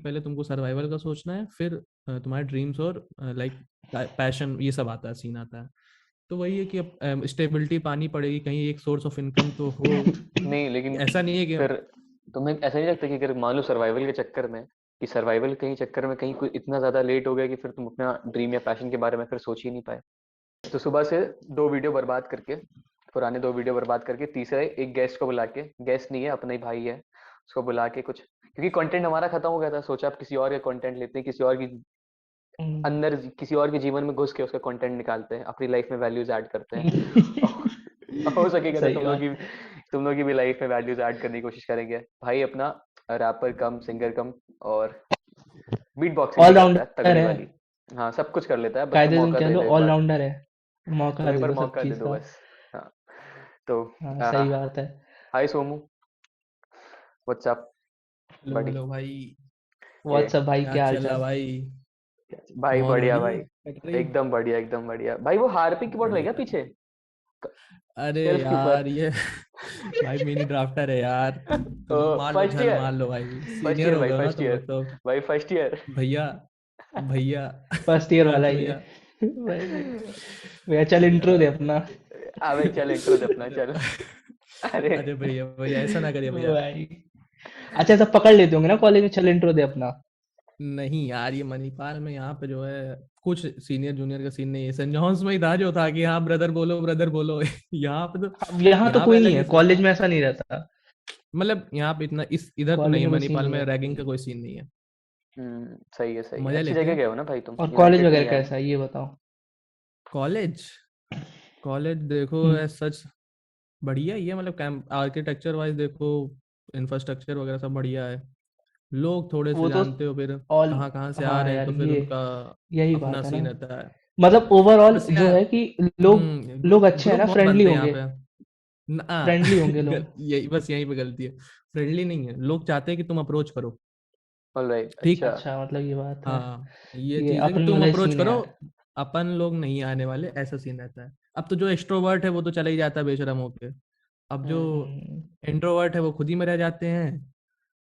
पहले तुमको सर्वाइवल का सोचना है, फिर तुम्हारे ड्रीम्स और लाइक पैशन ये सब आता है, सीन आता है। तो वही है कि अब स्टेबिलिटी पानी पड़ेगी, कहीं एक सोर्स ऑफ इनकम तो हो। नहीं लेकिन ऐसा नहीं है कि फिर तुम्हें ऐसा नहीं लगता कि अगर मान लो सर्वाइवल के चक्कर में, कि सर्वाइवल कहीं चक्कर में कहीं कोई इतना ज्यादा लेट हो गया कि फिर तुम अपना ड्रीम या पैशन के बारे में फिर सोच ही नहीं पाए? तो सुबह से 2 वीडियो बर्बाद करके, पुराने 2 वीडियो बर्बाद करके, तीसरे एक गेस्ट को बुला के, गेस्ट नहीं है अपना ही भाई है, उसको बुला के कुछ, क्योंकि कंटेंट हमारा खत्म हो गया था, सोचा आप किसी और का कंटेंट लेते हैं, किसी और की अंदर, किसी और के जीवन में घुस के उसका कंटेंट निकालते हैं, अपनी लाइफ में वैल्यूज ऐड करते हैं। और हो सकेगा तो सही बात। तुम लोग की भी लाइफ में वैल्यूज ऐड करने की कोशिश करेंगे। भाई अपना रैपर कम, सिंगर कम, और बीट बॉक्सिंग भी करता है ऑलराउंडर तगड़ी है, वाली। हाँ सब कुछ कर लेता है, बस तुम कायदे तुम मौका कह दे लो दो एक बार। ऑलराउंडर है, मौका तुम एक दे बार दो सब मौका दे चीज दो का। बस। हाँ तो हाँ सही बात है। हाय सोमू, व्हाट्सअप हेलो बड़ी। हेलो भाई। ये व्हाट्सअप भाई, क्या क्या हाल चल रहा चाल? क्या भाई, मौज हो बढ़िया रही है, भाई, कट रही। एकदम बढ़िया एकदम बढ़िया भाई। वो हार्पिक कीबोर्ड रह गया बढ़िया। पीछे अरे शेल्फ के ऊपर। यार ये भाई मिनी ड्राफ्टर है यार, तुम मार लो फर्स्ट झल ईयर, मार लो भाई, फर्स्ट सीनियर ईयर हो भाई, गए हो ना फर्स्ट तुम ईयर लोग तो। भाई, फर्स्ट ईयर। भैया, भैया फर्स्ट ईयर वाला तुरंत ही है भैया। भाई। भैया चल इंट्रो दे अपना। अबे चल इंट्रो दे अपना चल। अरे अरे भैया भैया ऐसा ना करिए भैया। भाई अच्छा सब पकड़ लेते होंगे ना कॉलेज में, चल इंट्रो दे अपना। नहीं यार, ये मणिपाल में यहाँ पे जो है कुछ सीनियर जूनियर का सीन नहीं है। सेंट जॉन्स में ही था जो था कि हाँ ब्रदर बोलो ब्रदर बोलो। यहाँ पे तो, अब यहाँ तो यहाँ पे कोई नहीं अलग है, ही सीन कॉलेज है। में ऐसा नहीं रहता। मतलब यहाँ पे इतना इस इधर तो कॉलेज नहीं है, में कोई सीन मणिपाल नहीं में है। रैगिंग का कोई सीन नहीं है। सही है सही है, मजा अच्छी लेते जगह हैं। गए हो ना भाई तुम, और कॉलेज यूनाइटेड कहीं वगैरह आए कैसा नहीं। है ये बताओ। कॉलेज, कॉलेज देखो हम्म। है सच बढ़िया ही है। मतलब कैंप आर्किटेक्चर वाइज देखो, इंफ्रास्ट्रक्चर वगैरह सब बढ़िया है। लोग थोड़े से वो तो जानते हो फिर ऑल, कहाँ कहाँ से आ हाँ रहे हैं, यार तो फिर ये उनका यही अपना बात है ना। सीन रहता है। मतलब ओवरऑल बस जो यार है कि लोग लोग ग्रुप अच्छे हैं ग्रुप ना, बहुत फ्रेंडली बनते हैं यहाँ होंगे, पे ना। फ्रेंडली होंगे लोग। यही बस यहीं पे गलती है, फ्रेंडली नहीं है। लोग चाहते हैं कि तुम अप्रोच करो। ऑलराइट, ठीक। अच्छा। अच्छा मतलब ये बात है। हाँ ये ये चीज है कि अपने तुम वाला अप्रोच सीन है करो, यार। अपन लोग नहीं आने वाले, ऐसा सीन रहता है। अब तो जो एक्सट्रोवर्ट है वो तो चला ही जाता है बेशरम होके। अब जो हम्म। इंट्रोवर्ट है वो खुद ही में रह जाते हैं।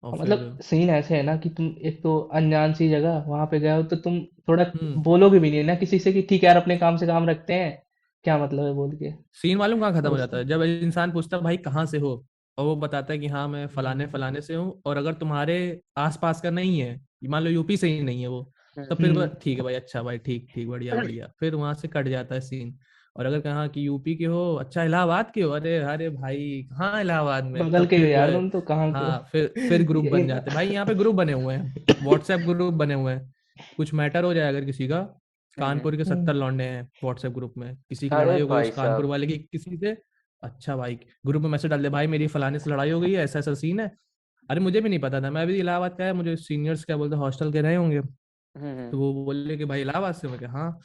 और और फिर मतलब सीन ऐसे है ना कि तुम एक तो अनजान सी जगह वहां पे गए हो, तो तुम थोड़ा हम्म बोलोगे भी नहीं ना किसी से कि ठीक है यार अपने काम से काम रखते हैं, क्या मतलब है बोल के। सीन मालूम कहाँ खत्म तो हो जाता है, जब इंसान पूछता है भाई कहाँ से हो, और वो बताता है कि हाँ मैं फलाने हम्म। फलाने से हूँ, और अगर तुम्हारे आसपास का नहीं है, मान लो यूपी से ही नहीं है वो, तो फिर हम्म। ठीक है भाई, अच्छा भाई, ठीक ठीक, बढ़िया बढ़िया, फिर वहां से कट जाता है सीन। और अगर कहा कि यूपी के हो, अच्छा इलाहाबाद के हो, अरे अरे भाई कहाँ इलाहाबाद में, बगल तब के हो फिर जो यार है, तुम तो, कहाँ के हो। हाँ फिर ग्रुप यही बन ना। जाते हैं भाई। यहाँ पे ग्रुप बने हुए हैं, व्हाट्सएप ग्रुप बने हुए हैं। कुछ मैटर हो जाए अगर किसी का, हम्म। कानपुर के हम्म। 70 लौंडे हैं व्हाट्सएप ग्रुप में, किसी की अरे लड़ाई हो गई उस भाई कानपुर साहब। वाले की किसी से, अच्छा भाई ग्रुप में मैसेज डाल दे, भाई मेरी फलाने से लड़ाई हो गई है, ऐसा ऐसा सीन है। अरे मुझे भी नहीं पता था, मैं भी इलाहाबाद का है, मुझे सीनियर्स क्या बोलते हॉस्टल के रहे होंगे, हम्म। तो वो बोले कि भाई इलाहाबाद से, मैं कहा हाँ।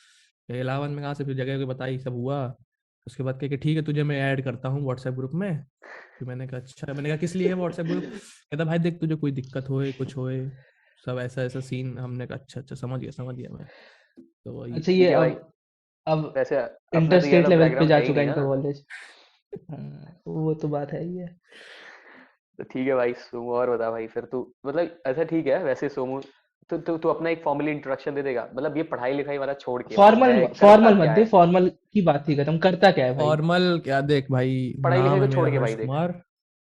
कहे, इलाहाबाद में कहाँ से, फिर जगह को बताई, सब हुआ। उसके बाद कहे कि ठीक है तुझे मैं ऐड करता हूँ व्हाट्सएप ग्रुप में। फिर मैंने कहा अच्छा, मैंने कहा किस लिए है व्हाट्सएप ग्रुप, कहता भाई देख तुझे कोई दिक्कत होए कुछ होए, सब ऐसा ऐसा सीन। हमने कहा अच्छा अच्छा, समझ गया मैं। तो वही। अच्छा ये ठीक है भाई, अब वैसे अपना इंटर तो ये स्टेट वाला लेवल पे बैकग्राउंड जा है ही चुका नहीं है ना। इनका कॉलेज। हाँ, वो तो बात है ही है। तो ठीक है भाई सोमू, और बता भाई फिर तू, मतलब ऐसा ठीक है वैसे सोमू, तू अपना एक फॉर्मली इंट्रोडक्शन दे देगा, मतलब ये पढ़ाई लिखाई वाला छोड़ के, मतलब फॉर्मल, है करता फॉर्मल मत क्या दे, है? फॉर्मल की बात ही खत्म, करता क्या है भाई। फॉर्मल क्या, देख भाई, पढ़ाई लिखाई नाम को है छोड़ मेरा के हर्ष भाई देख। कुमार।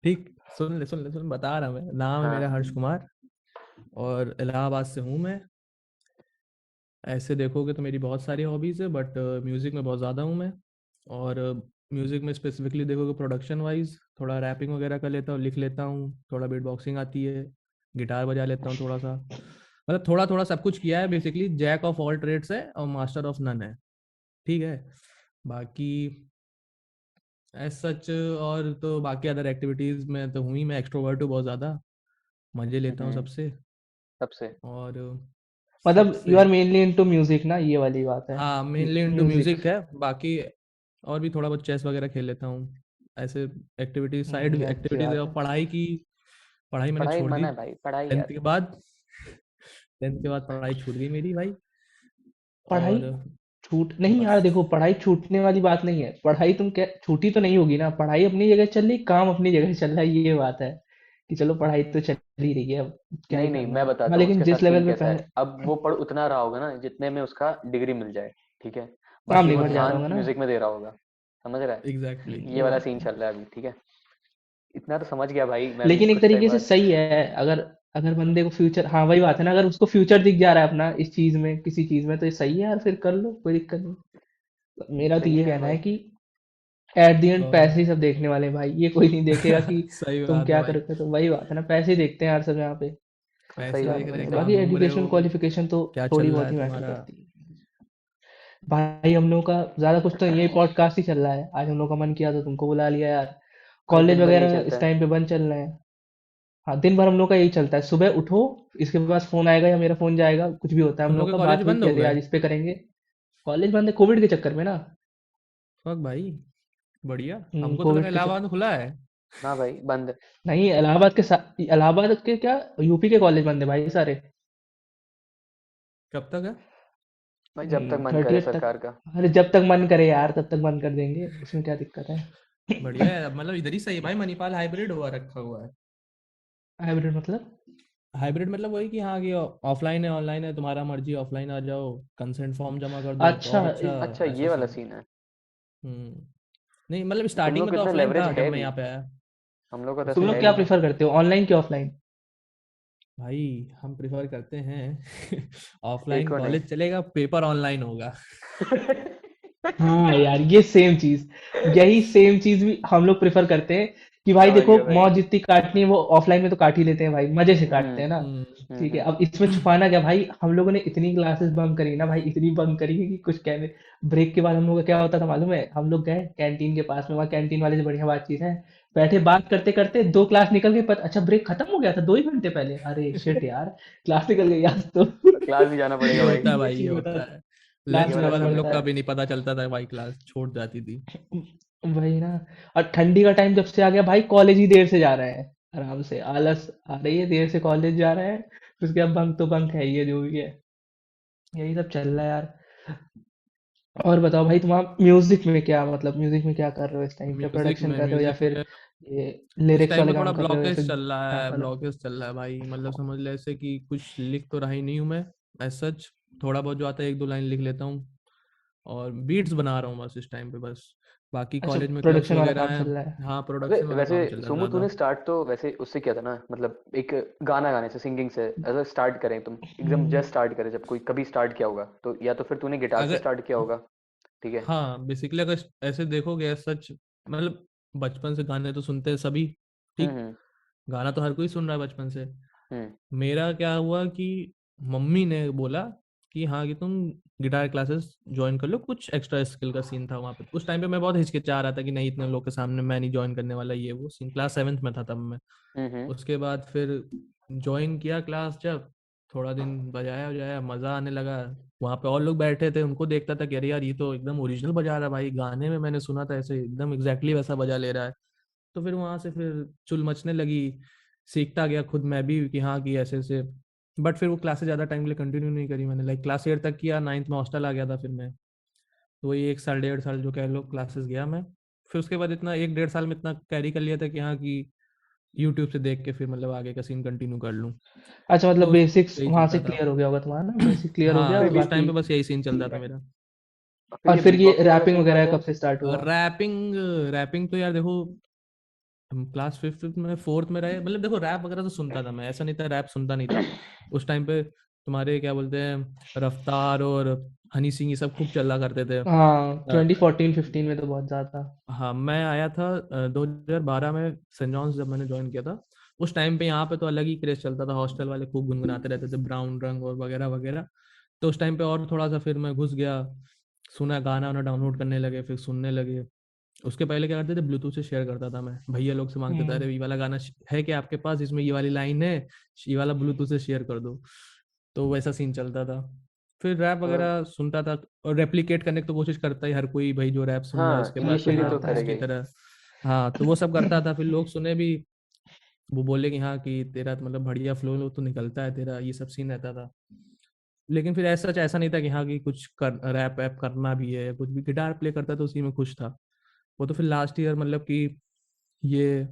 ठीक, सुन ले बता रहा मैं, नाम है मेरा हाँ। हर्ष कुमार, और इलाहाबाद से हूँ मैं। ऐसे देखोगे तो मेरी बहुत सारी हॉबीज़ है, बट म्यूज़िक में बहुत ज़्यादा हूँ मैं। और म्यूज़िक में स्पेसिफिकली देखोगे प्रोडक्शन वाइज, थोड़ा रैपिंग वगैरह कर लेता हूँ, लिख लेता हूँ, थोड़ा बीट बॉक्सिंग आती है, गिटार बजा लेता हूँ थोड़ा सा। मतलब थोड़ा थोड़ा सब कुछ किया है, basically jack of all trades है और मास्टर ऑफ नन है। ठीक है। बाकी एज सच, और तो बाकी अदर एक्टिविटीज़ में तो हूँ ही, मैं एक्सट्रोवर्ट हूँ बहुत ज़्यादा, मज़े लेता हूँ हम्म। सबसे। सबसे। और मतलब यू सबसे, आर मेनली इनटू म्यूजिक ना, ये वाली बात है हाँ कि मेनली इनटू म्यूजिक। म्यूजिक है। बाकी और भी थोड़ा बहुत चेस वगैरह खेल लेता हूँ, ऐसे एक्टिविटीज, साइड अच्छी एक्टिविटीज है। बात और है। पढ़ाई की, पढ़ाई मैंने पढ़ाई छोड़ दी मना है भाई, पढ़ाई टेंथ यार। के बाद। टेंथ के बाद पढ़ाई छूट गई मेरी भाई। पढ़ाई और छूट नहीं यार, बस, देखो पढ़ाई छूटने वाली बात नहीं है, पढ़ाई तुम क्या छूटी तो नहीं होगी ना, पढ़ाई अपनी जगह चल रही, काम अपनी जगह चल रहा है, ये बात है कि चलो पढ़ाई तो चल ही रही है, अब क्या ही नहीं नहीं, करना मैं है। बताता हाँ, हूँ लेकिन उसके साथ जिस सीन लेवल पे कैसा पहले है। अब वो पढ़ उतना रहा होगा ना जितने में उसका डिग्री मिल जाए, ठीक है, काम बाकी भी वो बढ़ जा रहा ध्यान होगा ना। म्यूजिक में दे रहा होगा। समझ रहा एग्जैक्टली। है, ये ये वाला बात सीन है। चल रहा है अभी, ठीक है। इतना तो समझ गया भाई, मैं भी लेकिन एक कुछ टाइम तरीके से बाद। सही है, अगर अगर बंदे को फ्यूचर, हाँ वही बात है ना, अगर उसको फ्यूचर दिख जा रहा है अपना इस चीज में, किसी चीज में, तो ये सही है यार, फिर कर लो, कोई दिक्कत नहीं। तो मेरा तो सही ये है यार कहना भाई। है कि एट द एंड और पैसे ही सब देखने वाले हैं भाई, ये कोई नहीं देखेगा कि सही तुम बात है क्या भाई। करोगे। तो वही बात है ना, पैसे ही देखते हैं यार सब यहाँ पे। सही पैसे क्या बात देख है रहे भाई, हैं, सही कहाँ बात बाकी है। घूम रहे एजुकेशन हो, क्वालिफिकेशन तो क्या थोड़ी चल रहा बहुत है ही मैटर तुम्हारा। करती है। भाई हम लोग का ज्यादा कुछ तो, यही पॉडकास्ट ही चल रहा है, आज हम लोग का मन किया तो तुमको बुला लिया यार। भाई कॉलेज दिन भर यही वगैरह चलता इस है। टाइम पे बंद चल रहे हैं। हाँ, दिन भर हम लोग का यही चलता है, सुबह उठो, इसके पास फोन आएगा या मेरा फोन जाएगा, कुछ भी होता है हम तुम लोग लोग के का, कॉलेज बात हुई बंद कि हो अरे गए। आज इस पे करेंगे। कॉलेज बंद है कोविड के चक्कर में ना। फक भाई, बढ़िया। हमको तो लगा कोविड के इलाहाबाद में चक्कर। खुला है। ना भाई, बंद है। नहीं, इलाहाबाद के साथ, इलाहाबाद के क्या, यूपी के कॉलेज बंद है भाई सारे। कब तक है। भाई जब तक मन करे 30th तक। सरकार का। अरे जब तक मन करे यार, तब तक बंद कर देंगे, उसमें क्या दिक्कत है। बढ़िया है, मतलब इधर ही सही है भाई, मणिपाल हाइब्रिड हुआ रखा हुआ है। हाइब्रिड मतलब? हाइब्रिड मतलब वही कि हाँ कि ऑफलाइन है ऑनलाइन है, तुम्हारा मर्जी, ऑफलाइन आ जाओ, कंसेंट फॉर्म जमा कर दो तो अच्छा, और अच्छा। अच्छा, ऐसा ये वाला सीन। सीन है। हम्म। नहीं मतलब तुम स्टार्टिंग लोग में को तो इतना ऑफलाइन लेवरेज था जब है मैं भी, यहाँ पे आया। हम लोग का तो तुम ऐसे लोग है क्या भी नहीं। प्रेफर करते हो, ऑनलाइन कि ऑफलाइन? भाई हम प्रिफर करते हैं एक ऑफलाइन को नहीं। कॉलेज चलेगा, पेपर ऑनलाइन होगा। हाँ यार, ये सेम चीज, यही सेम चीज भी हम लोग प्रेफर करते हैं कि भाई समझ देखो, गया भाई। मौज जितनी काटनी है वो ऑफलाइन में तो काट ही लेते हैं भाई, मजे से काटते हैं ना। हम्म। ठीक है, हम्म। अब इसमें छुपाना क्या भाई, हम लोगों ने इतनी क्लासेस बंक करी ना भाई, इतनी बंक करी है कि कुछ कहने। ब्रेक के बाद हम लोग का क्या होता था मालूम है, हम लोग गए कैंटीन के पास में, वहाँ कैंटीन वाले से बढ़िया बातचीत है, बैठे बात करते करते 2 क्लास निकल गई, पता अच्छा ब्रेक खत्म हो गया था 2 ही घंटे पहले, अरे शिट यार, क्लास निकल गई आज तो। क्लास भी जाना ये पड़ेगा भाई। होता है ये भाई, ये चीज होता होता था, है। क्लास ये लंच के वाला बाद जाना हम सीन लोग है। पड़ता का है। भी नहीं पता चलता था भाई, क्लास छूट जाती थी। वही ना। और ठंडी का टाइम जब से आ गया भाई, कॉलेज ही देर से जा रहे हैं, आराम से आलस आ रही है, देर से कॉलेज जा रहे हैं, उसके बाद बंक तो बंक है ही है, जो भी है, यही सब चल रहा है यार। और बताओ भाई, तुम्हारा म्यूजिक में क्या, मतलब म्यूजिक में क्या कर रहे हो इस टाइम पे, प्रोडक्शन कर रहे हो या म्यूजिक फिर में ये इस लिरिक्स टाइम वाले पे थोड़ा काम कर रहे हो या ब्लॉकेज फिर चल रहा डांस है, वाला? ब्लॉकेज चल रहा है भाई, मतलब समझ ले ऐसे कि कुछ लिख तो रहा ही नहीं हूँ मैं एज सच। थोड़ा बहुत जो आता है एक दो लाइन लिख लेता हूँ, और बीट्स बना रहा हूँ बस इस टाइम पे बस। बाकी अच्छा, कॉलेज में क्लब्स प्रोडक्शन वाला वगैरह काम हैं। चल रहा है। हाँ, अबे प्रोडक्शन वाला वैसे काम चल रहा है सोमू, ज़्यादा। तूने स्टार्ट तो वैसे उससे किया था ना, मतलब एक गाना गाने से, सिंगिंग से। ऐसा स्टार्ट करें तुम, एकदम हम्म, जस्ट स्टार्ट करें, जब कोई कभी स्टार्ट किया होगा तो, या तो फिर तूने गिटार से अगर स्टार्ट किया होगा, ठीक है। हाँ बेसिकली अगर ऐसे देखोगे सच, मतलब बचपन से गाने तो सुनते हैं सभी, ठीक। हम्म। गाना तो हर कोई सुन रहा है बचपन से। हम्म। मेरा क्या हुआ कि मम्मी ने बोला कि हाँ कि तुम गिटार क्लासेस ज्वाइन कर लो, कुछ एक्स्ट्रा स्किल का सीन था वहाँ पे। उस टाइम पे मैं बहुत हिचकिचा रहा था कि नहीं, इतने लोग के सामने मैं नहीं ज्वाइन करने वाला, ये वो सीन। क्लास 7th में था तब मैं। हम्म। उसके बाद फिर ज्वाइन किया क्लास, जब थोड़ा दिन बजाया बजाया मज़ा आने लगा। वहाँ पे और लोग बैठे थे, उनको देखता था कि अरे यार ये तो एकदम ओरिजिनल बजा रहा है भाई, गाने में मैंने सुना था ऐसे एकदम एग्जैक्टली वैसा बजा ले रहा है। तो फिर वहाँ से फिर चुल मचने लगी, सीखता गया खुद मैं भी कि हाँ कि ऐसे ऐसे। बट फिर वो क्लासेस ज़्यादा टाइम के लिए कंटिन्यू नहीं करी मैंने, लाइक क्लास 8 तक किया, 9th में हॉस्टल आ गया था फिर मैं। तो वही 1 साल 1.5 साल जो कह लो क्लासेस गया मैं। फिर उसके बाद इतना 1 1.5 साल में इतना कैरी कर लिया था कि हाँ कि यूट्यूब से देख के फिर मतलब आगे का सीन कंटिन्यू कर लूँ। अच्छा, मतलब तो बेसिक्स यही वहां से चलता था। क्लियर हो गया होगा तुम्हारा ना, बेसिक क्लियर हो गया, हाँ और फिर उस टाइम बाकी। पे बस यही सीन चलता था मेरा। फिर और ये फिर बीट ये बॉक्सिंग वाला रैपिंग सीन कहाँ वगैरह से आया? कब से स्टार्ट हुआ? रैपिंग, रैपिंग तो यार देखो, हम क्लास 5th में 4th में रहे, मतलब देखो रैप वगैरह तो सुनता था मैं, ऐसा नहीं था रैप सुनता नहीं था। उस टाइम पे तुम्हारे क्या बोलते हैं, रफ्तार और हनी सिंह ये सब खूब चला करते थे। हाँ, 2014-15 में तो बहुत ज्यादा। हाँ मैं आया था 2012 में सेंट जॉन्स जब मैंने ज्वाइन किया था। उस टाइम पे यहाँ पे तो अलग ही क्रेज चलता था, हॉस्टल वाले खूब गुनगुनाते रहते थे ब्राउन रंग और वगैरह वगैरह। तो उस टाइम पे और थोड़ा सा फिर मैं घुस गया, सुना, गाना वाना डाउनलोड करने लगे, फिर सुनने लगे। उसके पहले क्या करते थे, ब्लूटूथ से शेयर करता था मैं, भैया लोग से मांगते थे, हम्म। अरे ये वाला गाना है क्या आपके पास, इसमें ये वाली लाइन है, ये वाला ब्लूटूथ से शेयर कर दो। तो वैसा सीन चलता था। फिर रैप मतलब वगैरह सुनता था, और रेप्लिकेट करने की तो कोशिश करता ही हर कोई भाई जो रैप सुन रहा है हाँ, उसके बाद कि इनिशियली इनिशियली हाँ तो तो था। करेगा इसकी ही। तरह। हाँ तो वो सब करता था, फिर लोग सुने भी, वो बोले कि हाँ कि तेरा तो मतलब बढ़िया फ्लो तो निकलता है तेरा, ये सब सीन रहता था। लेकिन फिर ऐसा ऐसा नहीं था कि हाँ कि कुछ कर रैप वैप करना भी है या कुछ भी, गिटार प्ले करता तो उसी में खुश था। वो तो फिर लास्ट ईयर मतलब कि ये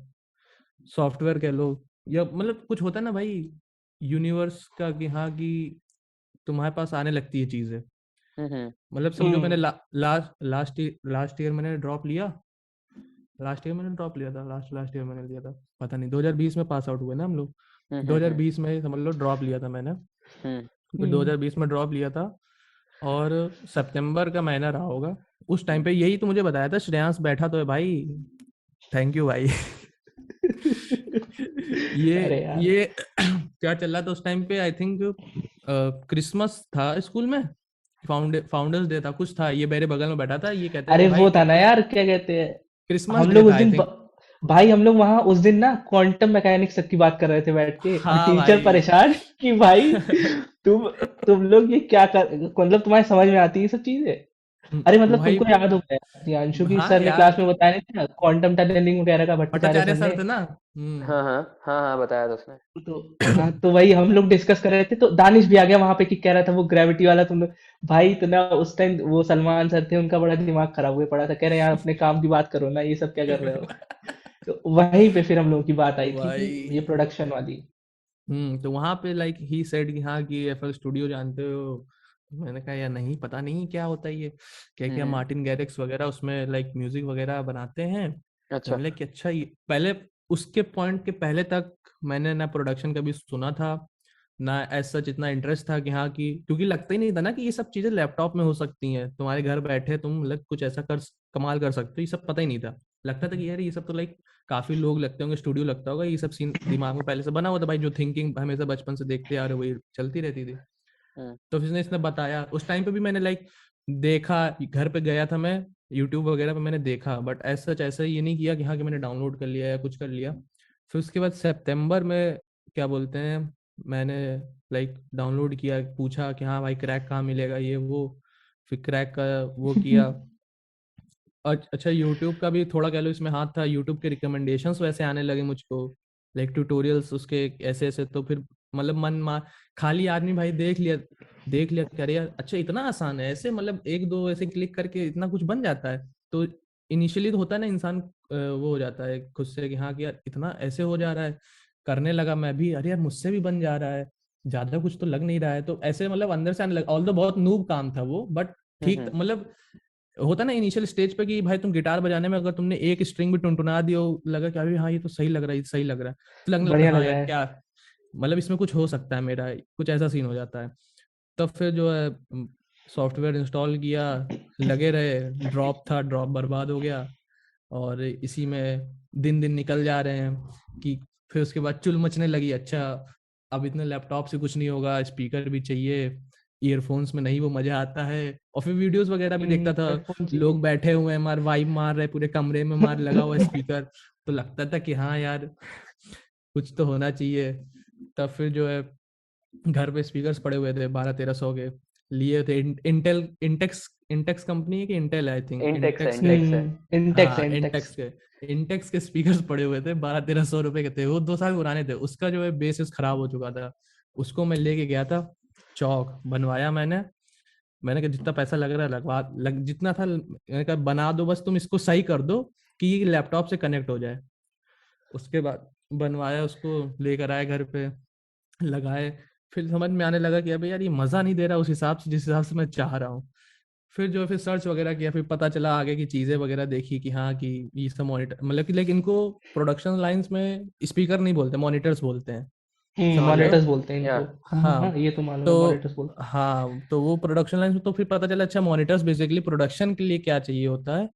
सॉफ्टवेयर कह लो, या मतलब कुछ होता है ना भाई, यूनिवर्स का कि हाँ कि तुम्हारे पास आने लगती है चीजें। हम्म। मतलब समझो मैंने हम्म। लास्ट ईयर मैंने ड्रॉप लिया। लास्ट ईयर मैंने ड्रॉप लिया था, लास्ट ईयर मैंने लिया था, पता नहीं 2020 में पास आउट हुए ना हम लोग। हम्म। 2020 में समझ लो ड्रॉप लिया था मैंने। हम्म। फिर हम्म। 2020 में ड्रॉप लिया था, और सितंबर का महीना रहा होगा। उस टाइम पे यही तो मुझे बताया था श्रेयांश बैठा तो है भाई। थैंक यू भाई। ये अरे यार, ये क्या चल रहा था उस टाइम पे, आई थिंक क्रिसमस था स्कूल में, फाउंडर्स डे था, कुछ था, ये मेरे बगल में बैठा था, ये कहते थे अरे भाई वो था ना एप्पल। यार, क्या कहते हैं, क्रिसमस हम डे लोग उस था आई दिन थिंक। भाई हम लोग वहां उस दिन ना क्वांटम मैकेनिक्स तक की बात कर रहे थे बैठ के, और हाँ टीचर भाई। परेशान कि भाई तुम तुम लोग ये क्या कर, मतलब तुम्हारे समझ में आती है ये सब चीजें? अरे मतलब वहीं तुमको पे। याद होगा यार, प्रियांशु की हाँ सर ने यार, क्लास में बताया नहीं था क्वांटम टनलिंग वगैरह का, भट्टाचार्य भट्टाचार्य सर सर ने? थे ना। हाँ हाँ हाँ हाँ, बताया था उसने। तो हाँ, तो वही हम लोग डिस्कस कर रहे थे, तो दानिश भी आ गया वहां पे कि कह रहा था वो ग्रेविटी वाला तुम लोग, भाई तो ना उस टाइम वो सलमान सर थे, उनका बड़ा दिमाग खराब हुए पड़ा था, कह रहे यार अपने काम की बात करो ना, ये सब क्या कर रहे हो? तो वहीं पे फिर हम लोगों की बात तो आई थी कि ये भाई, प्रोडक्शन वाली। तो वहां पे लाइक ही सेड कि हाँ कि एफएल स्टूडियो जानते हो। मैंने कहा यार नहीं, पता नहीं क्या होता है ये, क्या क्या हम्म। मार्टिन गैरिक्स वगैरह उसमें लाइक म्यूजिक वगैरह बनाते हैं। तो अच्छा। बोले कि अच्छा, ये पहले उसके पॉइंट के पहले तक मैंने ना प्रोडक्शन कभी सुना था, ना एज सच इतना इंटरेस्ट था कि हाँ कि, क्योंकि लगता ही नहीं था ना कि ये सब चीजें लैपटॉप में हो सकती हैं, तुम्हारे घर बैठे तुम लग कुछ ऐसा कर कमाल कर सकते हो, ये सब पता ही नहीं था। लगता था कि यार ये सब तो लाइक काफी लोग लगते होंगे, स्टूडियो लगता होगा, ये सब सीन दिमाग में पहले से बना हुआ था भाई, जो थिंकिंग हमेशा बचपन से देखते आ रहे वही चलती रहती थी। हम्म। तो फिर इसने बताया, उस टाइम पे भी मैंने लाइक देखा, घर पे गया था मैं, यूट्यूब वगैरह पे मैंने देखा, बट ऐसा सच ऐसा ये नहीं किया कि हाँ कि मैंने डाउनलोड कर लिया या कुछ कर लिया। फिर उसके बाद सितंबर में क्या बोलते हैं, मैंने लाइक डाउनलोड किया, पूछा कि हाँ भाई क्रैक कहाँ मिलेगा ये वो। फिर क्रैक का वो किया। अच्छा, यूट्यूब का भी थोड़ा कह लो इसमें हाथ था, यूट्यूब के रिकमेंडेशंस वैसे आने लगे मुझको, लाइक ट्यूटोरियल्स उसके ऐसे ऐसे, तो फिर मतलब मन मा खाली आदमी भाई देख लिया कि अरे यार अच्छा इतना आसान है ऐसे, मतलब एक दो ऐसे क्लिक करके इतना कुछ बन जाता है। तो इनिशियली तो होता है ना इंसान, वो हो जाता है खुद से कि हाँ कि यार इतना ऐसे हो जा रहा है। करने लगा मैं भी, अरे यार मुझसे भी बन जा रहा है, ज्यादा कुछ तो लग नहीं रहा है, तो ऐसे मतलब अंदर से आने लगा, ऑल्दो बहुत नूब काम था वो, बट ठीक हम्म। मतलब होता ना इनिशियल स्टेज पे कि भाई तुम गिटार बजाने में अगर तुमने एक स्ट्रिंग भी टुनटुना दियो, लगा कि अभी हाँ ये तो सही लग रहा है, ये सही लग रहा है, तो लगने लगता है बढ़िया हाँ लग यार रहा क्या, है। मतलब इसमें कुछ हो सकता है मेरा, कुछ ऐसा सीन हो जाता है। तब फिर जो है सॉफ्टवेयर इंस्टॉल किया, लगे रहे, ड्रॉप था, ड्रॉप बर्बाद हो गया, और इसी में दिन दिन निकल जा रहे हैं कि फिर उसके बाद चुल मचने लगी, अच्छा अब इतने लैपटॉप से कुछ नहीं होगा, स्पीकर भी चाहिए, ईयरफोन्स में नहीं वो मजा आता है। और फिर वीडियोस वगैरह भी देखता था, हेडफोन लोग चाहिए। बैठे हुए हैं मार वाइब मार रहे पूरे कमरे में, मार लगा हुआ स्पीकर, तो लगता था कि हाँ यार कुछ तो होना चाहिए। तब फिर जो है घर पे स्पीकर्स पड़े हुए थे 1200-1300 के, लिए थे, इंटेल इंटेक्स इंटेक्स कंपनी है कि इंटेल, आई थिंक इंटेक्स है, इंटेक्स के। इंटेक्स है। इंटेक्स हाँ है, इंटेक्स। इंटेक्स के स्पीकर्स पड़े हुए थे, 1200-1300 रुपए के थे वो, 2 साल पुराने थे, उसका जो है बेसिस खराब हो चुका था। उसको मैं लेके गया था चौक, बनवाया मैंने कहा जितना पैसा लग रहा है जितना था, मैंने कहा बना दो बस, तुम इसको सही कर दो कि ये लैपटॉप से कनेक्ट हो जाए। उसके बाद बनवाया उसको, लेकर आए घर पे, लगाए। फिर समझ में आने लगा कि अबे यार ये मजा नहीं दे रहा उस हिसाब से जिस हिसाब से मैं चाह रहा हूँ। फिर जो है फिर सर्च वगैरह किया, फिर पता चला आगे की चीजें वगैरह देखी कि हाँ कि ये सब मॉनिटर, मतलब कि लेकिन इनको प्रोडक्शन लाइंस में स्पीकर नहीं बोलते, मॉनिटर्स बोलते हैं, समझ रहे हो। मॉनिटर्स बोलते हैं या। इनको। हाँ हाँ, हाँ ये तो मालूम है, तो मॉनिटर्स बोलते तो वो प्रोडक्शन लाइन में, तो फिर पता चला अच्छा मॉनिटर्स बेसिकली प्रोडक्शन के लिए क्या चाहिए होता है,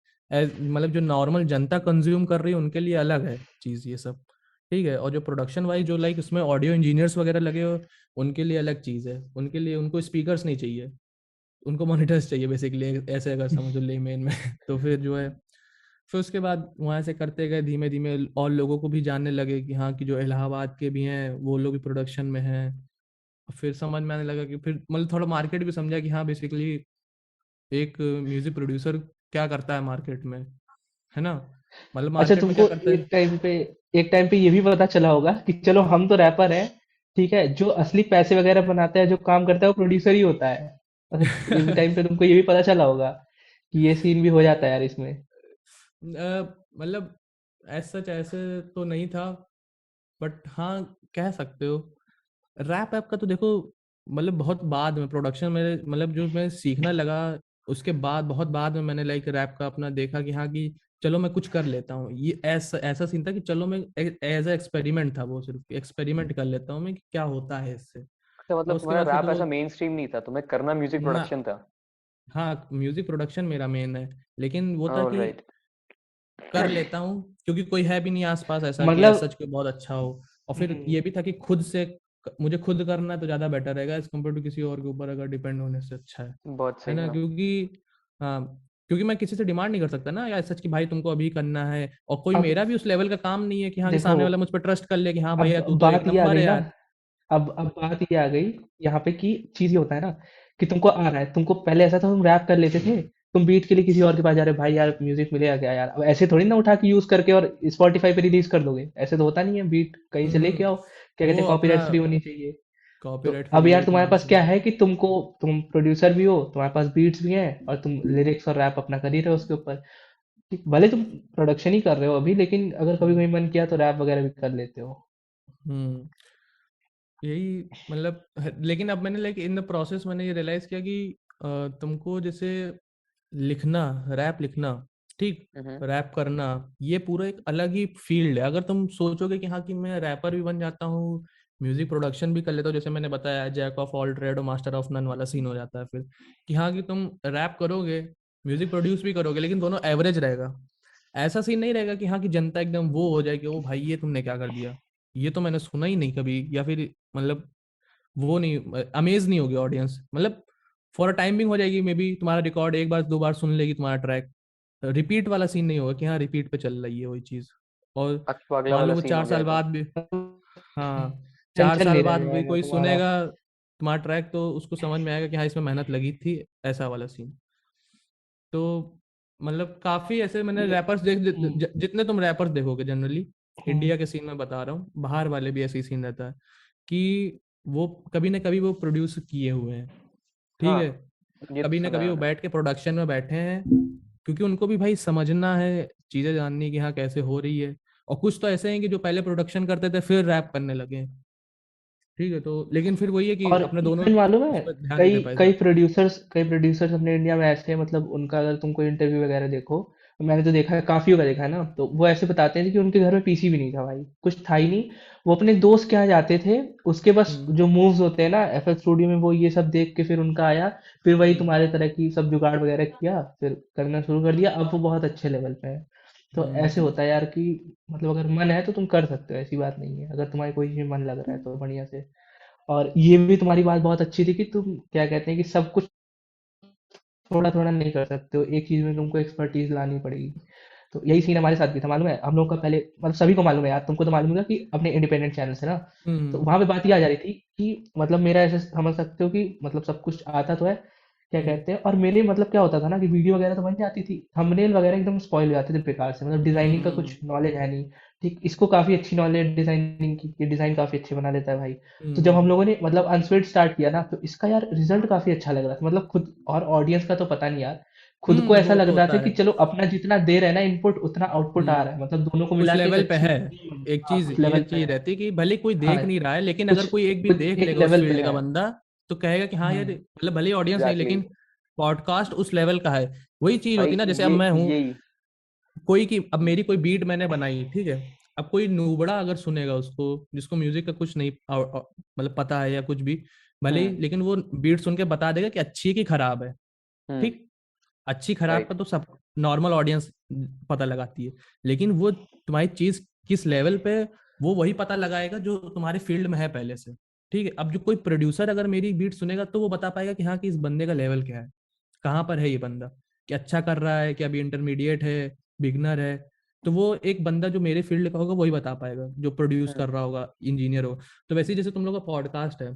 मतलब जो नॉर्मल जनता कंज्यूम कर रही है उनके लिए अलग है चीज ये सब, ठीक है, और जो प्रोडक्शन वाइज जो लाइक उसमें ऑडियो इंजीनियर्स वगैरह लगे हो, उनके लिए अलग चीज है, उनके लिए उनको स्पीकर्स नहीं चाहिए, उनको मॉनिटर्स चाहिए बेसिकली, ऐसे अगर हैं। समझो लेमेन में। तो फिर जो है फिर उसके बाद वहां से करते गए धीमे धीमे, और लोगों को भी जानने लगे कि हाँ कि जो इलाहाबाद के भी हैं वो लोग भी प्रोडक्शन में हैं। फिर समझ में आने लगा कि फिर मतलब थोड़ा मार्केट भी समझा कि हाँ बेसिकली एक म्यूजिक प्रोड्यूसर क्या करता है मार्केट में, है ना, मतलब अच्छा, मार्केट में क्या तुमको करता है। एक टाइम पे ये भी पता चला होगा कि चलो हम तो रैपर हैं, ठीक है, जो असली पैसे वगैरह बनाता है, जो काम करता है, वो प्रोड्यूसर ही होता है। अच्छा, एक टाइम पे तुमको ये भी पता चला होगा कि ये सीन भी हो जाता है यार इसमें। मतलब ऐसा सच ऐसे तो नहीं था, बट हाँ, कह सकते हो। रैप ऐप का तो देखो, मतलब बहुत बाद में प्रोडक्शन मेरे, मतलब जो मैं सीखना लगा उसके बाद, बहुत बाद में मैंने लाइक रैप का अपना देखा कि हाँ, कि चलो मैं कुछ कर लेता हूँ। ये ऐसा ऐसा सीन था कि चलो मैं एज अ एक्सपेरिमेंट था, वो सिर्फ एक्सपेरिमेंट कर लेता हूँ मैं कि क्या होता है इससे। अच्छा, और मतलब उसके तुम्हारा बाद फिर रैप तो वो ऐसा मेन स्ट्रीम नहीं था, तुम्हें करना म्यूजिक ना, प्रोडक्शन था। हाँ म्यूजिक प्रोडक्शन मेरा मेन है, लेकिन वो था कि ऑलराइट। कर लेता हूँ क्योंकि कोई है भी नहीं आसपास ऐसा कि मतलब सच कोई बहुत अच्छा हो। और फिर हम्म, ये भी था कि खुद से मुझे खुद करना है तो ज्यादा बेटर रहेगा एज कम्पेयर टू किसी और के ऊपर अगर डिपेंड होने से अच्छा बहुत है सही, ना। हाँ। क्योंकि हाँ, क्योंकि मैं किसी से डिमांड नहीं कर सकता ना यार सच कि भाई तुमको अभी करना है, और कोई अब मेरा भी उस लेवल का काम नहीं है कि हाँ, कि देखो, सामने वाला मुझ पर ट्रस्ट कर ले कि हाँ अब भैया तू तो एक बात ये आ नंबर गई है ना, यार। अब बात ये आ गई यहाँ पे कि चीज ये होता है ना कि तुमको आ रहा है, तुमको पहले ऐसा था तुम रैप कर लेते थे, तुम बीट के लिए किसी और के पास जा रहे हो, भाई यार म्यूजिक मिलेगा क्या यार, अब ऐसे थोड़ी ना उठा के यूज करके और स्पॉटिफाई पे रिलीज कर दोगे, ऐसे तो होता नहीं है, बीट कहीं से लेके आओ, क्या कहते वो हैं अपना कॉपीराइट फ्री होनी चाहिए। तो कॉपीराइट अब फ्री यार वही चीज तुम्हारे होनी पास क्या चाहिए। है कि तुम प्रोड्यूसर भी हो, तुम्हारे पास बीट्स भी हैं, और तुम लिरिक्स और रैप अपना कर ही रहे हो उसके ऊपर। ठीक, भले तुम प्रोडक्शन ही कर रहे हो अभी, लेकिन अगर कभी हम्म कभी मन किया तो रैप वगैरह भी कर लेते हो। हम्म, यही मतलब लेकिन अब मैंने लाइक इन द प्रोसेस मैंने ये रियलाइज किया कि तुमको जैसे लिखना, रैप लिखना, ठीक, हम्म। रैप करना, ये पूरा एक अलग ही फील्ड है। अगर तुम सोचोगे कि हाँ कि मैं रैपर भी बन जाता हूँ, म्यूजिक प्रोडक्शन भी कर लेता हूँ, जैसे मैंने बताया जैक ऑफ ऑल ट्रेड और मास्टर ऑफ नन वाला सीन हो जाता है फिर कि हाँ कि तुम रैप करोगे, म्यूजिक प्रोड्यूस भी करोगे, लेकिन दोनों एवरेज रहेगा। ऐसा सीन नहीं रहेगा कि हाँ कि जनता एकदम वो हो जाए कि ओ भाई ये तुमने क्या कर दिया, ये तो मैंने सुना ही नहीं कभी, या फिर मतलब वो नहीं, अमेज नहीं होगी ऑडियंस, मतलब फॉर अ टाइमिंग हो जाएगी, मे बी तुम्हारा रिकॉर्ड एक बार दो बार सुन लेगी तुम्हारा ट्रैक, रिपीट वाला सीन नहीं होगा कि हाँ रिपीट पे चल रही है वही चीज। और अच्छा, अगला मान वाला लो वो सीन हो चार गया साल है तो। बाद भी, हाँ, चार टेंशन साल नहीं बाद भी रहेगा कोई तुम्हारा। सुनेगा तुम्हारा ट्रैक तो उसको समझ में आएगा कि हाँ इसमें मेहनत लगी थी, ऐसा वाला सीन। तो मतलब काफी ऐसे मैंने ये रैपर्स जितने तुम रैपर्स देखोगे जनरली, हम्म, इंडिया के सीन में बता रहा हूँ, बाहर वाले भी ऐसे ही सीन रहता है कि वो कभी ना कभी वो प्रोड्यूस किए हुए हैं, ठीक हाँ, है, ये तो कभी ना सुना है कभी वो मैंने। बैठ के प्रोडक्शन में बैठे हैं, क्योंकि उनको भी भाई समझना है, चीजें जाननी कि हाँ कैसे हो रही है। और कुछ तो ऐसे हैं कि जो पहले प्रोडक्शन करते थे फिर रैप करने लगे, ठीक है, तो लेकिन फिर वही है कि और अपने दोनों इवन मालूम उस है, पर ध्यान नहीं कई दे पाए कई ज्यादा। प्रोड्यूसर्स कई प्रोड्यूसर्स अपने इंडिया में ऐसे हैं, मतलब उनका अगर तुम कोई इंटरव्यू वगैरह देखो, मैंने तो देखा है, काफियों का देखा है ना, तो वो ऐसे बताते हैं कि उनके घर में पीसी भी नहीं था भाई, कुछ था ही नहीं, वो अपने दोस्त के यहाँ जाते थे, उसके बस हम्म जो मूव्स होते हैं ना एफएल स्टूडियो में, वो ये सब देख के फिर उनका आया, फिर वही हम्म तुम्हारे तरह की सब जुगाड़ वगैरह किया, फिर करना शुरू कर दिया, अब वो बहुत अच्छे लेवल पे है। तो ऐसे हम्म होता है यार कि मतलब अगर मन है तो तुम कर सकते हो, ऐसी बात नहीं है, अगर तुम्हारी कोई चीज में मन लग रहा है तो बढ़िया से। और ये भी तुम्हारी बात बहुत अच्छी थी कि तुम क्या कहते हैं कि सब कुछ थोड़ा थोड़ा नहीं कर सकते हो, एक चीज में तुमको एक्सपर्टीज लानी पड़ेगी। तो यही सीन हमारे साथ भी था, मालूम है, हम लोग का पहले मतलब सभी को मालूम है यार, तुमको तो मालूम होगा कि अपने इंडिपेंडेंट चैनल से ना, तो हम्म वहां पे बात ये आ जा रही थी कि मतलब मेरा ऐसे समझ सकते हो कि मतलब सब कुछ आता तो है, क्या हम्म कहते हैं, और मेरे मतलब क्या होता था ना कि वीडियो वगैरह तो बन जाती थी, थंबनेल वगैरह एकदम स्पॉइल हो जाते थे बेकार से, मतलब डिजाइनिंग का हम्म कुछ नॉलेज है नहीं। ठीक, इसको काफी अच्छी नॉलेज डिजाइनिंग की, डिजाइन काफी अच्छे बना लेता है भाई। तो जब हम हम्म, लोगों ने मतलब अनस्वेड स्टार्ट किया ना, तो इसका यार रिजल्ट काफी अच्छा लग रहा था, मतलब खुद और ऑडियंस का तो पता नहीं यार, खुद को ऐसा वो लग तो रहा था होता कि है। चलो अपना जितना दे रहे हैं ना इनपुट, उतना आउटपुट आ हम्म रहा है, मतलब दोनों को उस मिला के एक लेवल पे अच्छी, है, एक हाँ, चीज उस ये लेवल पे चीज है। रहती है कि भले कोई हाँ, देख नहीं रहा है, लेकिन अगर कुछ कोई एक भी कुछ देख एक लेगा उस लेवल पे फील्ड का है। बंदा तो कहेगा कि हाँ यार, हम्म, मतलब भले ऑडियंस नहीं एग्जैक्टली लेकिन exactly। पॉडकास्ट उस लेवल का है। वही चीज भाई होती है ना, जैसे अब ये मैं हूँ, यही। कोई की अब मेरी कोई बीट मैंने बनाई, ठीक है, अब कोई नूबड़ा अगर सुनेगा उसको, जिसको म्यूजिक का कुछ नहीं मतलब पता है या कुछ भी, भले ही, हम्म लेकिन वो बीट सुन के बता देगा कि अच्छी है कि खराब है, हम्म। ठीक, अच्छी खराब का राइट। तो सब नॉर्मल ऑडियंस पता लगाती है, लेकिन वो तुम्हारी चीज किस लेवल पे, वो वही पता लगाएगा जो तुम्हारे फील्ड में है पहले से, ठीक है। अब जो कोई प्रोड्यूसर अगर मेरी बीट सुनेगा तो वो बता पाएगा कि हाँ कि इस बंदे का लेवल क्या है, कहाँ पर है ये बंदा, कि अच्छा कर रहा है, कि अभी इंटरमीडिएट है, बिगनर है। तो वो एक बंदा जो मेरे फील्ड का होगा वही बता पाएगा, जो प्रोड्यूस कर हम्म रहा होगा, इंजीनियर होगा। तो वैसे ही जैसे तुम लोग का पॉडकास्ट है,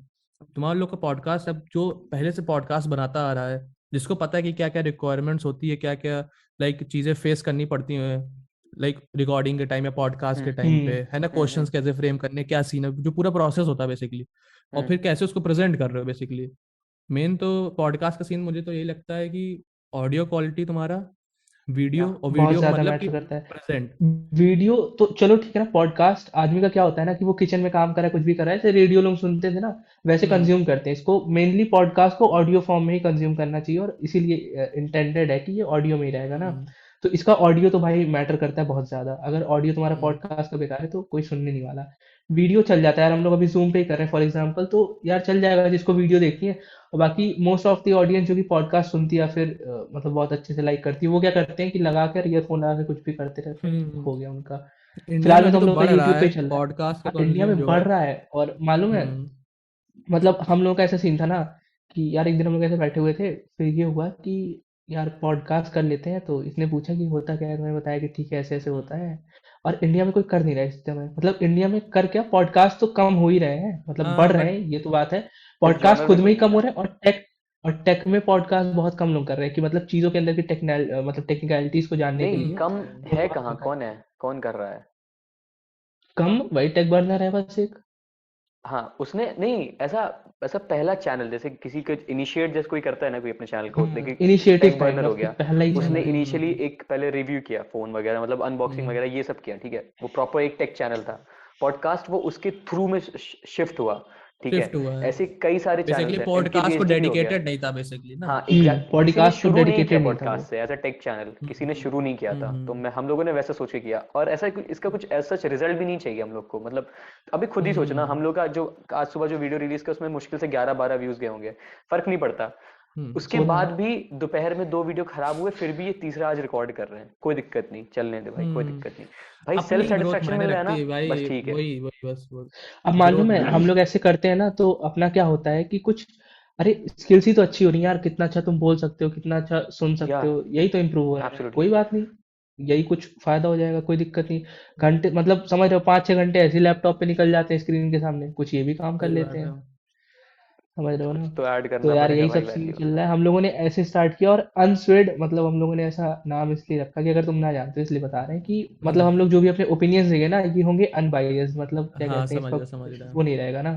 तुम्हारे लोग का पॉडकास्ट, अब जो पहले से पॉडकास्ट बनाता आ रहा है, जिसको पता है कि क्या क्या रिक्वायरमेंट्स होती है, क्या क्या लाइक चीजें फेस करनी पड़ती हैं, लाइक रिकॉर्डिंग के टाइम या पॉडकास्ट के टाइम हम्म, पे, है ना, क्वेश्चंस हम्म। कैसे फ्रेम करने, क्या सीन है, जो पूरा प्रोसेस होता है बेसिकली, और हम्म। फिर कैसे उसको प्रेजेंट कर रहे हो बेसिकली। मेन तो पॉडकास्ट का सीन मुझे तो यही लगता है कि ऑडियो क्वालिटी तुम्हारा वीडियो, क्या? और बहुत वीडियो का ज्यादा मतलब कि मैटर करता है। प्रेजेंट। वीडियो तो चलो ठीक है ना, पॉडकास्ट आदमी का क्या होता है ना कि वो किचन में काम कर रहा है, कुछ भी कर रहा है, जैसे रेडियो लोग सुनते थे ना वैसे हम्म कंज्यूम करते हैं इसको। मेनली पॉडकास्ट को ऑडियो फॉर्म में ही कंज्यूम करना चाहिए, और इसीलिए इंटेंडेड है कि ये ऑडियो में ही रहेगा ना। हम्म तो इसका ऑडियो तो भाई मैटर करता है बहुत ज्यादा। अगर ऑडियो तुम्हारा हम्म पॉडकास्ट का बेकार है तो कोई सुनने नहीं वाला। वीडियो चल जाता है यार, हम लोग अभी जूम पे ही कर रहे हैं फॉर एग्जांपल, तो यार चल जाएगा जिसको वीडियो देखनी है। और बाकी मोस्ट ऑफ द ऑडियंस जो कि पॉडकास्ट सुनती है या फिर मतलब बहुत अच्छे से लाइक करती है, वो क्या करते हैं कि लगा कर ईयरफोन लगा के कुछ भी करते रहते हैं, हम्म। हो गया उनका। इंडिया फिलहाल में में तो अभी हम तो लोग का बढ़ रहा यूट्यूब पे है ही चल रहा है। पॉडकास्ट का हाँ, इंडिया कंज्यूम में जो बढ़ है। रहा है, और मालूम है हम्म मतलब हम लोग का ऐसा सीन था ना कि यार एक दिन हम लोग ऐसे बैठे हुए थे, फिर ये हुआ कि यार पॉडकास्ट कर लेते हैं। तो इसने पूछा कि होता क्या है, तो मैंने बताया कि ठीक है ऐसे ऐसे होता है। और इंडिया में कोई कर नहीं रहा है इस समय, मतलब इंडिया में कर क्या, पॉडकास्ट तो कम हो ही रहे हैं, मतलब हाँ बढ़ रहे बट हैं ये तो बात है। इस पॉडकास्ट जॉनर में खुद में कोई ही नहीं कम हो था। रहे हैं, और टेक में पॉडकास्ट बहुत कम लोग कर रहे हैं कि मतलब चीजों के अंदर की मतलब टेक्निकलिटीज को जानने के नहीं, लिए कम वो है बहुत कहाँ, कम कर कौन रहे है, हैं। कौन कर रहा है? कम वही टेक बर्नर है बस एक। हाँ, उसने नहीं, ऐसा ऐसा पहला चैनल जैसे किसी को इनिशिएट जैसे कोई करता है ना कोई अपने चैनल को, देखिए इनिशिएटिव टेक काइंड बर्नर हो ऑफ गया। एक पहला ही उसने चैनल। इनिशियली एक पहले रिव्यू किया फोन वगैरह, मतलब अनबॉक्सिंग हम्म वगैरह ये सब किया, ठीक है, वो प्रॉपर एक टेक चैनल था। पॉडकास्ट वो उसके थ्रू में शिफ्ट हुआ, ठीक है। शिफ्ट हुआ है। ऐसे कई सारे बेसिकली चैनल्स हैं, पॉडकास्ट को MKBHD भी हो गया। डेडिकेटेड नहीं था बेसिकली ना। हाँ एग्जैक्ट, किसी ने पॉडकास्ट को शुरू नहीं किया डेडिकेटेड नहीं था वो। पॉडकास्ट से एज अ टेक चैनल, किसी ने शुरू नहीं किया था, तो हम्म मैं हम लोगों ने वैसा सोच के किया, और ऐसा इसका कुछ ऐसा सच रिजल्ट भी नहीं चाहिए हम लोग को, मतलब अभी खुद ही सोचना, हम्म हम लोग का जो आज सुबह जो वीडियो रिलीज किया उसमें मुश्किल से 11-12 व्यूज गए होंगे, फर्क नहीं पड़ता। उसके 16। बाद भी दोपहर में 2 वीडियो खराब हुए, फिर भी ये तीसरा आज रिकॉर्ड कर रहे हैं, कोई दिक्कत नहीं, चलने दे भाई, कोई हम्म। दिक्कत नहीं। भाई सेल्फ अपनी ग्रोथ सेटिस्फेक्शन मायने मिल रहा है रखती ना, है बस भाई, ठीक है। वही वही बस वो अब ग्रोथ मालूम है मायने हम लोग रखती ऐसे करते हैं ना तो अपना क्या होता है कि कुछ, अरे स्किल्स ही तो अच्छी हो रही है यार, कितना अच्छा तुम बोल सकते हो, कितना अच्छा सुन या सकते हो, यही तो इम्प्रूव हो रहा है, एब्सोल्युटली। कोई बात नहीं। यही कुछ फायदा हो जाएगा, कोई दिक्कत नहीं। घंटे मतलब समझ रहे हो, 5-6 घंटे ऐसे लैपटॉप पे निकल जाते हैं स्क्रीन के सामने, कुछ ये भी काम कर सही लेते बात है। हैं। समझ रहे हो ना। कुछ तो ऐड तो करना यार पड़ेगा यही भाई, सब सीन वैल्यू। चल रहा है, हम लोगों ने ऐसे स्टार्ट किया। और अनस्वेड मतलब हम लोगों ने ऐसा नाम इसलिए रखा कि अगर तुम ना जानते हो इसलिए बता रहे हैं कि मतलब हम लोग जो भी अपने ओपिनियंस देंगे ना ये होंगे अनबायस्ड, मतलब क्या हाँ कहते हैं इसका समझ रहा वो नहीं रहेगा ना।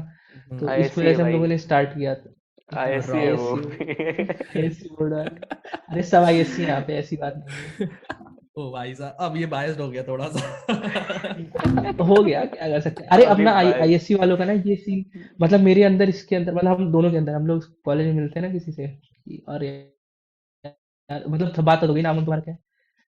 तो इस आईएससी वजह है से हम भाई, लोगों ने स्टार्ट किया था। आईएससी है वो। आईएससी, आईएससी बोर्ड वाले। अरे सब आईएससी यहाँ पे, ऐसी बात नहीं ओ भाई साहब, अब ये बायस्ड हो गया थोड़ा सा। है। हो गया, क्या कर सकते हैं। अरे अभी अपना बाय। आईएससी वालों का ना ये सीन, मतलब मेरे अंदर इसके अंदर, मतलब हम दोनों के अंदर, हम लोग कॉलेज में मिलते हैं ना किसी से और यार मतलब बात हो गई, नाम तुम्हारा क्या है,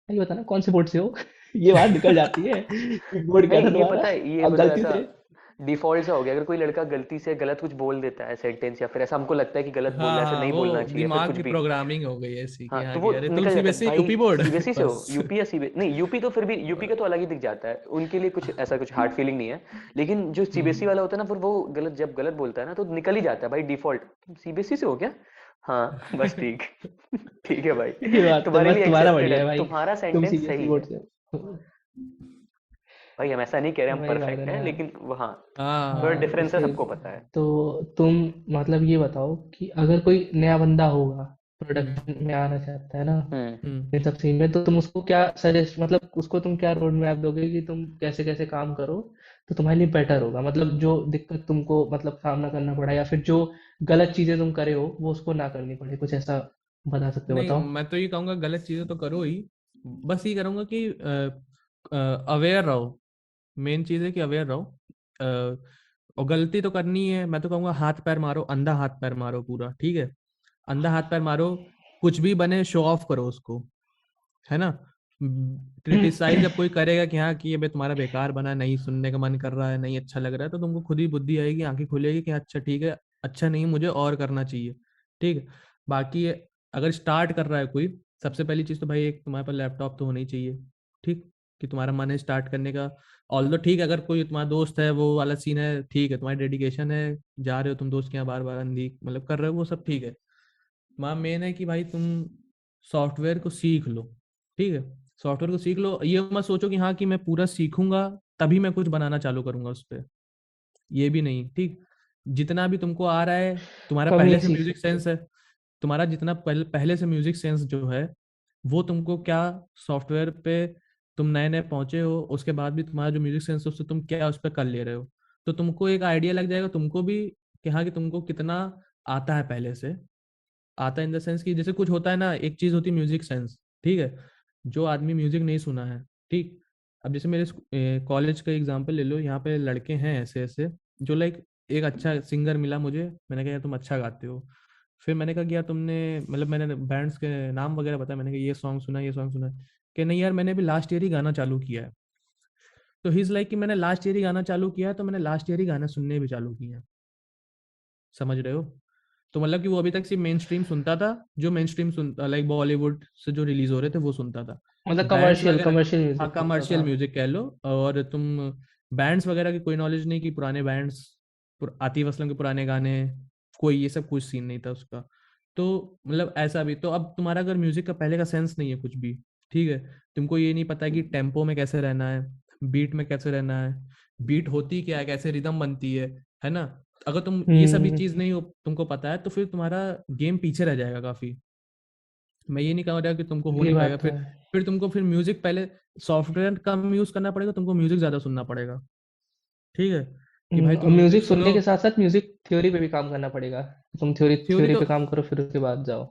ये बता ना कौन से बोर्ड से हो। ये बात निकल जाती है कि बोर्ड क्या था नहीं, ये तुम्हारा, पता है, ये अब मतलब गलती ऐसा से। डिफॉल्ट सा हो गया, अगर कोई लड़का गलती से गलत कुछ बोल देता है सेंटेंस, या फिर ऐसा हमको लगता है कि गलत बोल रहा हाँ है, ऐसा हाँ, नहीं बोलना वो चाहिए, या फिर दिमाग कुछ की भी। प्रोग्रामिंग हो गई ऐसी कि हाँ, हाँ तो कि वो अरे तुम निकल जाता है सीबीएसई भाई। UP board. सीबीएसई से हो, बस यूपी या सीबीएसई नहीं, यूपी तो फिर भी, यूपी का तो अलग ही दिख जाता है, उनके लिए कुछ ऐसा कुछ हार्ड फीलिंग नहीं है। लेकिन जो सीबीएसई हम्म वाला होता है ना, फिर वो गलत, जब गलत बोलता है ना तो निकल ही जाता है भाई डिफॉल्ट। तुम सीबीएसई से हो क्या? हाँ बस ठीक। ठीक है भाई, ये बात तो तुम्हारे बस लिए तुम्हारा एक्सेप्टेड है, बढ़िया है भाई, तुम्हारा तुम सेंटेंस सीबीएसई सही बोर्ड है। से हो। भाई हम ऐसा नहीं कह रहे हम वही बात है परफेक्ट ना हैं, यार। लेकिन वहाँ थोड़ा हाँ तो डिफरेंस है, फिर, सबको पता है। तो तुम मतलब ये बताओ कि अगर कोई नया बंदा होगा, हम्म प्रोडक्शन में आना चाहता है ना हम्म। इन सब सीन में, तो तुम उसको क्या सजेस्ट, मतलब उसको तुम क्या रोड मैप दोगे कि तुम कैसे कैसे काम करो तो तुम्हारे लिए बेटर होगा, मतलब जो दिक्कत तुमको मतलब सामना करना पड़ा या फिर जो गलत चीजें तुम करे हो वो उसको ना करनी पड़े, कुछ ऐसा बता सकते हो, नहीं, बताओ। मैं तो ये कहूँगा गलत चीज़ें तो करो ही, बस ये करूँगा कि अवेयर रहो। मेन चीज़ है कि अवेयर रहो। और गलती तो करनी है, मैं तो कहूँगा हाथ पैर मारो, अंधा हाथ पैर मारो पूरा, ठीक है। अंधा हाथ पैर मारो, कुछ भी बने शो ऑफ करो उसको, है ना। क्रिटिसाइज जब कोई करेगा कि हाँ कि ये बे तुम्हारा बेकार बना, नहीं सुनने का मन कर रहा है, नहीं अच्छा लग रहा है, तो तुमको खुद ही बुद्धि आएगी, आंखें खुलेगी कि अच्छा ठीक है, अच्छा नहीं, मुझे और करना चाहिए, ठीक है। बाकी अगर स्टार्ट कर रहा है कोई, सबसे पहली चीज़ तो भाई एक तुम्हारे पास लैपटॉप तो होना ही चाहिए, ठीक, कि तुम्हारा मन है स्टार्ट करने का। ऑल दो ठीक है, अगर कोई तुम्हारा दोस्त है वो वाला सीन है, ठीक है, तुम्हारी डेडिकेशन है, जा रहे हो तुम दोस्त के यहाँ बार बार अंधी मतलब कर रहे हो, वो सब ठीक है। वहाँ मेन है कि भाई तुम सॉफ्टवेयर को सीख लो, ठीक है। सॉफ्टवेयर को सीख लो, ये मत सोचो कि हाँ कि मैं पूरा सीखूंगा तभी मैं कुछ बनाना चालू करूंगा उस पर, ये भी नहीं, ठीक। जितना भी तुमको आ रहा है, तुम्हारा कम ही पहले से सीख म्यूजिक सकते हो। सेंस है, तुम्हारा जितना पहले से म्यूजिक सेंस जो है, वो तुमको क्या सॉफ्टवेयर पे तुम नए नए पहुंचे हो, उसके बाद भी तुम्हारा जो म्यूजिक सेंस है उससे तुम क्या उस पर कर ले रहे हो, तो तुमको एक आइडिया लग जाएगा तुमको भी कि हाँ कि तुमको कितना आता है पहले से। आता है इन द सेंस कि जैसे कुछ होता है ना, एक चीज होती है म्यूजिक सेंस, ठीक है। जो आदमी म्यूजिक नहीं सुना है, ठीक। अब जैसे मेरे कॉलेज का एग्जांपल ले लो, यहाँ पे लड़के हैं ऐसे ऐसे जो लाइक, एक अच्छा सिंगर मिला मुझे, मैंने कहा यार तुम अच्छा गाते हो। फिर मैंने कहा कि यार तुमने मतलब, मैंने बैंड्स के नाम वगैरह बताया, मैंने कहा ये सॉन्ग सुना, ये सॉन्ग सुना। कि नहीं यार मैंने भी लास्ट ईयर ही गाना चालू किया है। तो ही इज लाइक कि मैंने लास्ट ईयर ही गाना चालू किया है, तो मैंने लास्ट ईयर ही गाना सुनने भी चालू किए हैं। समझ रहे हो? तो मतलब कि वो अभी तक सिर्फ मेन स्ट्रीम सुनता था, जो मेन स्ट्रीम सुनता लाइक बॉलीवुड से जो रिलीज हो रहे थे वो सुनता था। मतलब बैंड्स कमर्शियल वगैरह, कमर्शियल हाँ म्यूजिक सुनता कमर्शियल था। म्यूजिक कह लो। और तुम बैंड्स वगैरह की कोई नॉलेज नहीं, कि पुराने बैंड्स, आतिफ असलम के पुराने गाने, कोई ये सब कुछ सीन नहीं था उसका। तो मतलब ऐसा भी, तो अब तुम्हारा अगर म्यूजिक का पहले का सेंस नहीं है कुछ भी, ठीक है, तुमको ये नहीं पता है कि टेम्पो में कैसे रहना है, बीट में कैसे रहना है, बीट होती क्या है, कैसे रिदम बनती है ना। अगर तुम ये सभी हम्म। चीज नहीं हो, तुमको पता है, तो फिर तुम्हारा गेम पीछे रह जाएगा काफी। मैं ये नहीं कह रहा कि तुमको हो ये नहीं पाएगा। बात तो है। फिर तुमको फिर म्यूजिक पहले सॉफ्टवेयर कम यूज करना पड़ेगा, तुमको म्यूजिक ज्यादा सुनना पड़ेगा, ठीक है, कि भाई तुम म्यूजिक म्यूजिक सुनो। सुनने के साथ साथ म्यूजिक थ्योरी पे भी काम करना पड़ेगा। तुम थ्योरी थ्योरी थ्योरी तो, पे काम करो फिर उसके बाद जाओ।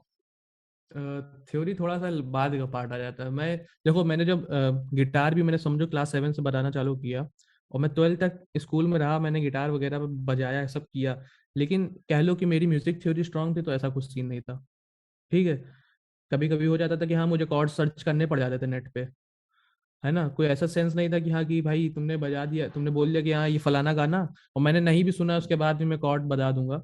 थ्योरी थोड़ा सा बाद का पार्ट आ जाता है। मैं देखो, मैंने जब गिटार भी मैंने समझो क्लास 7 से बजाना चालू किया, और मैं 12 तक स्कूल में रहा, मैंने गिटार वगैरह बजाया, सब किया। लेकिन कह लो कि मेरी म्यूजिक थ्योरी स्ट्रांग थी, तो ऐसा कुछ सीन नहीं था, ठीक है। कभी कभी हो जाता था कि हाँ मुझे कॉर्ड सर्च करने पड़ जाते थे नेट पे, है ना। कोई ऐसा सेंस नहीं था कि हाँ कि भाई तुमने बजा दिया, तुमने बोल दिया कि हाँ ये फलाना गाना, और मैंने नहीं भी सुना उसके बाद भी मैं कॉर्ड बजा दूंगा।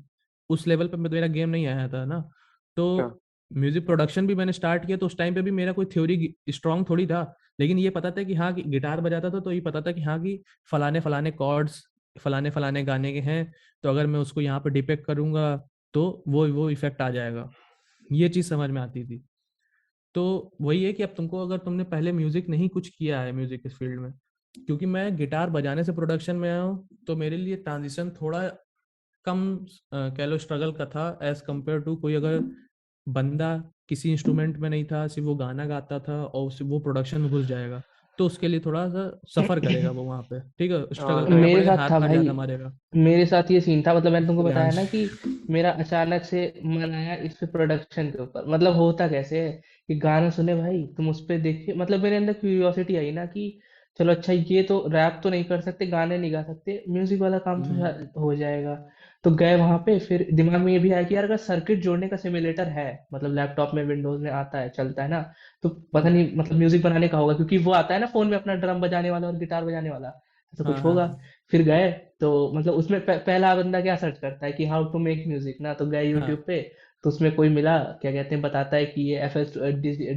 उस लेवल पे मेरा गेम नहीं आया था ना। अच्छा। तो म्यूजिक प्रोडक्शन भी मैंने स्टार्ट किया, तो उस टाइम पे भी मेरा कोई थ्योरी स्ट्रांग थोड़ी था। लेकिन ये पता था कि हाँ कि गिटार बजाता था, तो ये पता था कि हाँ कि फलाने फलाने कॉर्ड्स फलाने फलाने गाने के हैं, तो अगर मैं उसको यहाँ पे डिपेक्ट करूंगा तो वो इफेक्ट आ जाएगा। ये चीज समझ में आती थी। तो वही है कि अब तुमको, अगर तुमने पहले म्यूजिक नहीं कुछ किया है म्यूजिक इस फील्ड में, क्योंकि मैं गिटार बजाने से प्रोडक्शन में आया हूँ, तो मेरे लिए ट्रांजिशन थोड़ा कम कह लो स्ट्रगल का था, एज कम्पेयर टू कोई अगर बंदा किसी इंस्ट्रूमेंट में नहीं था, सिर्फ वो गाना गाता था और सिर्फ वो प्रोडक्शन में घुस जाएगा, तो उसके लिए थोड़ा सा सफर करेगा वो वहाँ पे, ठीक है, स्ट्रगल हाँ। करना मेरे पड़ेगा, साथ हाथ था पैर भाई। ज्यादा मारेगा। मेरे साथ ये सीन था, मतलब मैंने तुमको बताया प्रियांश। ना कि मेरा अचानक से मन आया इस पे प्रोडक्शन के ऊपर। मतलब होता कैसे है कि गाना सुने भाई, तुम उस पे देखिए, मतलब मेरे अंदर क्यूरियोसिटी आई ना कि चलो अच्छा, ये तो रैप तो नहीं कर सकते, गाने नहीं गा सकते, म्यूजिक वाला काम तो हम्म, हो जाएगा। तो गए वहां पे, फिर दिमाग में ये भी आया कि यार अगर सर्किट जोड़ने का सिमुलेटर है, मतलब लैपटॉप में विंडोज में आता है, चलता है ना, तो पता हम्म, नहीं मतलब म्यूजिक बनाने का होगा, क्योंकि वो आता है ना फोन में अपना ड्रम बजाने वाला और गिटार बजाने वाला, ऐसा हाँ कुछ हाँ होगा। फिर गए, तो मतलब उसमें पहला बंदा क्या सर्च करता है कि हाउ टू मेक म्यूजिक ना, तो गए हाँ यूट्यूब पे। तो उसमें कोई मिला, क्या कहते हैं, बताता है कि ये एफ एस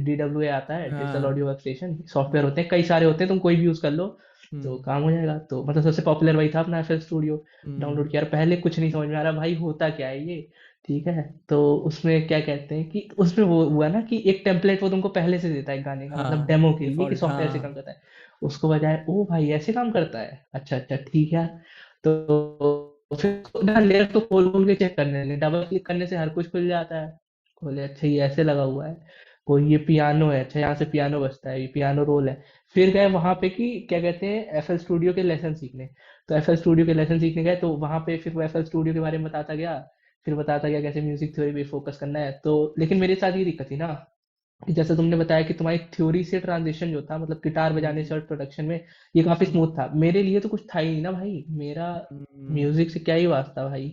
DWA आता है, डिजिटल हाँ। ऑडियो वर्क स्टेशन सॉफ्टवेयर होते हैं, कई सारे होते हैं, तुम कोई भी यूज कर लो तो हम्म, काम हो जाएगा। तो मतलब सबसे पॉपुलर वही था अपना FL स्टूडियो। हम्म, डाउनलोड किया, और पहले कुछ नहीं समझ में आ रहा भाई होता क्या है ये। ठीक है, तो उसमें क्या कहते हैं कि उसमें वो हुआ ना कि एक टेम्पलेट वो तुमको पहले से देता है गाने का, मतलब हाँ डेमो के लिए कि डिफॉल्ट, सॉफ्टवेयर से हाँ काम करता है। उसको बजाय ओ भाई ऐसे काम करता है, अच्छा अच्छा ठीक है। तो फिर ना लेयर तो खोल खोल के चेक करने लगे, डबल क्लिक करने से हर कुछ खुल जाता है। खोले, अच्छा ये ऐसे लगा हुआ है, कोई ये पियानो है, अच्छा यहाँ से पियानो बजता है, ये पियानो रोल है। फिर गए वहां पे कि क्या कहते हैं FL स्टूडियो के लेसन सीखने। तो FL स्टूडियो के लेसन सीखने गए, तो वहां पे फिर वो FL स्टूडियो के बारे में बताता गया। फिर बताता गया कैसे म्यूजिक थ्योरी पे फोकस करना है। तो लेकिन मेरे साथ ये दिक्कत थी ना कि जैसे तुमने बताया कि तुम्हारी थ्योरी से ट्रांजिशन जो था, मतलब गिटार बजाने हम्म, से और प्रोडक्शन में, ये काफी हम्म, स्मूथ था। मेरे लिए तो कुछ था ही नहीं ना भाई, मेरा हम्म, म्यूजिक से क्या ही वास्ता भाई।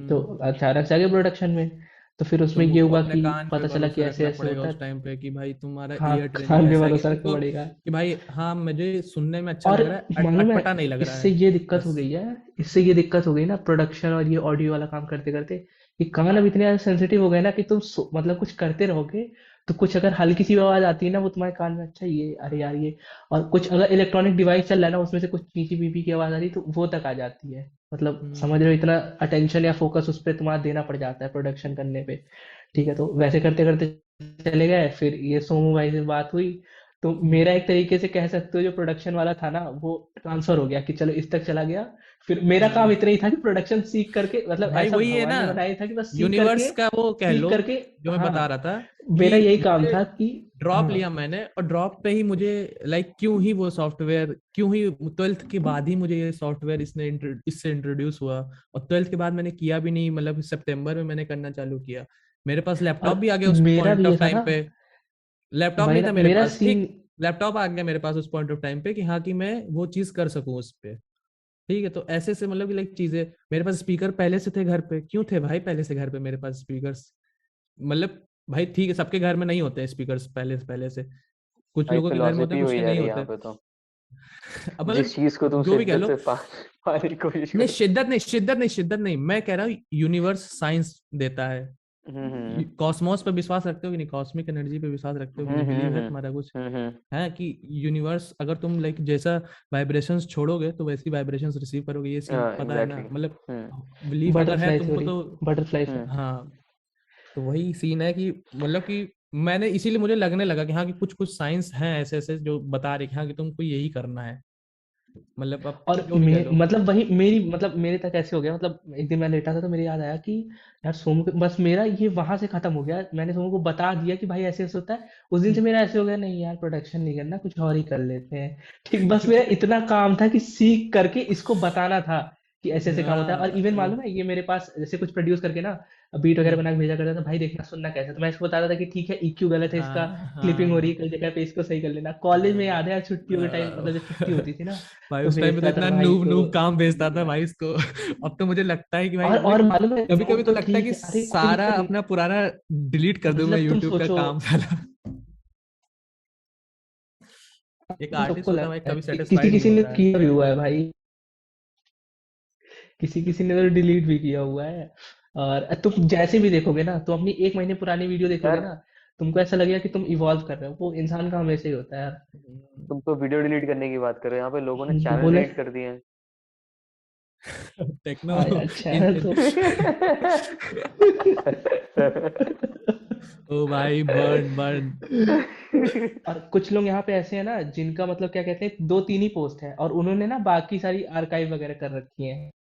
तो हम्म। अचानक से आ गया प्रोडक्शन में। तो फिर उसमें ये तुमको हुआ अपने कि कान पे पता चला कि भरोसा ऐसे रखना ऐसे पड़ेगा होता उस है। टाइम पे, कि भाई तुम्हारा हाँ, ईयर ट्रेनिंग कान में ऐसा है कि भरोसा रखना तुमको, पड़ेगा। कि भाई हाँ मुझे सुनने में अच्छा और लग रहा है, मालूम है, अटपटा नहीं लग रहा इससे है, ये दिक्कत हो बस। गई है, इससे ये दिक्कत हो गई ना प्रोडक्शन और ये ऑडियो वाला काम करते करते, कि कान अब इतने ज्यादा सेंसिटिव हो गए ना कि तुम मतलब कुछ करते रहोगे, तो कुछ अगर हल्की सी आवाज आती है ना वो तुम्हारे कान में, अच्छा ये अरे यार ये, और कुछ अगर इलेक्ट्रॉनिक डिवाइस चल रहा है ना उसमें से कुछ चींची पीपी की आवाज आ रही है, तो वो तक आ जाती है। मतलब समझ हम्म, रहे हो, इतना अटेंशन या फोकस उस पर तुम्हारा देना पड़ जाता है प्रोडक्शन करने पे। ठीक है, तो वैसे करते करते चले गए, फिर ये सोमू भाई से बात हुई। तो मेरा एक तरीके से कह सकते हो जो प्रोडक्शन वाला था ना वो ट्रांसफर हो गया कि चलो इस तक चला गया। फिर मेरा काम हम्म। इतना ही था कि प्रोडक्शन सीख करके, मतलब भाई ऐसा वही है भगवान ना, ने बनाया था कि बस सीख यूनिवर्स करके, का वो कह सीख लो, करके। जो मैं हाँ, बता रहा था मेरा कि यही काम मुझे था कि ड्रॉप हाँ। लिया मैंने, और ड्रॉप पे ही मुझे लाइक क्यों ही वो सॉफ्टवेयर, क्यों ही 12th के बाद ही मुझे ये सॉफ्टवेयर इससे इंट्रोड्यूस हुआ। और 12th के बाद मैंने किया भी नहीं, मतलब सितंबर में मैंने करना चालू किया। मेरे पास लैपटॉप और भी आ गया उस मेरा पॉइंट भी ये ऑफ था टाइम ना, पे, लैपटॉप वही नहीं ना था मेरे मेरा पास, सीन। ठीक। लैपटॉप आ गया मेरे पास उस पॉइंट ऑफ टाइम पे कि हाँ कि मैं वो चीज कर सकूं उस पे। ठीक है, तो ऐसे से मतलब कि लाइक चीजें, मेरे पास स्पीकर पहले से थे घर पे, क्यों थे भाई पहले से घर पे मेरे पास स्पीकर्स, मतलब भाई ठीक है सबके घर में नहीं होते स्पीकर्स पहले से, कुछ भाई लोगों के घर में होते फिलोसफी हैं, कुछ हुई के जा नहीं रही है होते। यहाँ पे तो, अब जिस मतलब चीज को तुम जो भी कह शिद्दत लो, से पाने की कोशिश नहीं करो। शिद्दत नहीं, शिद्दत नहीं, मैं कह रहा हूँ यूनिवर्स साइंस देता है। हम्म कॉस्मोस पे विश्वास रखते हो कि नहीं, कॉस्मिक एनर्जी पे विश्वास रखते हो कि नहीं, बिलीव है तुम्हारा कुछ, हम्म। है कि यूनिवर्स अगर तुम लाइक जैसा वाइब्रेशंस छोड़ोगे तो वैसी वाइब्रेशंस रिसीव करोगे, ये सीन हाँ पता है ना, एग्जैक्टली। मतलब हम्म बिलीफ अगर है बटरफ्लाई तुमको थ्योरी, तो। Butterfly effect. हम्म। हाँ, तो वही सीन है कि मतलब कि मैंने इसीलिए मुझे लगने लगा कि हाँ कि कुछ कुछ साइंस हैं ऐसे ऐसे जो बता रहे कि हाँ कि तुमको यही करना है, मतलब अब और जो भी कह लो। मतलब वही मेरी मतलब मेरे तक ऐसे हो गया, मतलब एक दिन मैं लेटा था तो मेरे याद आया कि यार सोमू बस मेरा ये वहां से खत्म हो गया, मैंने सोमू को बता दिया कि भाई ऐसे ऐसे होता है। उस दिन से मेरा ऐसे हो गया, नहीं यार प्रोडक्शन नहीं करना, कुछ और ही कर लेते हैं। ठीक, बस मेरा इतना काम था कि सीख करके इसको बताना था कि ऐसे ऐसे काम होता है। और इवन हाँ, मालूम है ये मेरे पास जैसे कुछ प्रोड्यूस करके ना बीट वगैरह बना के भेजा करता था, भाई देखना सुनना कैसा है? तो मैं इसको बताता था कि ठीक है ईक्यू गलत है इसका, हाँ, क्लिपिंग हो रही है हाँ, कई जगह पे, इसको सही कर लेना। कॉलेज में याद है यार छुट्टियों के टाइम, मतलब जब छुट्टी हाँ। होती थी ना भाई तो उस टाइम पे तो भेजता था इतना भाई नूब को। नूब काम भेजता था भाई इसको। अब तो मुझे लगता है कि भाई और लाइक मालूम है कभी कभी नोट तो तो लगता है ठीक कि है, अरे कोई सारा दिक्कत नहीं। अपना पुराना डिलीट कर दूं मैं मतलब तुम यूट्यूब का सोचो, काम सारा। एक आर्टिस्ट सबको होता है भाई, लगता है कभी किसी सेटिस्फाइड नहीं किसी ने होता है। किया भी हुआ है भाई, किसी किसी ने तो डिलीट भी किया हुआ है। और तुम जैसे भी देखोगे ना, तुम अपनी एक महीने पुरानी वीडियो देखोगे यार ना, तुमको ऐसा लगेगा कि तुम इवॉल्व कर रहे हो। वो इंसान का हमेशा ही होता है यार। तुम तो वीडियो डिलीट करने की बात कर रहे हो, यहाँ पे लोगों ने चैनल बोले डिलीट कर दिए हैं। टेक्नो हाँ यार इन, चैनल तो ओ भाई बर्न बर्न। और कुछ लोग यहाँ पे ऐसे हैं ना जिनका मतलब क्या कहते हैं, दो तीन ही पोस्ट है और उन्होंने ना बाकी सारी आर्काइव वगैरह कर रखी है।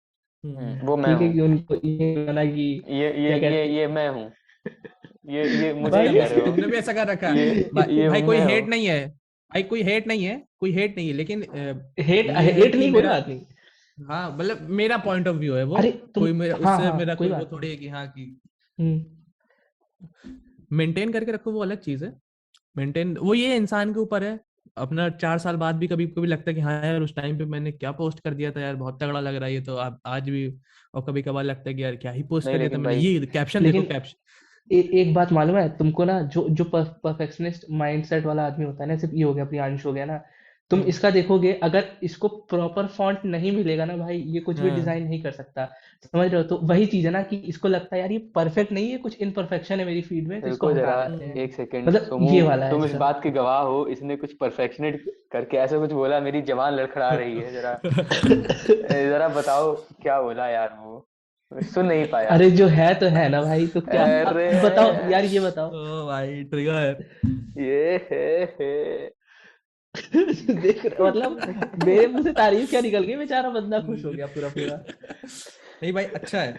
वो मैं ठीक है हूँ। कि उनको ये माना कि क्या कहते ये मैं हूँ। ये हैं मुझे भाई क्या कह रहे हो? तुमने भी ऐसा कर रखा ये है ये भाई, कोई मैं हेट हूँ। नहीं है भाई, कोई हेट नहीं है, कोई हेट नहीं है, लेकिन हेट ये है हेट कि नहीं, कोई मेरा, बात नहीं। हाँ मतलब मेरा पॉइंट ऑफ व्यू है वो, अरे तुम, कोई मेरा हाँ उससे हाँ मेरा कोई कोई वो बात नहीं। थोड़ी है कि हाँ कि हम्म। मेंटेन करके रखो वो अलग चीज है। मेंटेन वो ये इंसान के ऊपर है। अपना 4 साल बाद भी कभी कभी लगता है कि हाँ यार उस टाइम पे मैंने क्या पोस्ट कर दिया था यार, बहुत तगड़ा लग रहा है ये तो, आप आज भी। और कभी कभार लगता है कि यार क्या ही पोस्ट नहीं कर दिया था लेकिन मैंने, भाई, ये कैप्शन देखो लेकिन कैप्शन। एक बात मालूम है तुमको ना, जो जो परफेक्शनिस्ट माइंडसेट वाला आदमी होता है ना, सिर्फ ये हो गया प्रियांश हो गया ना, तुम हम्म, इसका देखोगे अगर इसको प्रॉपर फॉन्ट नहीं मिलेगा ना भाई, ये कुछ भी हाँ, डिजाइन नहीं कर सकता। समझ रहे हो? तो वही चीज है ना कि इसको लगता है यार ये परफेक्ट नहीं है, कुछ इम्परफेक्शन है मेरी फीड में, तो इसको रुको जरा हटा देते हैं। एक सेकंड। मतलब सोमू, ये वाला है तुम इस इसका। बात के गवाह हो, इसने कुछ परफेक्शनेट करके ऐसा कुछ बोला, मेरी जवान लड़खड़ा रही है जरा। जरा बताओ क्या बोला यार वो, मैं सुन नहीं पाया। अरे जो है तो है ना भाई, तो क्या अरे अब बताओ यार, ये बताओ। ओ भाई ट्रिगर। ये है। देख मतलब मेरे मुंह से तारीफ क्या निकल गई, बेचारा बंदा खुश हो गया पूरा पूरा। नहीं भाई अच्छा है,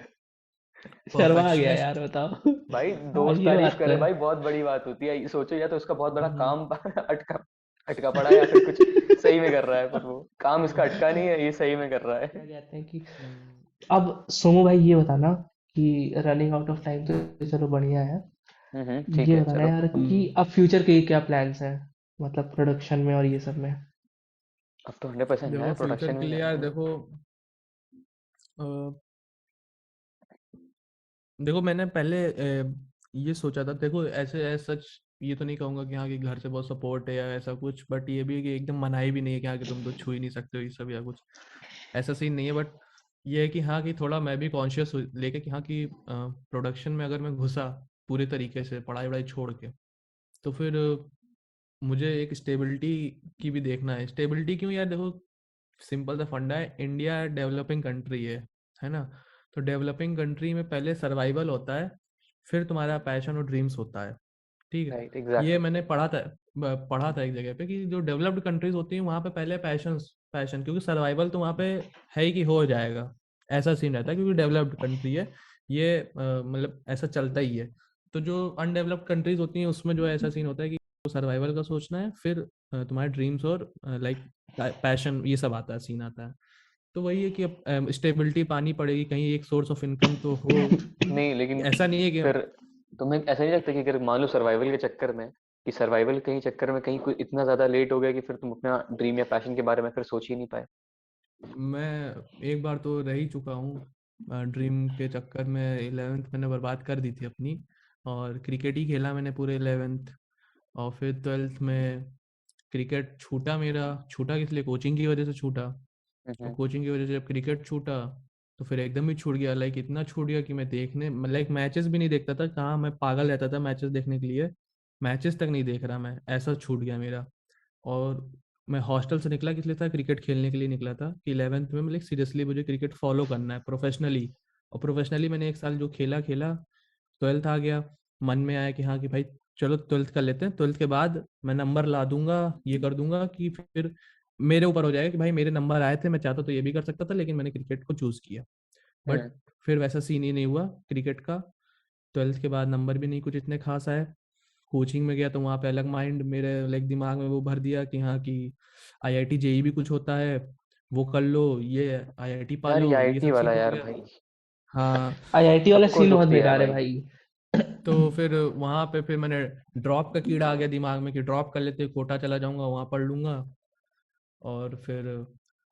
शर्मा आ गया परफेक्शनिस्ट। यार, बताओ। भाई हाँ दोस्त ये तारीफ बात तो करे है। भाई, बहुत बड़ी बात होती है। सोचो या तो उसका बहुत बड़ा काम अटका अटका पड़ा है, या फिर कुछ सही में कर रहा है, पर वो काम इसका अटका नहीं है, ये सही में कर रहा क्या है। कहते हैं कि अब सोमू भाई ये बताना कि रनिंग आउट ऑफ टाइम तो चलो बढ़िया है। ठीक ये है बताना चलो। यार कि अब फ्यूचर के क्या प्लान्स हैं, मतलब प्रोडक्शन में और ये सब में। अब तो 100% है देखो फ्यूचर प्रोडक्शन के में लिए यार जाएंगे। देखो, अ, देखो मैंने पहले ये सोचा था, देखो ऐसे सच ये तो नहीं कहूंगा कि हाँ कि घर से बहुत सपोर्ट है या ऐसा कुछ, बट ये भी है कि एकदम मनाही भी नहीं है कि हाँ कि तुम तो छू ही नहीं सकते हो ये सब या कुछ, ऐसा सीन नहीं है। बट ये है कि हाँ कि थोड़ा मैं भी कॉन्शियस लेके कि हाँ कि प्रोडक्शन में अगर मैं घुसा पूरे तरीके से पढ़ाई वढ़ाई छोड़ के, तो फिर मुझे एक स्टेबिलिटी की भी देखना है। स्टेबिलिटी क्यों यार, देखो सिंपल सा फंडा है, इंडिया डेवलपिंग कंट्री है ना, तो डेवलपिंग कंट्री में पहले सर्वाइवल होता है, फिर तुम्हारा पैशन और ड्रीम्स होता है। ठीक है, राइट ये एग्जैक्टली। मैंने पढ़ा था एक जगह पे कि जो डेवलप्ड कंट्रीज होती हैं वहाँ पे पहले पैशन, क्योंकि सर्वाइवल तो वहाँ पे है ही कि हो जाएगा, ऐसा सीन रहता है क्योंकि डेवलप्ड कंट्री है ये, मतलब ऐसा चलता ही है। तो जो अनडेवलप्ड कंट्रीज होती हैं उसमें जो है ऐसा सीन होता है कि सर्वाइवल का सोचना है, फिर तुम्हारे ड्रीम्स और लाइक पैशन ये सब आता है, सीन आता है। तो वही है कि अब स्टेबिलिटी पानी पड़ेगी, कहीं एक सोर्स ऑफ इनकम तो हो। नहीं लेकिन ऐसा नहीं है कि फिर तुम्हें ऐसा नहीं लगता कि अगर मान लो सर्वाइवल के चक्कर में कि सर्वाइवल कहीं चक्कर में कहीं कोई इतना ज्यादा लेट हो गया कि फिर तुम अपना ड्रीम या पैशन के बारे में फिर सोच ही नहीं पाए? मैं एक बार तो रह ही चुका हूँ ड्रीम के चक्कर में। 11th मैंने बर्बाद कर दी थी अपनी, और क्रिकेट ही खेला मैंने पूरे 11th। और फिर 12th में क्रिकेट छूटा मेरा। छूटा किस लिए? कोचिंग की वजह से छूटा। और हम्म। कोचिंग की वजह से जब क्रिकेट छूटा तो फिर एकदम ही छूट गया। लाइक इतना छूट गया कि मैं देखने, लाइक मैचेस भी नहीं देखता था। कहाँ मैं पागल रहता था मैचेस देखने के लिए, मैचेस तक नहीं देख रहा मैं, ऐसा छूट गया मेरा। और मैं हॉस्टल से निकला किस लिए था? क्रिकेट खेलने के लिए निकला था कि 11th में मतलब सीरियसली मुझे क्रिकेट फॉलो करना है प्रोफेशनली। और प्रोफेशनली मैंने एक साल जो खेला खेला, 12th आ गया। मन में आया कि हाँ कि भाई चलो 12th कर लेते हैं, 12th के बाद मैं नंबर ला दूंगा, ये कर दूंगा कि फिर मेरे ऊपर हो जाएगा कि भाई मेरे नंबर आए थे, मैं चाहता तो ये भी कर सकता था, लेकिन मैंने क्रिकेट को चूज किया। बट हम्म। फिर वैसा सीन ही नहीं हुआ क्रिकेट का। 12th के बाद नंबर भी नहीं कुछ इतने खास आए। कोचिंग में गया तो वहाँ पे अलग माइंड मेरे लाइक दिमाग में वो भर दिया कि हाँ कि आईआईटी जेई भी कुछ होता है, वो कर लो, ये आईआईटी पा यार ये लो, ये आईटी सब वाला सीन हो यार गया। भाई, हाँ। आईआईटी वाला सबको सीन दुख बहुत दिया है बेकार है भाई। भाई। तो फिर वहाँ पे फिर मैंने ड्रॉप का कीड़ा आ गया दिमाग में कि ड्रॉप कर लेते, कोटा चला जाऊंगा, वहाँ पढ़ लूंगा। और फिर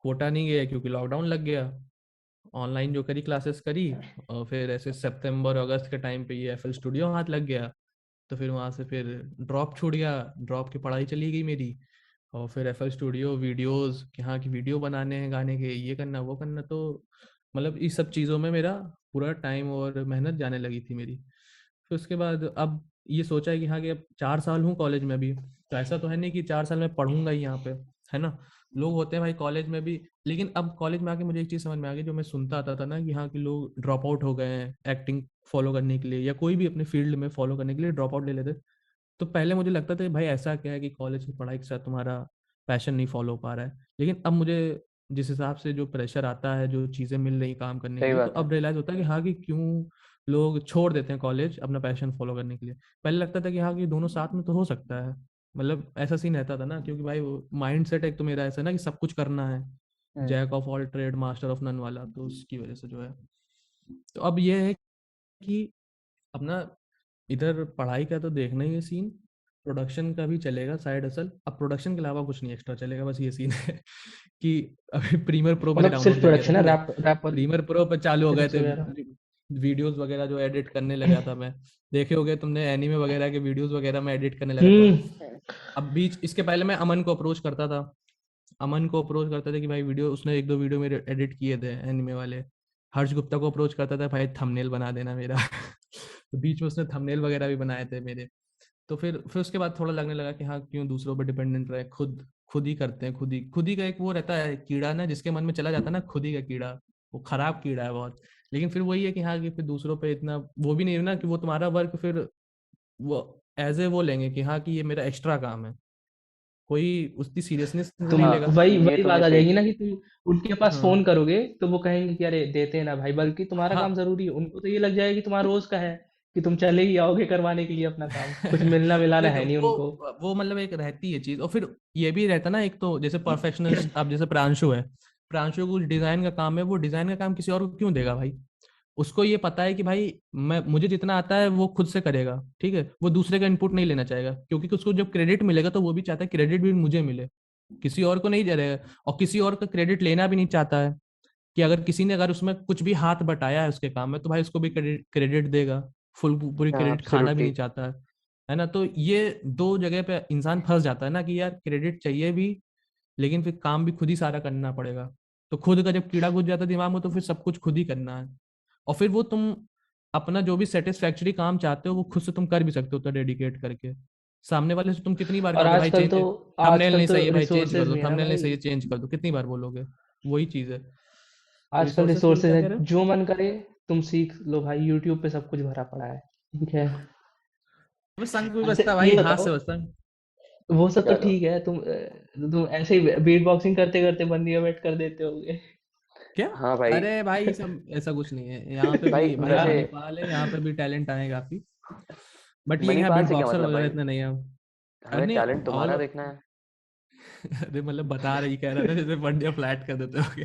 कोटा नहीं गया क्योंकि लॉकडाउन लग गया। ऑनलाइन जो करी क्लासेस करी, और फिर ऐसे सितंबर अगस्त के टाइम पे ये एफएल स्टूडियो हाथ लग गया। तो फिर वहाँ से फिर ड्रॉप छूट गया, ड्रॉप की पढ़ाई चली गई मेरी। और फिर एफएल स्टूडियो वीडियोस कि हाँ कि वीडियो बनाने हैं गाने के, ये करना वो करना, तो मतलब इस सब चीज़ों में मेरा पूरा टाइम और मेहनत जाने लगी थी मेरी। फिर उसके बाद अब ये सोचा है कि हाँ कि अब 4 साल हूँ कॉलेज में भी, तो ऐसा तो है नहीं कि 4 साल में पढ़ूंगा ही यहाँ पे, है ना। लोग होते हैं भाई कॉलेज में भी। लेकिन अब कॉलेज में आके मुझे एक चीज़ समझ में आ गई, जो मैं सुनता आता था ना कि हाँ कि लोग ड्रॉप आउट हो गए हैं एक्टिंग फॉलो करने के लिए, या कोई भी अपने फील्ड में फॉलो करने के लिए ड्रॉप आउट ले लेते। तो पहले मुझे लगता था कि भाई ऐसा क्या है कि कॉलेज की पढ़ाई के साथ तुम्हारा पैशन नहीं फॉलो हो पा रहा है। लेकिन अब मुझे जिस हिसाब से जो प्रेशर आता है, जो चीज़ें मिल रही काम करने के सही लिए, तो बात है। अब रियलाइज होता है कि हाँ कि क्यों लोग छोड़ देते हैं कॉलेज अपना पैशन फॉलो करने के लिए। पहले लगता था कि हाँ कि दोनों साथ में तो हो सकता है, मतलब ऐसा सीन रहता था ना, क्योंकि भाई वो माइंड सेट एक तो मेरा ऐसा ना कि सब कुछ करना है, हम्म। Jack of all trade master of none वाला, तो उसकी वजह से जो है। तो अब ये है कि अपना इधर पढ़ाई का तो देखना ही है सीन, प्रोडक्शन का भी चलेगा साइड हसल। अब प्रोडक्शन के अलावा कुछ नहीं एक्स्ट्रा चलेगा, बस ये सीन है कि अभी प्रीमियर प्रो मैंने मतलब सिर्फ डाउनलोड कर लिया था, प्रोडक्शन है, ठीक है। रैप प्रीमियर प्रो पे चालू हो गए लिरिक्स थे वगैरह। वीडियोस वगैरह जो एडिट करने लगा था मैं। देखे होगे तुमने एनीमे वगैरह के वीडियोस वगैरह मैं एडिट करने लगा था। हम्म। अब बीच इसके पहले मैं अमन को अप्रोच करता था, अमन को अप्रोच करता था कि भाई वीडियो, उसने एक दो वीडियो मेरे एडिट किए थे एनिमे वाले। हर्ष गुप्ता को अप्रोच करता था, भाई थंबनेल बना देना मेरा तो बीच में उसने थंबनेल वगैरह भी बनाए थे मेरे। तो फिर उसके बाद थोड़ा लगने लगा कि हाँ क्यों दूसरों पर डिपेंडेंट रहे, खुद खुद ही करते हैं। खुद ही का एक वो रहता है कीड़ा ना, जिसके मन में चला जाता है ना खुद ही का कीड़ा, वो खराब कीड़ा है बहुत। लेकिन फिर वही है कि हाँ कि फिर दूसरों पे इतना वो भी नहीं है ना कि वो तुम्हारा वर्क फिर वो एज ए वो लेंगे कि हाँ कि ये मेरा एक्स्ट्रा काम है, कोई उसकी सीरियसनेस से तुम नहीं हाँ, लेगा। वही ये वही बात तुमने आ सही जाएगी किया। ना कि तुम उनके पास हाँ फोन करोगे तो वो कहेंगे कि अरे देते हैं ना भाई, बल्कि तुम्हारा काम हाँ। जरूरी है, उनको तो ये लग जाएगा कि तुम्हारा रोज का है, कि तुम चले ही आओगे करवाने के लिए अपना काम, कुछ मिलना मिलाना नहीं तो है नहीं उनको। वो मतलब एक रहती है चीज। और फिर ये भी रहता ना, एक तो जैसे परफेक्शनिस्ट, अब जैसे प्रांशु है, प्रांशु को कुछ डिजाइन का काम है, वो डिजाइन का काम किसी और को क्यों देगा भाई? उसको ये पता है कि भाई मैं मुझे जितना आता है वो खुद से करेगा, ठीक है। वो दूसरे का इनपुट नहीं लेना चाहेगा, क्योंकि उसको जब क्रेडिट मिलेगा तो वो भी चाहता है क्रेडिट भी मुझे मिले, किसी और को नहीं दे रहेगा। और किसी और का क्रेडिट लेना भी नहीं चाहता है कि अगर किसी ने अगर उसमें कुछ भी हाथ बटाया है उसके काम में, तो भाई उसको भी क्रेडिट देगा, फुल पूरी हाँ, क्रेडिट खाना भी एब्सोल्युटली। नहीं चाहता है ना। तो ये दो जगह पे इंसान फंस जाता है ना कि यार क्रेडिट चाहिए भी, लेकिन फिर काम भी खुद ही सारा करना पड़ेगा। तो खुद का जब कीड़ा घुस जाता है दिमाग में, तो फिर सब कुछ खुद ही करना है। और फिर वो तुम अपना जो भी सेटिस्फैक्टरी काम चाहते हो वो खुद से तुम कर भी सकते हो, तो डेडिकेट करके। सामने वाले से तुम कितनी बार और कहोगे भाई आजकल चेंज, तो थंबनेल आजकल नहीं तो सही है भाई चेंज कर रिसोर्सेज दो, भी है ना थंबनेल नहीं भाई। सही है चेंज कर दो, कितनी बार बोलोगे? वही चीज है। आजकल रिसोर्सेस के लिए रिसोर्सेज क्या है, कह रहे हो? जो मन करे तुम सीख लो भाई, यूट्यूब पे सब कुछ भरा पड़ा है। ठीक है। अबे संग भी अच्छा बचता ये भाई, हाथ बताओ, से बचता। वो सब तो चलो। ठीक है, तुम ऐसे ही बीट बॉक्सिंग करते करते बंदी वेट कर देते होगे। क्या? हाँ भाई। अरे भाई सब ऐसा कुछ नहीं है यहाँ पे भाई भी, भाई वैसे मणिपाल है यहाँ पे भी, टैलेंट आए काफी। बट ये यहाँ मणिपाल बीट से क्या बॉक्सर मतलब वगैरह भाई? इतने नहीं है। अरे हमें नहीं, टैलेंट ऑल तुम्हारा देखना है। अरे मतलब बता रही, कह रहा था जैसे वनडे फ्लैट कर देते होगे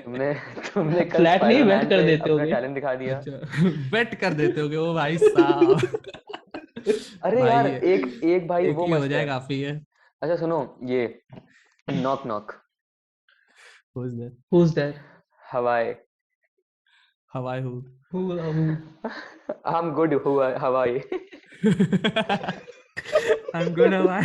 तुमने तुमने कल फ्लैट नहीं, वेट स्पाइडरमैन कर पे देते अपना होगे। टैलेंट दिखा दिया। अच्छा बेट कर देते होगे, ओ भाई साहब अरे यार, भाई एक एक भाई एक वो ही हो मस्त जाए है। काफी है। अच्छा सुनो, ये knock knock, Who's there? Who's there? हवाई। हवाई हूँ। Who? आई एम गुड, हवाई। I'm good हवाई।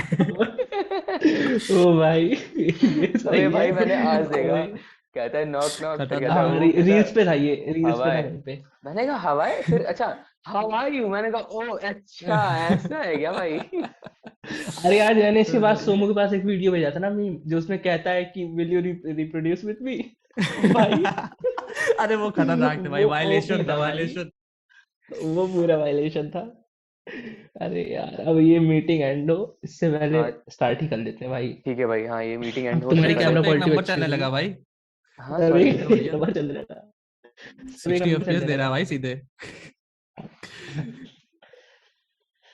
ओ भाई, ये अबे सही है भाई मैंने आज देखा, भाई। कहता है नॉक नॉक, फिर कहता है हाँ, हु, कहता रील्स है पे था ये, रील्स पे था हवाई। कहीं पे। मैंने कहा हवाई, फिर अच्छा हाउ आर यू, मैंने कहा ओ अच्छा ऐसा है क्या भाई। अरे यार, मैंने इसके बाद सोमू के पास एक वीडियो भेजा था ना मीम, जो उसमें कहता है कि will you reproduce with me. भाई, अरे वो खतरनाक थे भाई, वो ओपी वायलेशन था, था भाई, वायलेशन। वो पूरा वायलेशन था। अरे यार, अब ये मीटिंग एंड हो, इससे पहले हाँ स्टार्ट ही कर लेते हैं भाई। ठीक है भाई, हाँ ये मीटिंग एंड अब हो उससे तुम्हारी मेरे क्या पहले। कैमरा लगता है एक क्वालिटी भी नंबर अच्छी हो चलने गई लगा है। भाई। हाँ अभी सॉरी। चलने बढ़िया। नंबर चलने लगा, अब एक 60 नंबर एफपीएस चलने दे रहा है लगा। भाई सीधे।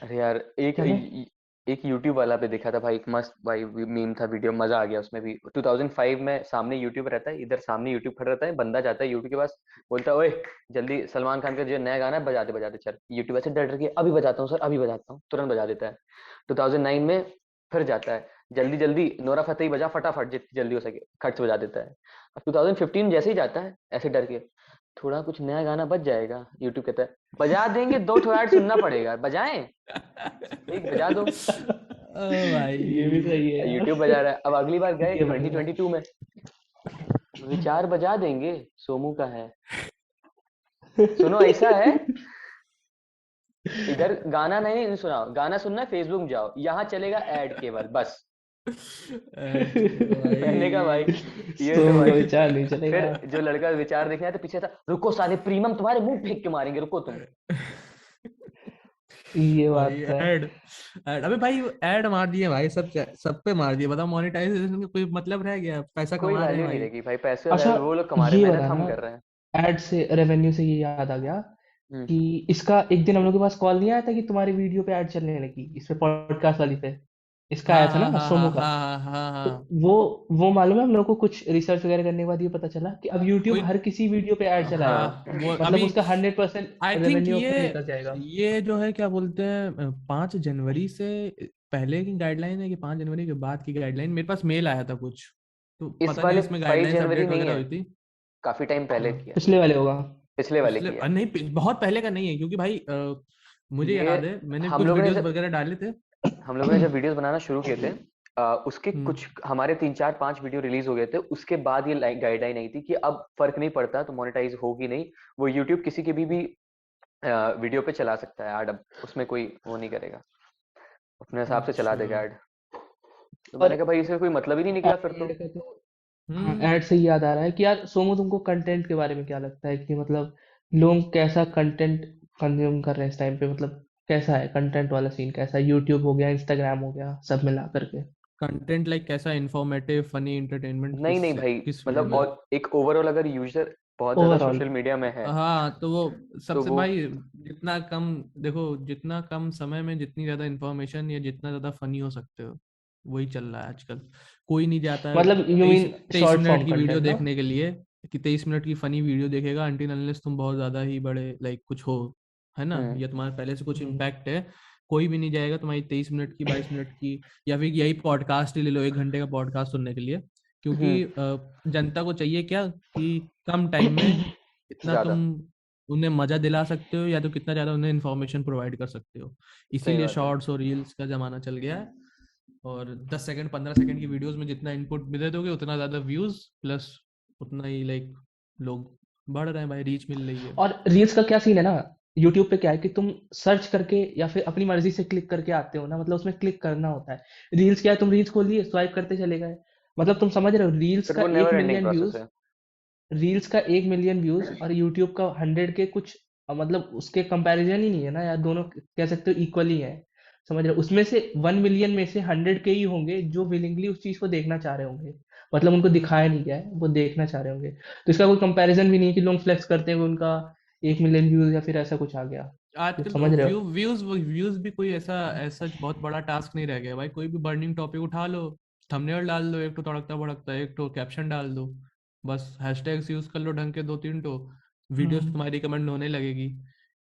अरे यार एक है ना? एक YouTube वाला पे देखा था भाई, एक मस्त भाई मीम था, वीडियो मजा आ गया उसमें भी। 2005 में सामने YouTube रहता है, इधर सामने YouTube खड़ा रहता है, बंदा जाता है YouTube के पास, बोलता है ओए जल्दी सलमान खान का जो नया गाना है बजा दे बजा दे, चल YouTube ऐसे डर के अभी बजाता हूँ सर, अभी बजाता हूँ, तुरंत बजा देता है। 2009 में फिर जाता है, जल्दी जल्दी नोरा फतेही बजा फटाफट, जितनी जल्दी हो सके खट से बजा देता है। अब 2015 जैसे ही जाता है ऐसे डर के, थोड़ा कुछ नया गाना बज जाएगा, यूट्यूब कहता है बजा देंगे, दो थोड़ा ऐड सुनना पड़ेगा, बजाएं ठीक बजा दो। ओ भाई। ये भी सही है यार। यूट्यूब बजा रहा है। अब अगली बार गए ये बढ़िया है। 2022 में, विचार बजा देंगे, सोमू का है, सुनो ऐसा है, इधर गाना नहीं सुनाओ, गाना सुनना है फेसबुक में जाओ, यहाँ चलेगा ऐड केवल बस। मैंने कहा भाई भाई। ये तो सोम भाई, का विचार नहीं फिर चलेगा। जो लड़का विचार देखने आया तो पीछे था, रुको साले प्रीमियम तुम्हारे मुंह फेंक के मारेंगे, रुको तुम। ये भाई बात तो है। ऐड, ऐड अबे भाई ऐड मार दिए भाई, सब पे मार दिए, बताओ मोनेटाइजेशन का कोई मतलब रह गया? पैसा कोई कमा रहे हैं वैल्यू नहीं भाई। रहेगी भाई, पैसे अच्छा, वो लोग कमा रहे हैं, ये मेहनत बता हम ना, कर रहे हैं। एड से रेवेन्यू से ये याद आ गया हम्म। कि इसका एक दिन हम लोग के पास कॉल नहीं आया था कि तुम्हारी वीडियो पे ऐड चलने लगी, इस पे पॉडकास्ट वाली पे, इसका हाँ आया था हाँ ना हाँ सोमू हाँ का। हाँ हाँ हाँ तो हाँ। वो मालूम है, हम लोग को कुछ रिसर्च वगैरह करने के बाद ये पता चला कि अब यूट्यूब कोई, हर किसी वीडियो पे ऐड चलाएगा। हाँ वो मतलब अभी उसका 100% आई थिंक रेवेन्यू अपना ये लेकर जाएगा। ये जो है क्या बोलते हैं, 5 जनवरी से पहले की गाइडलाइन है कि 5 जनवरी के बाद की गाइडलाइन? मेरे पास मेल आया था कुछ, तो इस पता नहीं वाले उसमें 5 गाइडलाइंस जनवरी अपडेट नहीं वगैरह है, हुई थी। काफी टाइम पहले हाँ, किया, पिछले वाले होगा। पिछले वाले पिछले किया। नहीं बहुत पहले का नहीं है, क्योंकि भाई मुझे ये याद है मैंने हम कुछ लोगों ने वीडियोस जब वगैरह डाले थे। हम लोगों ने जब वीडियोस बनाना शुरू किए थे, उसके हम्म। कुछ हमारे 3 4 5 वीडियो रिलीज हो गए थे, उसके बाद ये गाइडलाइन आई थी कि अब फर्क नहीं पड़ता तो मोनेटाइज होगी नहीं, वो यूट्यूब किसी के भी वीडियो पे चला सकता है ऐड, अब उसमें कोई वो नहीं करेगा, अपने हिसाब से चला अच्छा। देगा ऐड। तो और मैंने कहा भाई इससे कोई मतलब ही नहीं निकला फिर तो। ऐड का तो, हाँ, हम्म। ऐड से ही याद आ रहा है कि यार सोमू, तुमको कंटेंट के बारे में क्या लगता है कि मतलब लोग कैसा कंटेंट कंज्यूम कर रहे हैं इस टाइम पे, मतलब कैसा है कंटेंट वाला सीन, कैसा है? यूट्यूब हो गया, इंस्टाग्राम हो गया, सब मिला करके। कंटेंट लाइक कैसा, इंफॉर्मेटिव फनी एंटरटेनमेंट, नहीं नहीं भाई, किस वे मतलब में? और एक ओवरऑल अगर यूजर बहुत ज्यादा ओवरऑल। सोशल मीडिया में है हाँ तो वो तो सबसे वो भाई, जितना कम देखो, जितना कम समय में जितनी ज्यादा इंफॉर्मेशन या जितना ज्यादा फनी हो सकते हो, वही चल रहा है आजकल। कोई नहीं जाता है मतलब यू तेईस मीन तेईस शॉर्ट मिनट फॉर्म की वीडियो कंटेंट ना? देखने के लिए, कि 23 मिनट की फनी वीडियो देखेगा, अनटिल अनलेस तुम बहुत ज्यादा ही बड़े लाइक कुछ हो, है ना, हम्म या तुम्हारे पहले से कुछ हम्म। इम्पैक्ट है। कोई भी नहीं जाएगा तुम्हारी 23 मिनट की, 22 मिनट की, या फिर यही पॉडकास्ट ही ले लो, 1 घंटे का पॉडकास्ट सुनने के लिए। हम्म। क्योंकि जनता को चाहिए क्या कि कम टाइम में इतना तुम ज्यादा, उन्हें मजा दिला सकते हो, या तो कितना ज्यादा उन्हें इन्फॉर्मेशन प्रोवाइड कर सकते हो। सही इसीलिए बात है। शॉर्ट्स और रील्स का जमाना चल गया है। और 10 सेकंड 15 सेकंड की वीडियोस में जितना इनपुट दे दोगे, उतना ज्यादा व्यूज प्लस उतना ही लाइक लोग बढ़ रहे हैं भाई, रीच मिल रही है। और रील्स का क्या सीन है ना, यूट्यूब पे क्या है कि तुम सर्च करके या फिर अपनी मर्जी से क्लिक करके आते हो ना, मतलब उसमें क्लिक करना होता है। रील्स क्या है, तुम रील्स खोल लिए, स्वाइप करते चले गए। मतलब तुम समझ रहे हो, रील्स फिर का वो एक never ending million process views है। रील्स का 1 मिलियन व्यूज और यूट्यूब का 100 के कुछ, मतलब उसके कंपैरिजन ही नहीं है ना यार, दोनों कह सकते हो इक्वली है। समझ रहे हो, उसमें से 1 मिलियन में से 100 के ही होंगे जो विलिंगली उस चीज को देखना चाह रहे होंगे, मतलब उनको दिखाया नहीं गया है, वो देखना चाह रहे होंगे। तो इसका कोई कंपैरिजन भी नहीं है कि लोग फ्लेक्स करते हैं उनका 1 मिलियन व्यूज या फिर ऐसा कुछ आ गया। तो आजकल तो समझ रहे हो। व्यूज भी कोई ऐसा ऐसा बहुत बड़ा टास्क नहीं रह गया भाई। कोई भी बर्निंग टॉपिक उठा लो, थंबनेल डाल दो, एक तो तड़कता भड़कता, एक तो कैप्शन डाल दो, बस हैशटैग्स यूज कर लो ढंग के 2 3 तो वीडियोस हम्म। तुम्हारी रिकमेंड होने लगेगी।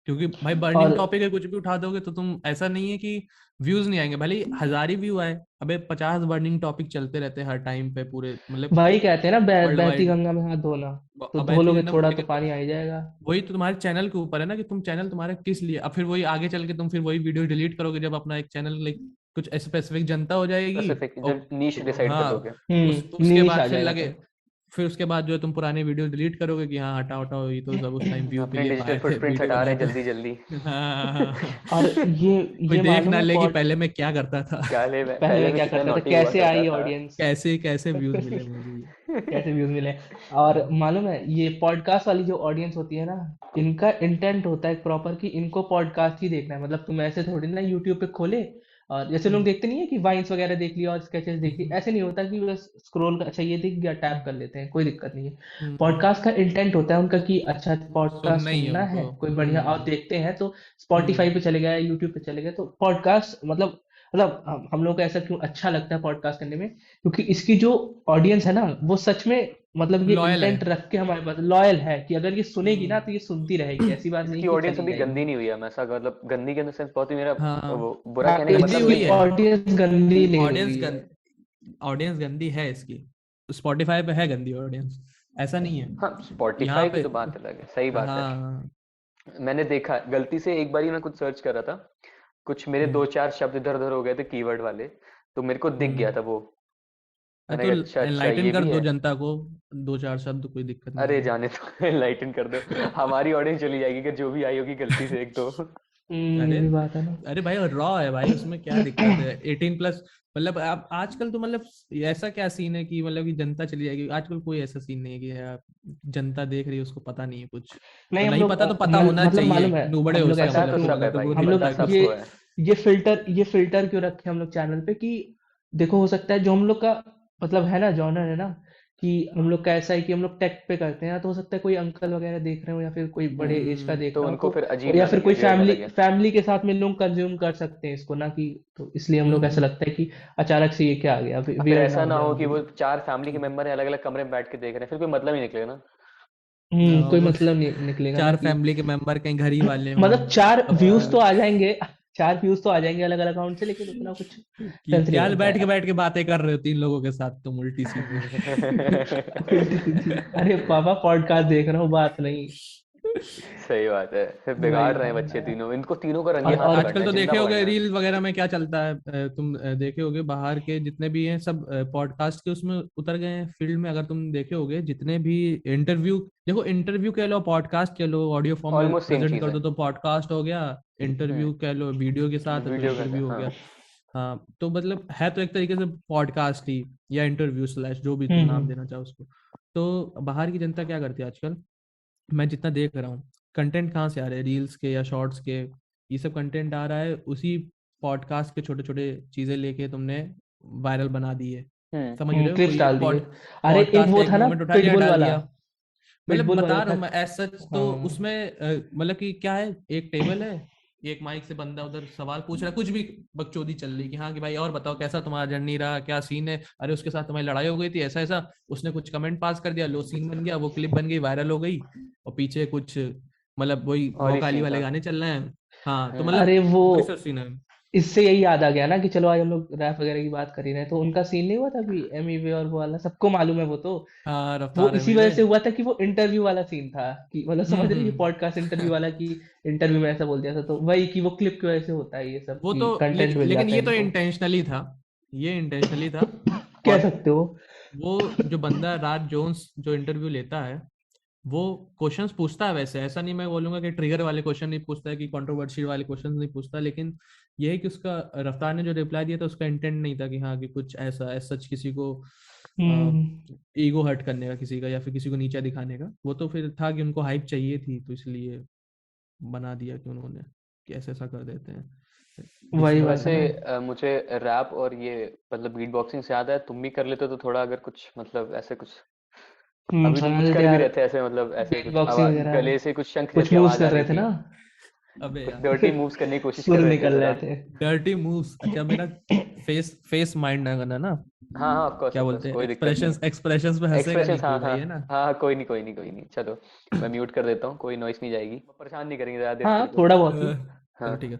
क्योंकि भाई बर्निंग और टॉपिक है, कुछ भी उठा दोगे तो तुम, ऐसा नहीं है कि व्यूज नहीं आएंगे, भले ही 1000 ही व्यू आए, अबे 50 बर्निंग टॉपिक चलते रहते हैं हर टाइम पे पूरे, मतलब भाई कहते हैं ना वर्ल्ड बहती वाइड। गंगा में हाथ धोना, तो अब धो ऐसी लोगे गंगा थोड़ा तो लेकिन पानी आ ही जाएगा। वही तो तुम्हारे चैनल के ऊपर है ना, कि तुम चैनल तुम्हारा किस लिए, अब फिर वही आगे चल के तुम फिर वही वीडियो डिलीट करोगे जब अपना एक चैनल लाइक कुछ स्पेसिफिक जनता हो जाएगी। स्पेसिफिक और जब नीश डिसाइड कर हाँ, दोगे। उसके नीश बाद आ फिर जाएगा लगे, तब। फिर उसके बाद जो है तुम पुराने वीडियो डिलीट करोगे कि हाँ हटाओ हटाओ, ये तो सब उस टाइम व्यू के अपने लिए डिजिटल पाए थे, फुटप्रिंट्स वीडियो हटा रहे बनाए हैं थे। जल्दी जल्दी। हाँ। और कोई ये देख मालूम ना है ले कि पॉड पहले मैं क्या करता था। पहले पहले मैं मैं क्या कितना करता था, नॉटी हुआ कैसे करता आई था। ऑडियंस। कैसे कैसे व्यूज मिले मुझे। कैसे व्यूज मिले। और हाँ। मालूम है ये पॉडकास्ट वाली जो ऑडियंस होती है ना, इनका इंटेंट होता है प्रॉपर कि इनको पॉडकास्ट ही देखना है। मतलब तुम ऐसे थोड़ी ना यूट्यूब पे खोले और जैसे लोग हम्म, देखते नहीं है कि वाइन्स वगैरह देख लिया और स्केचेस देख ली, हम्म, ऐसे नहीं होता कि बस स्क्रॉल कर, अच्छा ये दिख गया टैप हम्म, कर लेते हैं, कोई दिक्कत नहीं है। हम्म, पॉडकास्ट का इंटेंट होता है उनका कि अच्छा पॉडकास्ट सुनना ही है सुनना है उनको। कोई बढ़िया और देखते हैं तो हम्म। स्पॉटिफाई पे चले गए, यूट्यूब पे चले गए। तो पॉडकास्ट मतलब हम लोग को ऐसा क्यों अच्छा लगता है पॉडकास्ट करने में, क्योंकि इसकी जो ऑडियंस है ना वो सच में मतलब ये लॉयल है। इंटेंट रख के हमारे पास लॉयल है कि अगर ये सुनेगी ना हम्म। तो ये सुनती रहेगी, ऐसी बात नहीं इसकी कि ऑडियंस चली अभी जाएगी। गंदी नहीं हुई है, मैं ऐसा मतलब गंदी के अंदर सेंस बहुत ही मेरा हाँ, वो बुरा हाँ, कहने का गंदी मतलब इसकी हुई नहीं है। है। ऑडियंस गंदी नहीं ऑडियंस हुई है। गंद ऑडियंस गंदी है इसकी। स्पॉटिफाई पे है गंदी ऑडियंस, ऐसा नहीं है हाँ यहाँ स्पॉटिफाई की पे। तो बात अलग है, सही बात है। हाँ। मैंने देखा गलती से एक बारी मैं कुछ सर्च कर रहा था, कुछ मेरे हम्म, दो चार शब्द इधर उधर हो गए थे कीवर्ड वाले, तो मेरे को दिख गया हम्म। था वो। अरे मैंने तो कहा अच्छा अच्छा एनलाइटन ये कर भी दो है। जनता को, दो चार शब्द, कोई दिक्कत नहीं अरे है। जाने तो लाइटन कर दो, हमारी ऑडियंस चली जाएगी कि जो भी आई होगी गलती से एक दो। ये अरे, भी बात है ना। अरे भाई रॉ है भाई, उसमें क्या दिक्कत है, 18+। मतलब अब आजकल तो मतलब ऐसा क्या सीन है कि मतलब कि जनता चली जाएगी, आजकल कोई ऐसा सीन नहीं है कि यार जनता देख रही है उसको पता नहीं है कुछ। नहीं और हम नहीं लोग पता तो पता होना मतलब चाहिए, मालूम है नू बड़े हम हो लोग उसका ऐसा पता तो मतलब, क्यों, तुम सब है अगर भाई, वो हम लोग पता दिक्कत है तो। ये सबको है। ये फिल्टर क्यों रखे हम लोग चैनल पे कि देखो हो सकता है जो हम लोग का मतलब है ना जॉनर है ना, कि हम लोग का ऐसा है कि हम लोग टेक पे करते हैं, तो हो सकता है कोई अंकल वगैरह देख रहे हो या फिर कोई बड़े एज का देख तो रहा हो उनको फिर तो अजीब या ना फिर लगे, कोई वियर्ड ना फैमिली लगे। फैमिली के साथ में लोग कंज्यूम कर सकते हैं इसको ना, कि तो इसलिए हम लोग ऐसा हम्म। लगता है कि अचानक से ये क्या आ गया, और फिर वियर्ड ना ऐसा हो ना जाए हो कि उनके वो लिए। चार फैमिली के मेंबर हैं अलग अलग कमरे में बैठ के देख रहे हैं, फिर कोई मतलब ही निकलेगा ना। कोई वो मतलब नहीं निकलेगा ना चार कि फैमिली के मेंबर कहीं घर ही वाले हों, मतलब चार तब व्यूज तो तो आ जाएंगे, 4 व्यूज तो आ जाएंगे अलग अलग अकाउंट से, लेकिन उतना कुछ कि सेंस नहीं क्या बनता यार। बैठ के बातें कर रहे हो तीन लोगों के साथ तुम उल्टी सीधी। उल्टी सीधी, अरे पापा पॉडकास्ट देख रहा हूँ, बात नहीं। सही बात है, फिर वही बिगाड़ रहे हैं बात बच्चे है। तीनों, इनको तीनों को रंगे हाथ और आजकल पकड़ना है, तो जिंदा देखे होगे पकड़ना है। रील वगैरह में क्या चलता है, तुम देखे होगे बाहर के जितने भी हैं सब पॉडकास्ट के उसमें उतर गए हैं फील्ड में। अगर तुम देखे होगे जितने भी इंटरव्यू, देखो इंटरव्यू कह लो, पॉडकास्ट कह लो, ऑडियो फॉर्म में ऑलमोस्ट सेम प्रेजेंट चीज कर है। दो तो पॉडकास्ट हो गया, इंटरव्यू कह लो वीडियो के साथ है तो वीडियो का इंटरव्यू हो हाँ। गया। हाँ, तो मतलब है तो एक तरीके से पॉडकास्ट ही, या इंटरव्यू स्लैश जो भी तुम नाम हम्म देना चाहो उसको। तो बाहर की जनता क्या करती है आजकल, मैं जितना देख रहा हूँ, कंटेंट कहाँ से आ रहे हैं, रील्स के या शॉर्ट्स के, ये सब कंटेंट आ रहा है उसी पॉडकास्ट के छोटे छोटे चीजें लेके तुमने वायरल बना दी है। समझ रहे हो, क्लिप्स कोई डाल दिए। अरे एक पॉडकास्ट वो एक था ना मोमेंट उठा लिया पिटबुल डाल वाला, दिया। मतलब पिटबुल बता वाला रहा था। हूँ मैं एज सच, तो हाँ। उसमें मतलब कि क्या है, एक टेबल है, एक माइक से बंदा उधर सवाल पूछ रहा है, कुछ भी बकचोदी चल रही कि हाँ कि भाई और बताओ कैसा तुम्हारा जर्नी रहा, क्या सीन है, अरे उसके साथ तुम्हारी लड़ाई हो गई थी ऐसा ऐसा, उसने कुछ कमेंट पास कर दिया, लो सीन बन गया, वो क्लिप बन गई, वायरल हो गई। और पीछे कुछ मतलब वही और ही भौकाली सीन वाले था। गाने चल रहे हैं। हाँ तो हम्म। अरे मतलब वो वैसा सीन है। इससे यही याद आ गया ना कि चलो आज हम लोग रैप वगैरह की बात कर ही रहे हैं, तो उनका सीन नहीं हुआ था कि एमी वे और वो वाला सबको मालूम है वो तो, हाँ, वो रफ्तार है इसी मेरी वजह वे। से हुआ था कि वो इंटरव्यू वाला सीन था कि मतलब समझ रहे हैं हम्म। पॉडकास्ट इंटरव्यू वाला कि इंटरव्यू में ऐसा बोल दिया था, तो वही कि वो क्लिप की वजह से होता है ये सब वो कि तो कंटेंट मिल लेकिन जाता ये है तो इनको। इंटेंशनली था, ये इंटेंशनली था। कह और सकते हो। वो जो बंदा राज जोन्स जो इंटरव्यू लेता है, वो क्वेश्चंस पूछता है, वैसे ऐसा नहीं मैं बोलूंगा कि ट्रिगर वाले क्वेश्चन नहीं पूछता है, कि कंट्रोवर्शियल वाले क्वेश्चन नहीं पूछता, लेकिन ये है कि उसका रफ्तार ने जो रिप्लाई दिया था उसका इंटेंट नहीं था कि हाँ कि कुछ ऐसा सच किसी को हम्म ईगो हर्ट करने का किसी का, या फिर किसी को नीचा दिखाने का। वो तो फिर था कि उनको हाइप चाहिए थी, तो इसलिए बना दिया कि उन्होंने कि ऐसा ऐसा कर देते हैं वही दिखाने बात के है वैसे ना। लिए। मुझे रैप और ये मतलब बीट बॉक्सिंग से याद है, तुम भी कर लेते हो तो थोड़ा अगर कुछ मतलब ऐसे कुछ, अभी तुम बना कुछ लेते कर भी यार, रहे थे ऐसे मतलब ऐसे बीट कुछ बॉक्सिंग आवाज वगैरह, गले से कुछ शंख कुछ जैसी मूव्स आवाज आ कर रही रहे थे थी। ना। अबे कुछ यार डर्टी मूव्स करने की कोशिश कर सुर रहे थे निकल जरा। रहे थे। डर्टी मूव्स, अच्छा मेरा फेस माइंड ना करना ना, हाँ हाँ, ऑफ कोर्स क्या ऑफ कोर्स, बोलते हैं, कोई दिक्कत नहीं एक्सप्रेशंस एक्सप्रेशंस में है। हंसेगा एक्सप्रेशन, नहीं हाँ कोई हाँ भाई, है ना। हाँ, कोई नहीं कोई नहीं कोई नहीं, चलो मैं म्यूट कर देता हूँ, कोई नॉइस नहीं जाएगी, परेशान नहीं करेंगे ज़्यादा देर हाँ तेरे को। थोड़ा बहुत ही। चलो हाँ। ठीक है।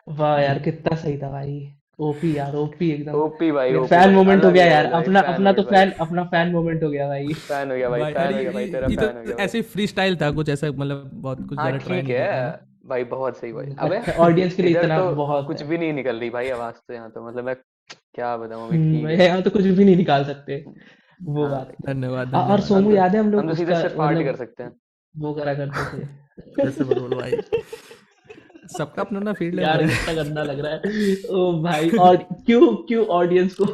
वाह यार कितना सही था भाई। ओपी यार, ओपी एकदम। ओपी भाई, ये ओपी फैन भाई, मोमेंट हो अलग गया यार, लेवल भाई, अपना फैन अपना तो मोमेंट भाई। फैन, अपना फैन मोमेंट हो गया भाई। फैन हो गया भाई, भाई फैन अरे हो गया भाई, तेरा ये फैन हो गया तो भाई। ऐसे फ्री स्टाइल था कुछ ऐसा, मतलब बहुत कुछ हाँ ज्यादा ट्राई ठीक नहीं है किया था ना। भाई, बहुत सही भाई। अबे ऑडियंस के लिए इधर इतना तो बहुत कुछ है। भी नहीं निकल रही भाई आवाज, तो यहाँ तो मतलब मैं क्या बताऊँ अभी, ठीक भाई है। यहाँ तो कुछ भी नहीं निकाल सकते, वो हाँ बात भाई, है। धन्यवाद और धन्यवाद। हम सोमू तो याद है हम हम लोग तो सीधे उसका सिर्फ पार्टी कर मतलब सकते हैं। वो करा करते थे। ऐसे मत बोलो भाई, सबका अपना अपना फील्ड है यार भाई। कितना गंदा लग रहा है ओ भाई। और क्यों क्यों ऑडियंस को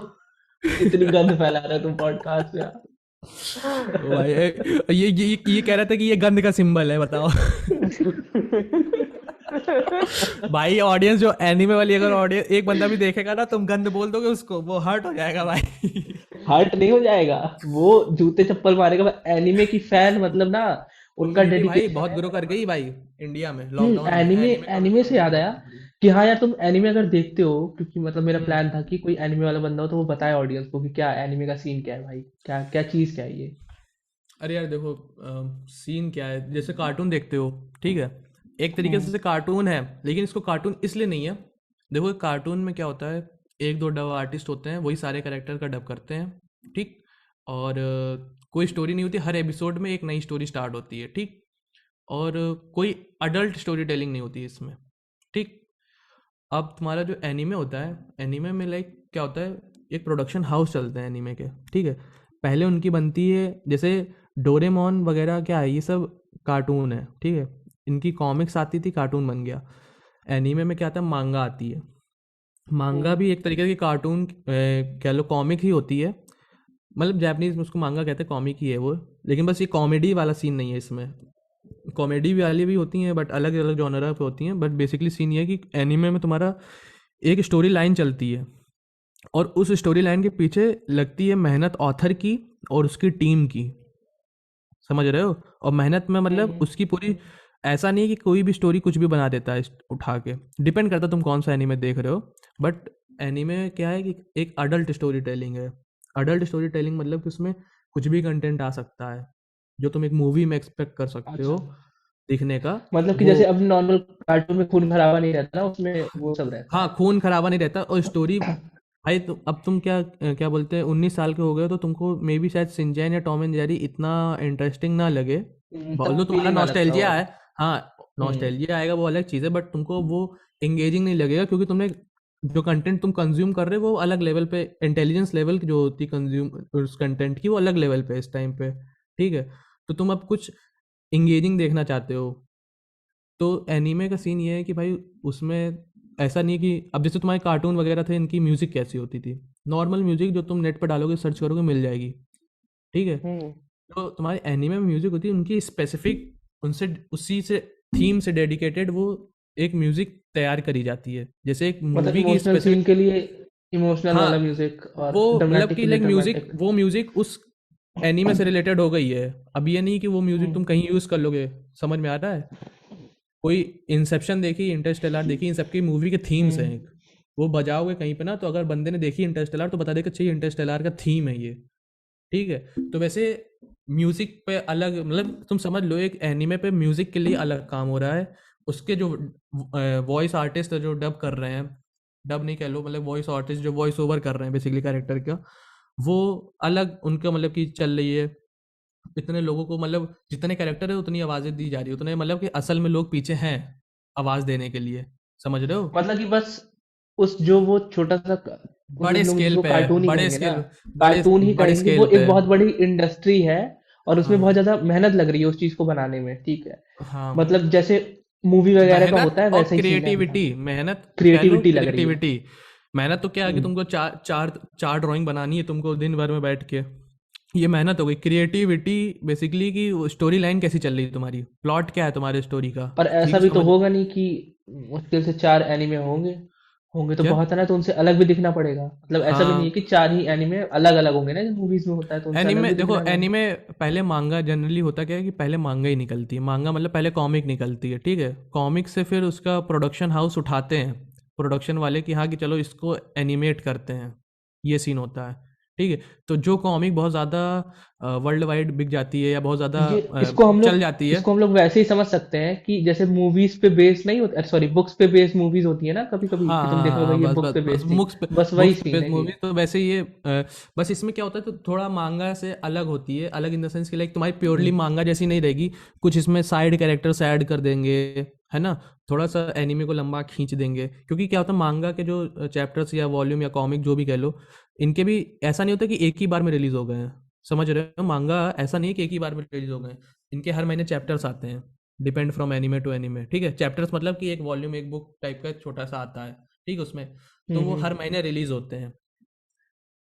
इतनी गंद फैला रहे हो तुम पॉडकास्ट में ओ भाई यार। ये कह रहा था कि ये गंद का सिंबल है, बताओ। भाई ऑडियंस जो एनीमे वाली, अगर ऑडियंस एक बंदा भी देखेगा ना, तुम गंद बोल दोगे उसको, वो हर्ट हो जाएगा भाई। हर्ट नहीं हो जाएगा, वो जूते चप्पल मारेगा। एनिमे की फैन मतलब ना, उनका कम्युनिटी भाई डेडिकेशन बहुत है। ग्रो कर गई भाई इंडिया में, लॉकडाउन में एनिमे, एनीमे एनिमे से याद कम्युनिटी आया बहुत बड़ी। कि हाँ यार तुम एनिमे अगर देखते हो, क्योंकि मतलब मेरा हम्म। प्लान था कि कोई एनिमे वाला बंदा हो तो वो बताए ऑडियंस को कि क्या एनिमे का सीन क्या है भाई, क्या क्या चीज क्या है ये। अरे यार देखो, सीन क्या है, जैसे कार्टून देखते हो, ठीक है, एक तरीके से कार्टून है, लेकिन इसको कार्टून इसलिए नहीं है। देखो कार्टून में क्या होता है, एक दो डब आर्टिस्ट होते हैं, वही सारे कैरेक्टर का डब करते हैं, ठीक। और कोई स्टोरी नहीं होती, हर एपिसोड में एक नई स्टोरी स्टार्ट होती है, ठीक। और कोई अडल्ट स्टोरी टेलिंग नहीं होती है इसमें, ठीक। अब तुम्हारा जो एनीमे होता है, एनीमे में लाइक क्या होता है, एक प्रोडक्शन हाउस चलते हैं एनीमे के, ठीक है। पहले उनकी बनती है, जैसे डोरेमोन वगैरह क्या है, ये सब कार्टून है, ठीक है। इनकी कॉमिक्स आती थी, कार्टून बन गया। एनीमे में क्या आता है, मांगा आती है। मांगा भी एक तरीके की कार्टून कह लो, कॉमिक ही होती है। मतलब जापानीज में उसको मांगा कहते हैं, कॉमिक ही है वो। लेकिन बस ये कॉमेडी वाला सीन नहीं है इसमें, कॉमेडी वाली भी होती हैं बट अलग अलग जॉनरा पे होती हैं। बट बेसिकली सीन ये है कि एनीमे में तुम्हारा एक स्टोरी लाइन चलती है, और उस स्टोरी लाइन के पीछे लगती है मेहनत ऑथर की और उसकी टीम की, समझ रहे हो। और मेहनत में मतलब उसकी पूरी, ऐसा नहीं है कि कोई भी स्टोरी कुछ भी बना देता है उठा के, डिपेंड करता है तुम कौन सा एनीमे देख रहे हो। बट एनीमे क्या है कि एक अडल्ट स्टोरी टेलिंग है। अडल्ट स्टोरी टेलिंग मतलब कि उसमें कुछ भी कंटेंट आ सकता है, जो तुम एक मूवी में एक्सपेक्ट कर सकते हो अच्छा, दिखने का। मतलब कि वो, जैसे अब नॉर्मल कार्टून में खून खराबा नहीं रहता ना, उसमें वो सब रहता हाँ है। खून खराबा नहीं रहता, और स्टोरी भाई अब तुम क्या क्या बोलते हैं, 19 साल के हो गए हो, तो तुमको मे बी शायद सिंचैन या टॉम एंड जेरी इतना इंटरेस्टिंग ना लगे। तब बोलो तुम्हारा फीलिंग अलग था वो। नॉस्टैल्जिया है, हाँ हम्म नॉस्टैल्जिया आएगा, वो अलग चीज़ है, बट तुमको वो एंगेजिंग नहीं लगेगा, क्योंकि तुमने जो कंटेंट तुम कंज्यूम कर रहे हो वो अलग लेवल पे, इंटेलिजेंस लेवल की जो होती कंज्यूम उस कंटेंट की, वो अलग लेवल पे है इस टाइम पे, ठीक है। तो तुम अब कुछ इंगेजिंग देखना चाहते हो, तो एनीमे का सीन ये है कि भाई उसमें ऐसा नहीं है कि अब जैसे तुम्हारे कार्टून वगैरह थे, इनकी म्यूज़िक कैसी होती थी, नॉर्मल म्यूज़िक जो तुम नेट पर डालोगे, सर्च करोगे, मिल जाएगी, ठीक है। हम्म तो तुम्हारे एनीमे में म्यूज़िक होती है उनकी स्पेसिफिक, उनसे उसी से थीम से डेडिकेटेड वो एक म्यूज़िक तैयार करी जाती है, जैसे एक मतलब मूवी की इमोशनल सीन स्पेसिफिक। के लिए इमोशनल हाँ, वाला म्यूजिक, वो और मतलब ड्रामेटिक कि के लिए लाइक म्यूज़िक, ड्रामेटिक। वो म्यूज़िक उस एनीमे से रिलेटेड हो गई है। अब ये नहीं कि वो म्यूज़िक तुम हम्म कहीं यूज़ कर लोगे, समझ में आ रहा है। कोई इंसेप्शन देखी, इंटरस्टेलर देखी, इन सबकी मूवी के थीम्स हैं एक, हम्म वो बजाओगे कहीं पे ना, तो अगर बंदे ने देखी इंटरस्टेलर तो बता देगा चाहिए इंटरस्टेलर का थीम है ये, ठीक है। तो वैसे म्यूजिक पे अलग, मतलब तुम समझ लो एक एनीमे पे म्यूजिक के लिए अलग काम हो रहा है, उसके जो वॉइस आर्टिस्ट जो डब कर रहे हैं, डब नहीं कह लो, मतलब वॉइस आर्टिस्ट जो वॉइस ओवर कर रहे हैं बेसिकली कैरेक्टर का, वो अलग उनका मतलब कि चल रही है। इतने लोगों को मतलब जितने कैरेक्टर है उतनी आवाज़ें दी जा रही है, उतने मतलब कि असल में लोग पीछे हैं आवाज़ देने के लिए, समझ रहे हो? मतलब कि बस उस जो वो छोटा सा उन बड़े लोग स्केल जिसको पे कार्टून है, ही बड़े कहेंगे ना, स्केल, कार्टून ही बड़े कहेंगे, वो स्केल पे एक है। बहुत बड़ी इंडस्ट्री है और उसमें बहुत हाँ, ज्यादा मेहनत लग रही है उस चीज को बनाने में, ठीक है। हाँ। मतलब जैसे मूवी वगैरह का मेहनत होता है और वैसा ही सीन है अपना। क्रिएटिविटी, मेहनत कह लो, क्रिएटिविटी लग रही है। क्रिएटिविटी। मेहनत तो क्या है कि हम्म। तुमको चार चार चार ड्राइंग बनानी है तुमको दिन भर में बैठ के, ये मेहनत हो गई। क्रिएटिविटी बेसिकली कि स्टोरी लाइन कैसी चल रही है तुम्हारी, प्लॉट क्या है तुम्हारे स्टोरी का, पर ऐसा चीज भी तो समझ। होगा नहीं कि मुश्किल से 4 एनीमे होंगे। होंगे तो क्या? बहुत है ना, तो उनसे अलग भी दिखना पड़ेगा। मतलब ऐसा भी नहीं हाँ, है कि 4 ही एनीमे अलग अलग होंगे ना, जो मूवीज में होता है, तो उनसे अलग एनिमे भी देखो, दिखना है। एनिमे पहले मांगा जनरली होता क्या है कि पहले मांगा ही निकलती है, मांगा मतलब पहले कॉमिक निकलती है, ठीक है। कॉमिक से फिर उसका प्रोडक्शन हाउस उठाते हैं, प्रोडक्शन वाले कि हाँ कि चलो इसको एनिमेट करते हैं, ये सीन होता है, ठीक है। तो जो कॉमिक बहुत ज़्यादा वर्ल्ड वाइड बिक जाती है या बहुत ज़्यादा ये इसको हम चल लोग जाती है। इसको हम लोग वैसे ही समझ सकते हैं कि जैसे मूवीज पे बेस्ड नहीं होता, सॉरी, बुक्स पे बेस्ड मूवीज होती है ना कभी कभी, हाँ, कि तुम हाँ, देखो हाँ, भाई ये बस बुक बस पे बस बेस्ड थी। बस वही बुक्स पे सीन बेस्ड है कि मूवी तो वैसे ये बस इसमें क्या होता है तो थोड़ा मांगा से अलग होती है, अलग इन द सेंस कि लाइक तुम्हारी प्योरली हम्म, मांगा जैसी नहीं रहेगी। कुछ इसमें साइड कैरेक्टर्स ऐड कर देंगे, है ना, थोड़ा सा एनीमे को लंबा खींच देंगे, क्योंकि क्या होता है मांगा के जो चैप्टर्स या वॉल्यूम या कॉमिक जो भी कह लो, इनके भी ऐसा नहीं होता कि एक ही बार में रिलीज हो गए हैं, समझ रहे हो? मांगा ऐसा नहीं है कि एक ही बार में रिलीज हो गए हैं, इनके हर महीने चैप्टर्स आते हैं, depend from anime to anime, ठीक है। चैप्टर्स मतलब कि एक वॉल्यूम एक बुक टाइप का छोटा सा आता है, ठीक है उसमें। तो वो हम्म, हर महीने रिलीज होते हैं।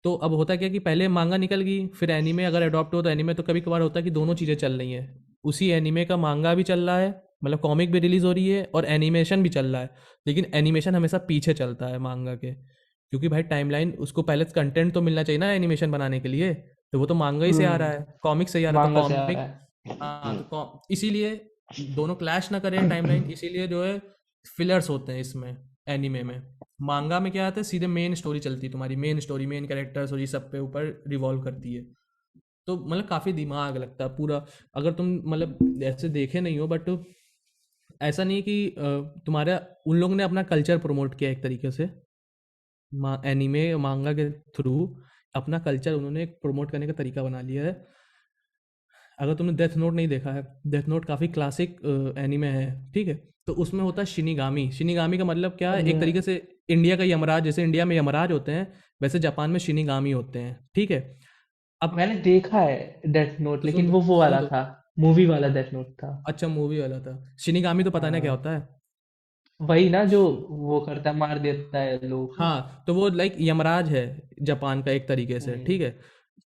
तो अब होता क्या कि पहले मांगा निकल गई, फिर एनीमे अगर अडॉप्ट हो तो एनीमे, तो कभी कभार होता है कि दोनों चीज़ें चल रही हैं, उसी एनीमे का मांगा भी चल रहा है, मतलब कॉमिक भी रिलीज हो रही है और एनिमेशन भी चल रहा है। लेकिन एनिमेशन हमेशा पीछे चलता है मांगा के, क्योंकि भाई टाइमलाइन उसको पहले कंटेंट तो मिलना चाहिए ना एनिमेशन बनाने के लिए, तो वो तो मांगा ही से आ रहा है, कॉमिक से ही आ रहा है, तो मांगा से आ रहा कॉमिक। है। हाँ, तो इसीलिए दोनों क्लैश ना करें टाइमलाइन, इसीलिए जो है फिलर्स होते हैं इसमें, एनीमे में। मांगा में क्या आता है, सीधे मेन स्टोरी चलती है, तुम्हारी मेन स्टोरी, मेन कैरेक्टर्स और ये सब पे ऊपर रिवॉल्व करती है। तो मतलब काफ़ी दिमाग लगता है पूरा। अगर तुम मतलब ऐसे देखे नहीं हो, बट ऐसा नहीं है कि तुम्हारा उन लोगों ने अपना कल्चर प्रमोट किया एक तरीके से, एनीमे मांगा के थ्रू अपना कल्चर उन्होंने प्रमोट करने का तरीका बना लिया है। अगर तुमने डेथ नोट नहीं देखा है, डेथ नोट काफ़ी क्लासिक एनीमे है, ठीक है। तो उसमें होता है शिनिगामी। शिनिगामी का मतलब क्या है, एक अब तरीके से इंडिया का यमराज, जैसे इंडिया में यमराज होते हैं वैसे जापान में शिनिगामी होते हैं, ठीक है। अब मैंने देखा है डेथ नोट, तो सुन लेकिन तो वो सुन वाला तो था, मूवी वाला डेथ नोट था। अच्छा, मूवी वाला था। शिनिगामी तो पता है ना क्या हाँ, होता है? वही ना जो वो करता है, मार देता है लोगों को। हाँ, तो वो लाइक यमराज है जापान का एक तरीके से, हम्म, ठीक है।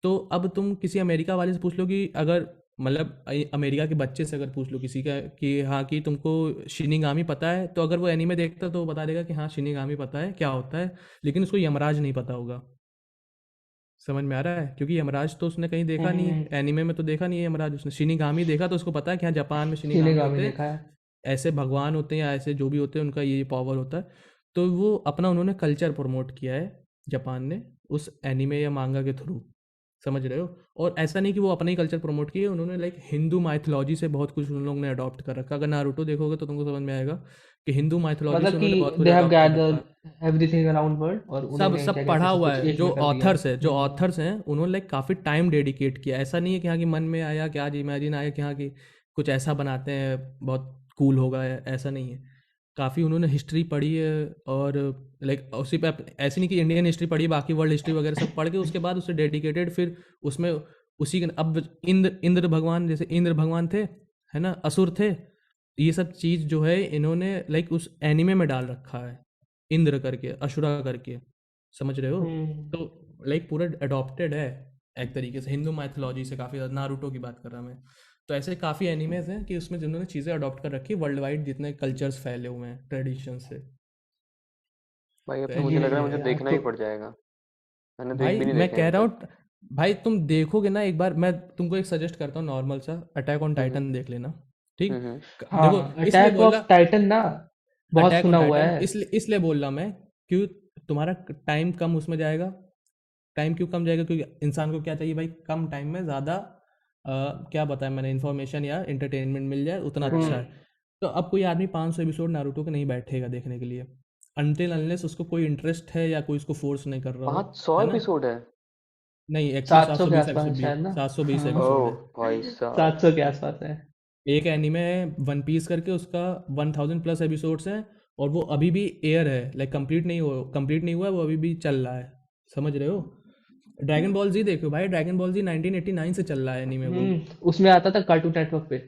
तो अब तुम किसी अमेरिका वाले से पूछ लो कि अगर मतलब अमेरिका के बच्चे से अगर पूछ लो किसी का कि हाँ कि तुमको शिनिगामी पता है, तो अगर वो एनीमे देखता है तो वो बता देगा कि हाँ शिनिगामी पता है क्या होता है, लेकिन उसको यमराज नहीं पता होगा। समझ में आ रहा है? क्योंकि यमराज तो उसने कहीं देखा नहीं हम्म, है, एनीमे में तो देखा नहीं है यमराज उसने। शिनिगामी देखा तो उसको पता है कि हाँ जापान में शिनिगामी शिनेगामी होते हैं, देखा है। ऐसे भगवान होते हैं या ऐसे जो भी होते हैं उनका ये पावर होता है। तो वो अपना उन्होंने कल्चर प्रमोट किया है जापान ने, उस एनीमे या मांगा के थ्रू, समझ रहे हो? और ऐसा नहीं कि वो अपना ही कल्चर प्रमोट किए, उन्होंने लाइक हिंदू माइथोलॉजी से बहुत कुछ उन लोगों ने अडॉप्ट कर रखा। अगर नारुतो देखोगे तो तुमको समझ में आएगा कि हिंदू माइथोलॉजी से मतलब कि उन्होंने बहुत कुछ दे हैव अडॉप्ट कर रखा गैदर्ड है। एवरीथिंग अराउंड वर्ल्ड और सब उन्होंने क्या सब कहते पढ़ा हैं, सब हुआ कुछ है, एक में कर दिया। जो ऑथर्स हैं उन्होंने लाइक काफ़ी टाइम डेडिकेट किया। ऐसा नहीं है कि हाँ कि मन में आया कि आज इमेजिन आया कि हाँ कि कुछ ऐसा बनाते हैं बहुत कूल होगा, ऐसा नहीं है। काफ़ी उन्होंने हिस्ट्री पढ़ी है, और लाइक उसी पे ऐसे नहीं कि इंडियन हिस्ट्री पढ़ी, बाकी वर्ल्ड हिस्ट्री वगैरह सब पढ़ के उसके बाद उसे डेडिकेटेड फिर उसमें उसी के अब इंद्र भगवान, जैसे इंद्र भगवान थे, है ना, असुर थे, ये सब चीज़ जो है इन्होंने लाइक उस एनिमे में डाल रखा है, इंद्र करके, अशुरा करके, समझ रहे हो? हम्म। तो लाइक पूरा अडॉप्टेड है एक तरीके से हिंदू माइथोलॉजी से काफ़ी ज़्यादा। नारुतो की बात कर रहा मैं। तो ऐसे काफ़ी एनिमेज हैं कि उसमें जिन्होंने चीज़ें अडॉप्ट कर रखी है वर्ल्ड वाइड, जितने कल्चर्स फैले हुए हैं ट्रेडिशन से। भाई अब तो तो मुझे सही लग रहा यही है है मुझे है यार, देखना तो ही पड़ जाएगा। मैंने तो एक भाई, भी नहीं मैं देखे हैं कह अभी रहा तक। हूँ भाई तुम देखोगे ना एक बार, मैं तुमको एक सजेस्ट करता हूँ नॉर्मल सा, अटैक ऑन हम्म, टाइटन देख लेना, ठीक। हम्म, देखो हाँ, इसलिए अटैक बोला ऑफ टाइटन ना, बहुत अटैक ऑन सुना हुआ टाइटन, है। इसलिए बोल रहा मैं, क्यों तुम्हारा टाइम कम उसमें जाएगा। टाइम क्यों कम जाएगा? क्योंकि इंसान को क्या चाहिए भाई, कम टाइम में ज़्यादा क्या बताया मैंने, इन्फॉर्मेशन या इंटरटेनमेंट मिल जाए उतना अच्छा हम्म। है। तो अब कोई आदमी 500 एपिसोड नारुतो के नहीं बैठेगा देखने के लिए, अनटिल अनलेस उसको कोई इंटरेस्ट है या कोई उसको फोर्स नहीं कर रहा हो, 500 है ना? एपिसोड है? नहीं, एक्चुअली 700 के 720 आसपास है एपिसोड भी, शायद ना। 720 हाँ, एपिसोड ओह है। भाई साहब। 700 के आसपास है। एक एनीमे है वन पीस करके, उसका 1000 प्लस एपिसोड्स हैं, और वो अभी भी एयर है, लाइक कंप्लीट नहीं हुआ है, वो अभी भी चल रहा है। समझ रहे हो? ड्रैगन बॉल जी देखो भाई, ड्रैगन बॉल जी 1989 से चल रहा है एनीमे वो। उसमें आता था कार्टून नेटवर्क पे।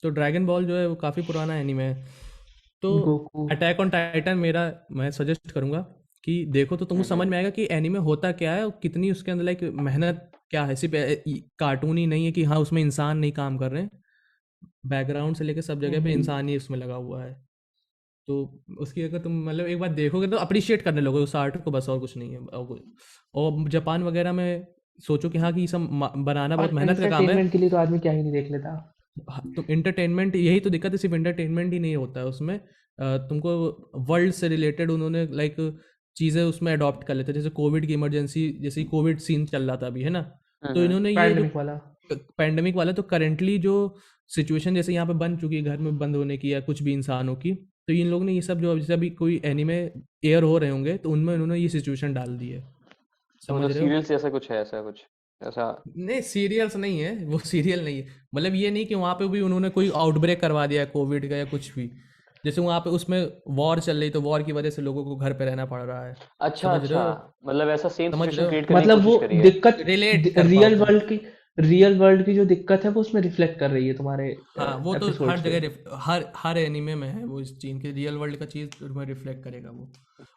तो ड्रैगन बॉल जो है वो काफ़ी पुराना एनीमे है। तो गोकू। अटैक ऑन टाइटन मेरा, मैं सजेस्ट करूंगा कि देखो, तो तुमको समझ में आएगा कि एनीमे होता क्या है और कितनी उसके अंदर लाइक मेहनत क्या है। सिर्फ कार्टून ही नहीं है कि हाँ उसमें इंसान नहीं काम कर रहे हैं, बैकग्राउंड से लेकर सब जगह पे हम्म। इंसान ही उसमें लगा हुआ है। तो उसकी अगर तुम मतलब एक बार देखोगे तो अप्रिशिएट करने लगोगे उस आर्ट को, बस और कुछ नहीं है। और जापान वगैरह में सोचो कि हाँ कि ये सब बनाना बहुत और मेहनत का काम है। एंटरटेनमेंट के लिए तो आदमी क्या ही नहीं देख लेता। हाँ, तो इंटरटेनमेंट, यही तो दिक्कत है, सिर्फ इंटरटेनमेंट ही नहीं होता है उसमें। तुमको वर्ल्ड से रिलेटेड उन्होंने लाइक चीज़ें उसमें अडॉप्ट कर लेते हैं, जैसे कोविड की इमरजेंसी, जैसे कोविड सीन चल रहा था अभी, है ना? तो इन्होंने ये जो पैंडेमिक वाला। पैंडेमिक वाला, तो करेंटली जो सिचुएशन जैसे यहाँ पे बन चुकी है घर में बंद होने की या कुछ भी इंसानों की, तो इन लोगों ने ये सब जो जैसे अभी कोई एनीमे एयर हो रहे होंगे तो उनमें उन्होंने ये सिचुएशन डाल दी है। तो समझ मतलब रहे हो? सीरियल जैसा कुछ है, ऐसा कुछ ऐसा? नहीं, सीरियल्स नहीं है वो, सीरियल नहीं है। मतलब ये नहीं कि वहाँ पे भी उन्होंने कोई आउटब्रेक करवा दिया कोविड का या कुछ भी, जैसे वहाँ पे उसमें वॉर चल रही, तो वॉर की वजह से लोगों को घर पे रहना पड़ रहा है। अच्छा समझ रहे अच्छा, हो? मतलब ऐसा सेम समझ रहे सिचुएशन हो? क्रिएट करने की मतलब वो कोशिश करी है। दिक्कत रिलेट कर पाओ रियल तुम। वर्ल्ड की, रियल वर्ल्ड की जो दिक्कत है वो उसमें रिफ्लेक्ट कर रही है तुम्हारे हाँ, वो तो हर एपिसोड्स पे। जगह हर हर एनीमे में है वो, इस चीन के रियल वर्ल्ड का चीज़ में रिफ्लेक्ट करेगा वो।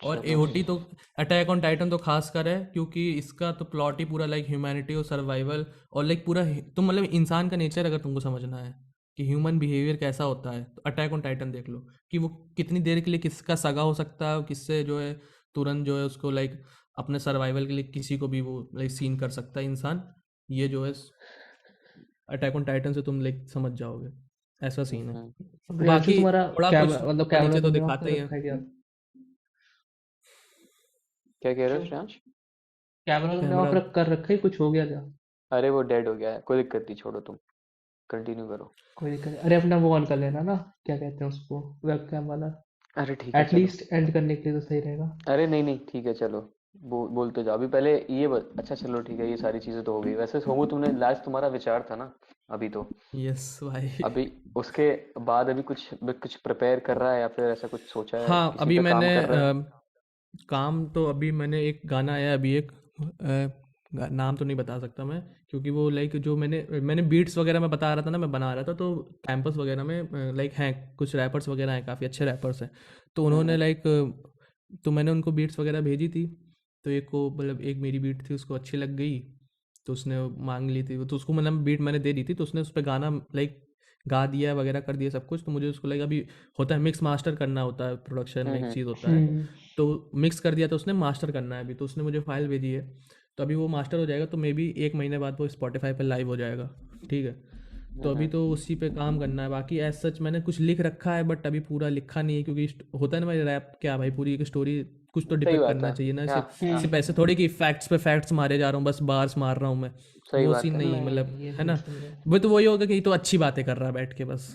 और चलो एओटी तो, अटैक ऑन टाइटन तो खास कर है, क्योंकि इसका तो प्लॉट ही पूरा लाइक ह्यूमैनिटी और सर्वाइवल, और लाइक पूरा तुम मतलब इंसान का नेचर अगर तुमको समझना है कि ह्यूमन बिहेवियर कैसा होता है, तो अटैक ऑन टाइटन देख लो कि वो कितनी देर के लिए किसका सगा हो सकता है, और किससे जो है तुरंत जो है उसको लाइक अपने सर्वाइवल के लिए किसी को भी वो लाइक सीन कर सकता है इंसान। ये जो है अटैक ऑन टाइटन से तुम लाइक समझ जाओगे, ऐसा सीन है। हम्म। प्रियांशु बाकी तुम्हारा थोड़ा कुछ कैमरा, मतलब ऊपर कैमरा नीचे तो तुमने ऑफ दिखाते कर ही हैं। रखा है क्या? क्या कह रहे हो क्यों? श्रेयांश? कैमरा तुमने कैमरा, ऑफ कर रखा है, कुछ हो गया क्या? अरे वो डेड हो गया है, कोई दिक्कत नहीं, छोड़ो, तुम कंटिन्यू करो। कोई दिक्कत नहीं। अरे अपना वो ऑन कर लेना ना, क्या कहते हैं उसको, वेब कैम वाला। अरे ठीक है चलो। एटलीस्ट एंड करने के लिए तो सही रहेगा। अरे नहीं नहीं ठीक है चलो, बोलते जाओ अभी पहले ये अच्छा चलो ठीक है, ये सारी चीजें तो हो गई। वैसे सोमू, तुमने लास्ट तुम्हारा विचार था ना अभी तो, यस भाई। अभी उसके बाद अभी कुछ प्रिपेयर कर रहा है या फिर ऐसा कुछ सोचा है, हाँ, किसी अभी पे काम मैंने कर रहा है? काम तो अभी मैंने एक गाना आया अभी एक, नाम तो नहीं बता सकता मैं, क्योंकि वो लाइक जो मैंने बीट्स वगैरह में बता रहा था ना, मैं बना रहा था, तो कैंपस वगैरह में लाइक हैं कुछ रैपर्स वगैरह हैं, काफ़ी अच्छे रैपर्स हैं, तो उन्होंने हम्म। लाइक, तो मैंने उनको बीट्स वगैरह भेजी थी, तो एक को मतलब एक मेरी बीट थी उसको अच्छी लग गई, तो उसने मांग ली थी, तो उसको मतलब बीट मैंने दे दी थी, तो उसने उस पर गाना लाइक गा दिया वगैरह कर दिया सब कुछ, तो मुझे उसको लाइक अभी होता है मिक्स मास्टर करना होता है, प्रोडक्शन में एक हम्म। चीज़ होता है, हम्म। तो मिक्स कर दिया, तो उसने मास्टर करना है अभी, तो उसने मुझे फाइल भेजी है, तो अभी वो मास्टर हो जाएगा, तो मे बी 1 महीने बाद वो स्पॉटिफाई पर लाइव हो जाएगा। ठीक है, तो अभी तो उसी पे काम करना है। बाकी एज सच मैंने कुछ लिख रखा है, बट अभी पूरा लिखा नहीं है, क्योंकि होता है ना भाई रैप क्या भाई, पूरी एक स्टोरी कुछ तो सही डिपेक्ट बात करना है। चाहिए ना, हाँ सिर्फ हाँ, सिर्फ ऐसे थोड़ी कि फैक्ट्स पे फैक्ट्स मारे जा रहा हूँ, बस बार्स मार रहा हूँ मैं, सही वो बात सीन है। नहीं नहीं मतलब, नहीं, ये है सीन ना? सही है। वो तो वही होगा कि ये तो अच्छी बातें कर रहा है बैठ के बस,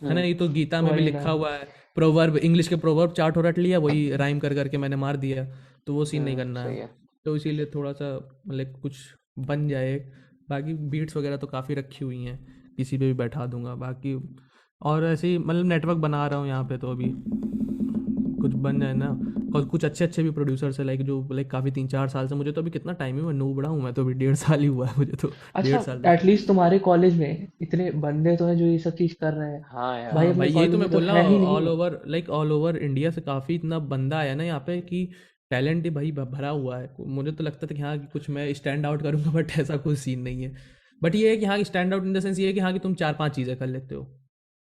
है ना? ये तो गीता में भी वही ना। लिखा हुआ है, प्रोवर्ब, इंग्लिश के प्रोवर्ब चार्ट हो रट लिया, वही राइम कर करके मैंने मार दिया, तो वो सीन नहीं करना है। सही है। तो इसीलिए थोड़ा सा मतलब कुछ बन जाए। बाकी बीट्स वगैरह तो काफ़ी रखी हुई हैं, किसी पे भी बैठा दूंगा बाकी। और ऐसे ही मतलब नेटवर्क बना रहा हूँ यहाँ पे, तो अभी कुछ बन जाए ना। और कुछ अच्छे अच्छे भी प्रोड्यूसर्स है लाइक जो लाइक काफ़ी 3-4 साल से, मुझे तो अभी कितना टाइम है, मैं नूबड़ा हूँ, मैं तो अभी 1.5 साल ही हुआ है मुझे तो, अच्छा, 1.5 साल तो। एटलीस्ट तुम्हारे कॉलेज में इतने बंदे तो हैं जो ये सब चीज कर रहे हैं। हाँ भाई यार। हाँ अपने भाई, ये तो कॉलेज में मैं तो बोल रहा है ही हूँ, नहीं। ऑल ओवर इंडिया से काफ़ी इतना बंदा आया ना यहाँ पे कि टैलेंट ही भाई भरा हुआ है। मुझे तो लगता था कि हाँ कि कुछ मैं स्टैंड आउट करूँगा, बट ऐसा कोई सीन नहीं है। बट ये है कि हाँ stand out in the sense ये है कि हाँ कि तुम 4-5 चीज़ें कर लेते हो,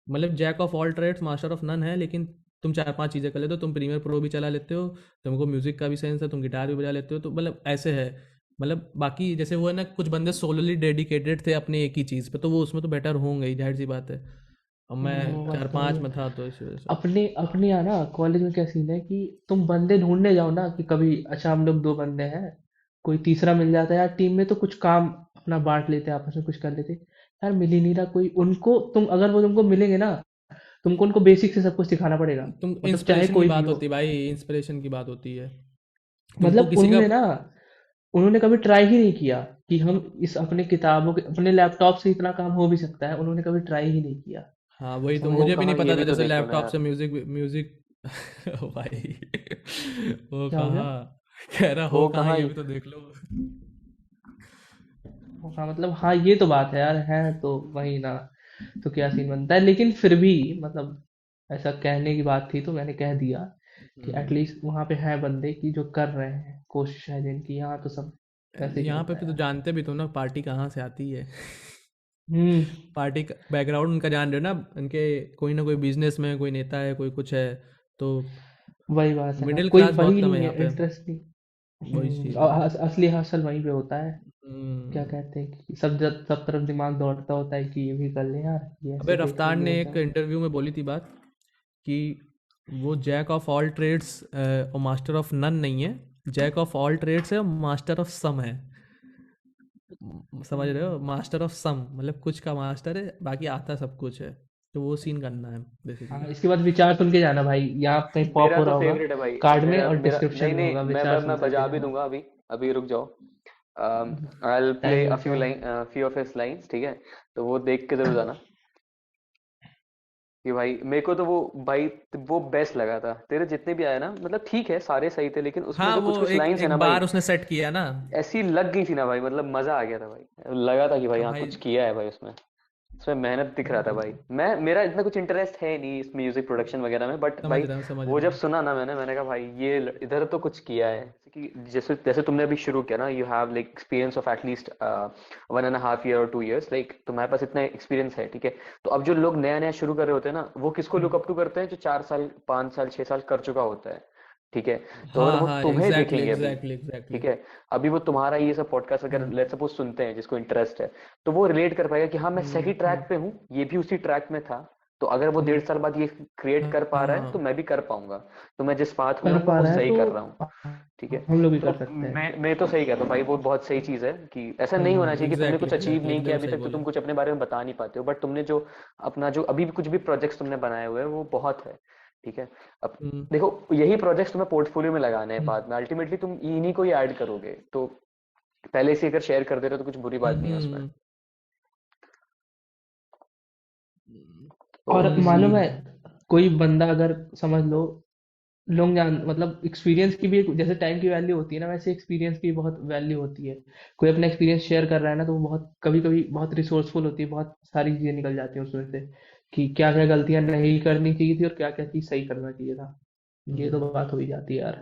मतलब jack of all trades master of none है, लेकिन तुम 4-5 चीज़ें कर लेते हो, तुम प्रीमियर प्रो भी चला लेते हो, तुमको म्यूज़िक का भी सेंस है, तुम गिटार भी बजा लेते हो, तो मतलब ऐसे है। मतलब बाकी जैसे वो है ना, कुछ बंदे सोलोली डेडिकेटेड थे अपने एक ही चीज़ पे, तो वो उसमें तो बेटर होंगे ही, जाहिर सी बात है। अब वो मैं बात चार तो वही पांच है। में था तो इसी वजह से। अपने अपने यहाँ ना कॉलेज में क्या सीन है कि तुम बंदे ढूंढने जाओ ना, कि कभी अच्छा हम लोग 2 बंदे हैं, कोई तीसरा मिल जाता है यार टीम में, तो कुछ काम अपना बांट लेते हैं, आपस में कुछ कर लेते हैं। यार मिल ही नहीं रहा कोई उनको, तुम अगर वो तुमको मिलेंगे ना, तुमको उनको बेसिक से सब कुछ सिखाना पड़ेगा, तुम मतलब चाहे इंस्पिरेशन की कोई भी बात हो। होती है भाई, इंस्पिरेशन की बात होती है। तुमको मतलब किसी का उन्होंने कभी ट्राई ही नहीं किया कि हम इस अपने किताबों के अपने लैपटॉप से इतना काम हो भी सकता है, उन्होंने कभी ट्राई ही नहीं किया। हाँ वही तो, समझ वो मुझे रहे भी हो? नहीं कहाँ, ये पता था भी तो जैसे देखो ना लैपटॉप यार। से म्यूजिक म्यूजिक भाई वो क्या हो गया? कहाँ, कह रहा हो वो कहाँ, कहाँ ये भी तो देख लो। हाँ मतलब हाँ, ये तो बात है यार, है तो वही ना, तो क्या सीन बनता है, लेकिन फिर भी मतलब ऐसा कहने की बात थी तो मैंने कह दिया कि हम्म। एटलीस्ट वहां पे है बंदे की जो कर रहे हैं, कोशिश है जिनकी, यहाँ तो सब वैसे ही यहाँ पे होता है भी तो यार। जानते भी तो ना पार्टी कहाँ से आती है। हम्म। पार्टी का बैकग्राउंड उनका जान रहे हो ना, उनके कोई ना कोई बिजनेस में कोई नेता है, कोई कुछ है, तो वही बात है ना, मिडिल कोई क्लास बहुत वही कम है नहीं यहाँ है पे। इंटरेस्ट नहीं। वही चीज़ है। असली हसल वहीं पे होता है। क्या हम्म। कहते हैं कि सब तरफ दिमाग दौड़ता होता है कि ये भी कर ले यार, ये अबे ऐसे देख ले, रफ्तार ये ने हो एक जाए। इंटरव्यू में बोली थी बात कि वो जैक ऑफ ऑल ट्रेड्स और मास्टर ऑफ नन नहीं है, जैक ऑफ ऑल ट्रेड्स है और मास्टर ऑफ सम है। समझ रहे हो, हम्म। मास्टर ऑफ सम मतलब कुछ का मास्टर है, बाकी आता सब कुछ है। तो वो सीन करना है हाँ, बेसिकली। इसके बाद विचार सुन के जाना भाई, यहाँ कहीं पॉप मेरा हो तो रहा होगा फेवरेट है भाई। कार्ड में, मेरा और मेरा डिस्क्रिप्शन नहीं में नहीं, होगा, मैं विचार सुन मैं करके बजा भी जाना। दूंगा अभी। अभी रुक जाओ। आई प्ले टाइम अ लग फ्यू जाएगा। Line, few of his lines, ठीक है। तो वो देख के जरूर जाना कि भाई मेरे को तो वो, भाई वो बेस्ट लगा था। तेरे जितने भी आए ना, मतलब ठीक है सारे सही थे, लेकिन उसमें हाँ जो कुछ वो कुछ एक लाइंस है ना एक भाई, बार उसने सेट किया ना। ऐसी लग गई थी ना भाई, मतलब मजा आ गया था भाई। लगा था कि भाई अब हाँ भाई कुछ किया है भाई उसमें। उसमें मेहनत दिख रहा था वही भाई। तो, मैं, मेरा इतना कुछ इंटरेस्ट है नहीं इस म्यूजिक प्रोडक्शन वगैरह में, बट समझ भाई रहा हूँ समझ वो रहा जब हूँ। सुना ना मैंने कहा भाई ये इधर तो कुछ किया है। कि जैसे जैसे तुमने अभी शुरू किया ना, you have like experience of at least 1.5 year और 2 years, लाइक तुम्हारे पास इतना एक्सपीरियंस है, ठीक है। तो अब जो लोग नया नया शुरू कर रहे होते हैं ना, वो किसको लुक अप टू करते हैं? जो 4 साल 5 साल 6 साल कर चुका होता है, ठीक है। तो अगर हाँ वो हाँ तुम्हें एग्जैक्टली देखेंगे अभी, एग्जैक्टली एग्जैक्टली। ठीक है, अभी वो तुम्हारा ये सब पॉडकास्ट अगर हम्म लेट्स सपोज सुनते हैं, जिसको इंटरेस्ट है, तो वो रिलेट कर पाएगा कि हाँ मैं सही हम्म। ट्रैक पे हूँ, ये भी उसी ट्रैक में था। तो अगर वो हम्म, 1.5 साल बाद ये क्रिएट हाँ कर पा रहा है, तो हाँ, मैं भी कर पाऊंगा। तो मैं जिस पाथ में कर हूँ मैं पा वो रहा है सही तो कर रहा हूँ, ठीक है। हम लोग भी तो कर सकते हैं। मैं तो सही कहता हूँ भाई, वो बहुत सही चीज है कि ऐसा नहीं होना चाहिए कि तुमने एग्जैक्टली कुछ अचीव एग्जैक्टली नहीं किया एकदम अभी सही तक, तो बोले। तुम कुछ अपने बारे में बता नहीं पाते हो, बट तुमने जो अपना जो अभी भी कुछ भी प्रोजेक्ट्स तुमने बनाए हुए हैं वो बहुत है, ठीक है। अब हम्म देखो, यही प्रोजेक्ट्स तुम्हें पोर्टफोलियो में लगाने हैं हम्म। बाद में, अल्टीमेटली तुम इन्हीं को ही ऐड करोगे, तो पहले से अगर शेयर कर दे रहे हो तो कुछ बुरी बात नहीं है उसमें। हम्म तो और इसी, मालूम है, कोई बंदा अगर समझ लो लोग जान मतलब एक्सपीरियंस की भी जैसे टाइम की वैल्यू होती है ना, वैसे एक्सपीरियंस की बहुत वैल्यू होती है। कोई अपना एक्सपीरियंस शेयर कर रहा है ना, तो वो बहुत कभी कभी बहुत रिसोर्सफुल होती है, बहुत सारी चीजें निकल जाती हैं उसमें से कि क्या क्या गलतियां नहीं करनी चाहिए थी और क्या क्या चीज सही करना चाहिए था। ये तो हम्म। बात हो ही जाती है यार।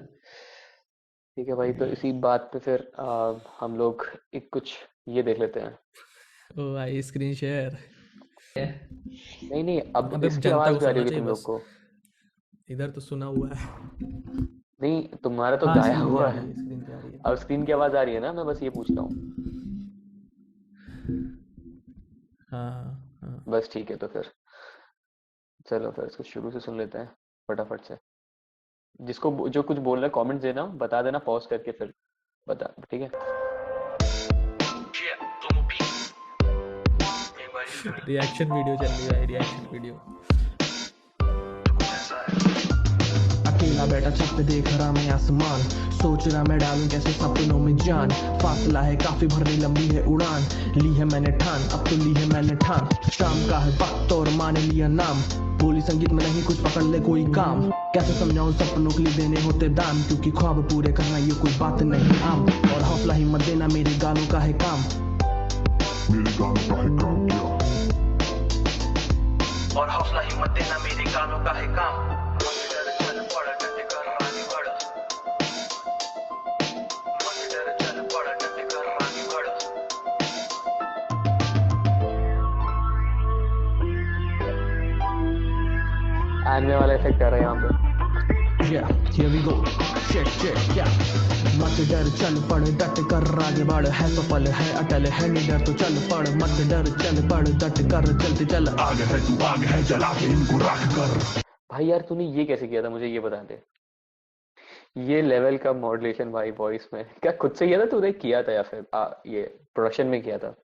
ठीक है भाई, तो इसी बात पे फिर हम लोग एक कुछ ये देख लेते हैं। ओ भाई स्क्रीन शेयर। नहीं नहीं, अब अबे इसकी जनता आवाज को भी आ रही सुनना होगी चाहिए तुम लोग बस, को। इधर तो सुना हुआ है। नहीं, तुम्हारा तो हाँ गाया स्क्रीन पे हुआ आ है। रही है, स्क्रीन पे आ रही है। अब स्क्रीन की आवाज आ रही है ना, मैं बस ये पूछ रहा हूँ। हाँ हाँ हाँ। बस ठीक है, तो फिर चलो फिर इसको शुरू से सुन लेते हैं फटाफट से। जिसको जो कुछ बोल रहा है कमेंट देना, बता देना पॉज करके, फिर बता, ठीक है। रिएक्शन वीडियो चल रही है भाई, रिएक्शन वीडियो। अकेला बैठा छत पे देख रहा मैं आसमान, सोच रहा मैं डालूं कैसे सपनों में जान। फासला है काफी, भरनी लंबी है उड़ान, ली है मैंने ठान, अब तो ली है मैंने ठान। शाम का है वक्त और मान लिया नाम, बोली संगीत में नहीं कुछ पकड़ ले कोई काम। कैसे समझाऊं सपनों के लिए देने होते दाम, क्योंकि ख्वाब पूरे करना ये कोई बात नहीं आम। और हौसला हिम्मत देना मेरे गानों का है काम, मेरे गानों का है काम क्या। और हौसला हिम्मत देना मेरे गानों का है काम। एनिमे वाला इफेक्ट आ रहा है यहाँ पे। Yeah, here we go. Shit, yeah. मत डर चल पड़, डट कर आगे बढ़, है सफल है अटल है निडर, तो चल पड़। मत डर चल पड़, डट कर चलते चल, आगे है तू आगे है, जला के इनको राख कर। भाई यार तूने ये कैसे किया था, मुझे ये बता दे। ये लेवल का मॉड्यूलेशन भाई वॉइस में क्या खुद से किया था, तूने किया था या फिर ये प्रोडक्शन में किया था?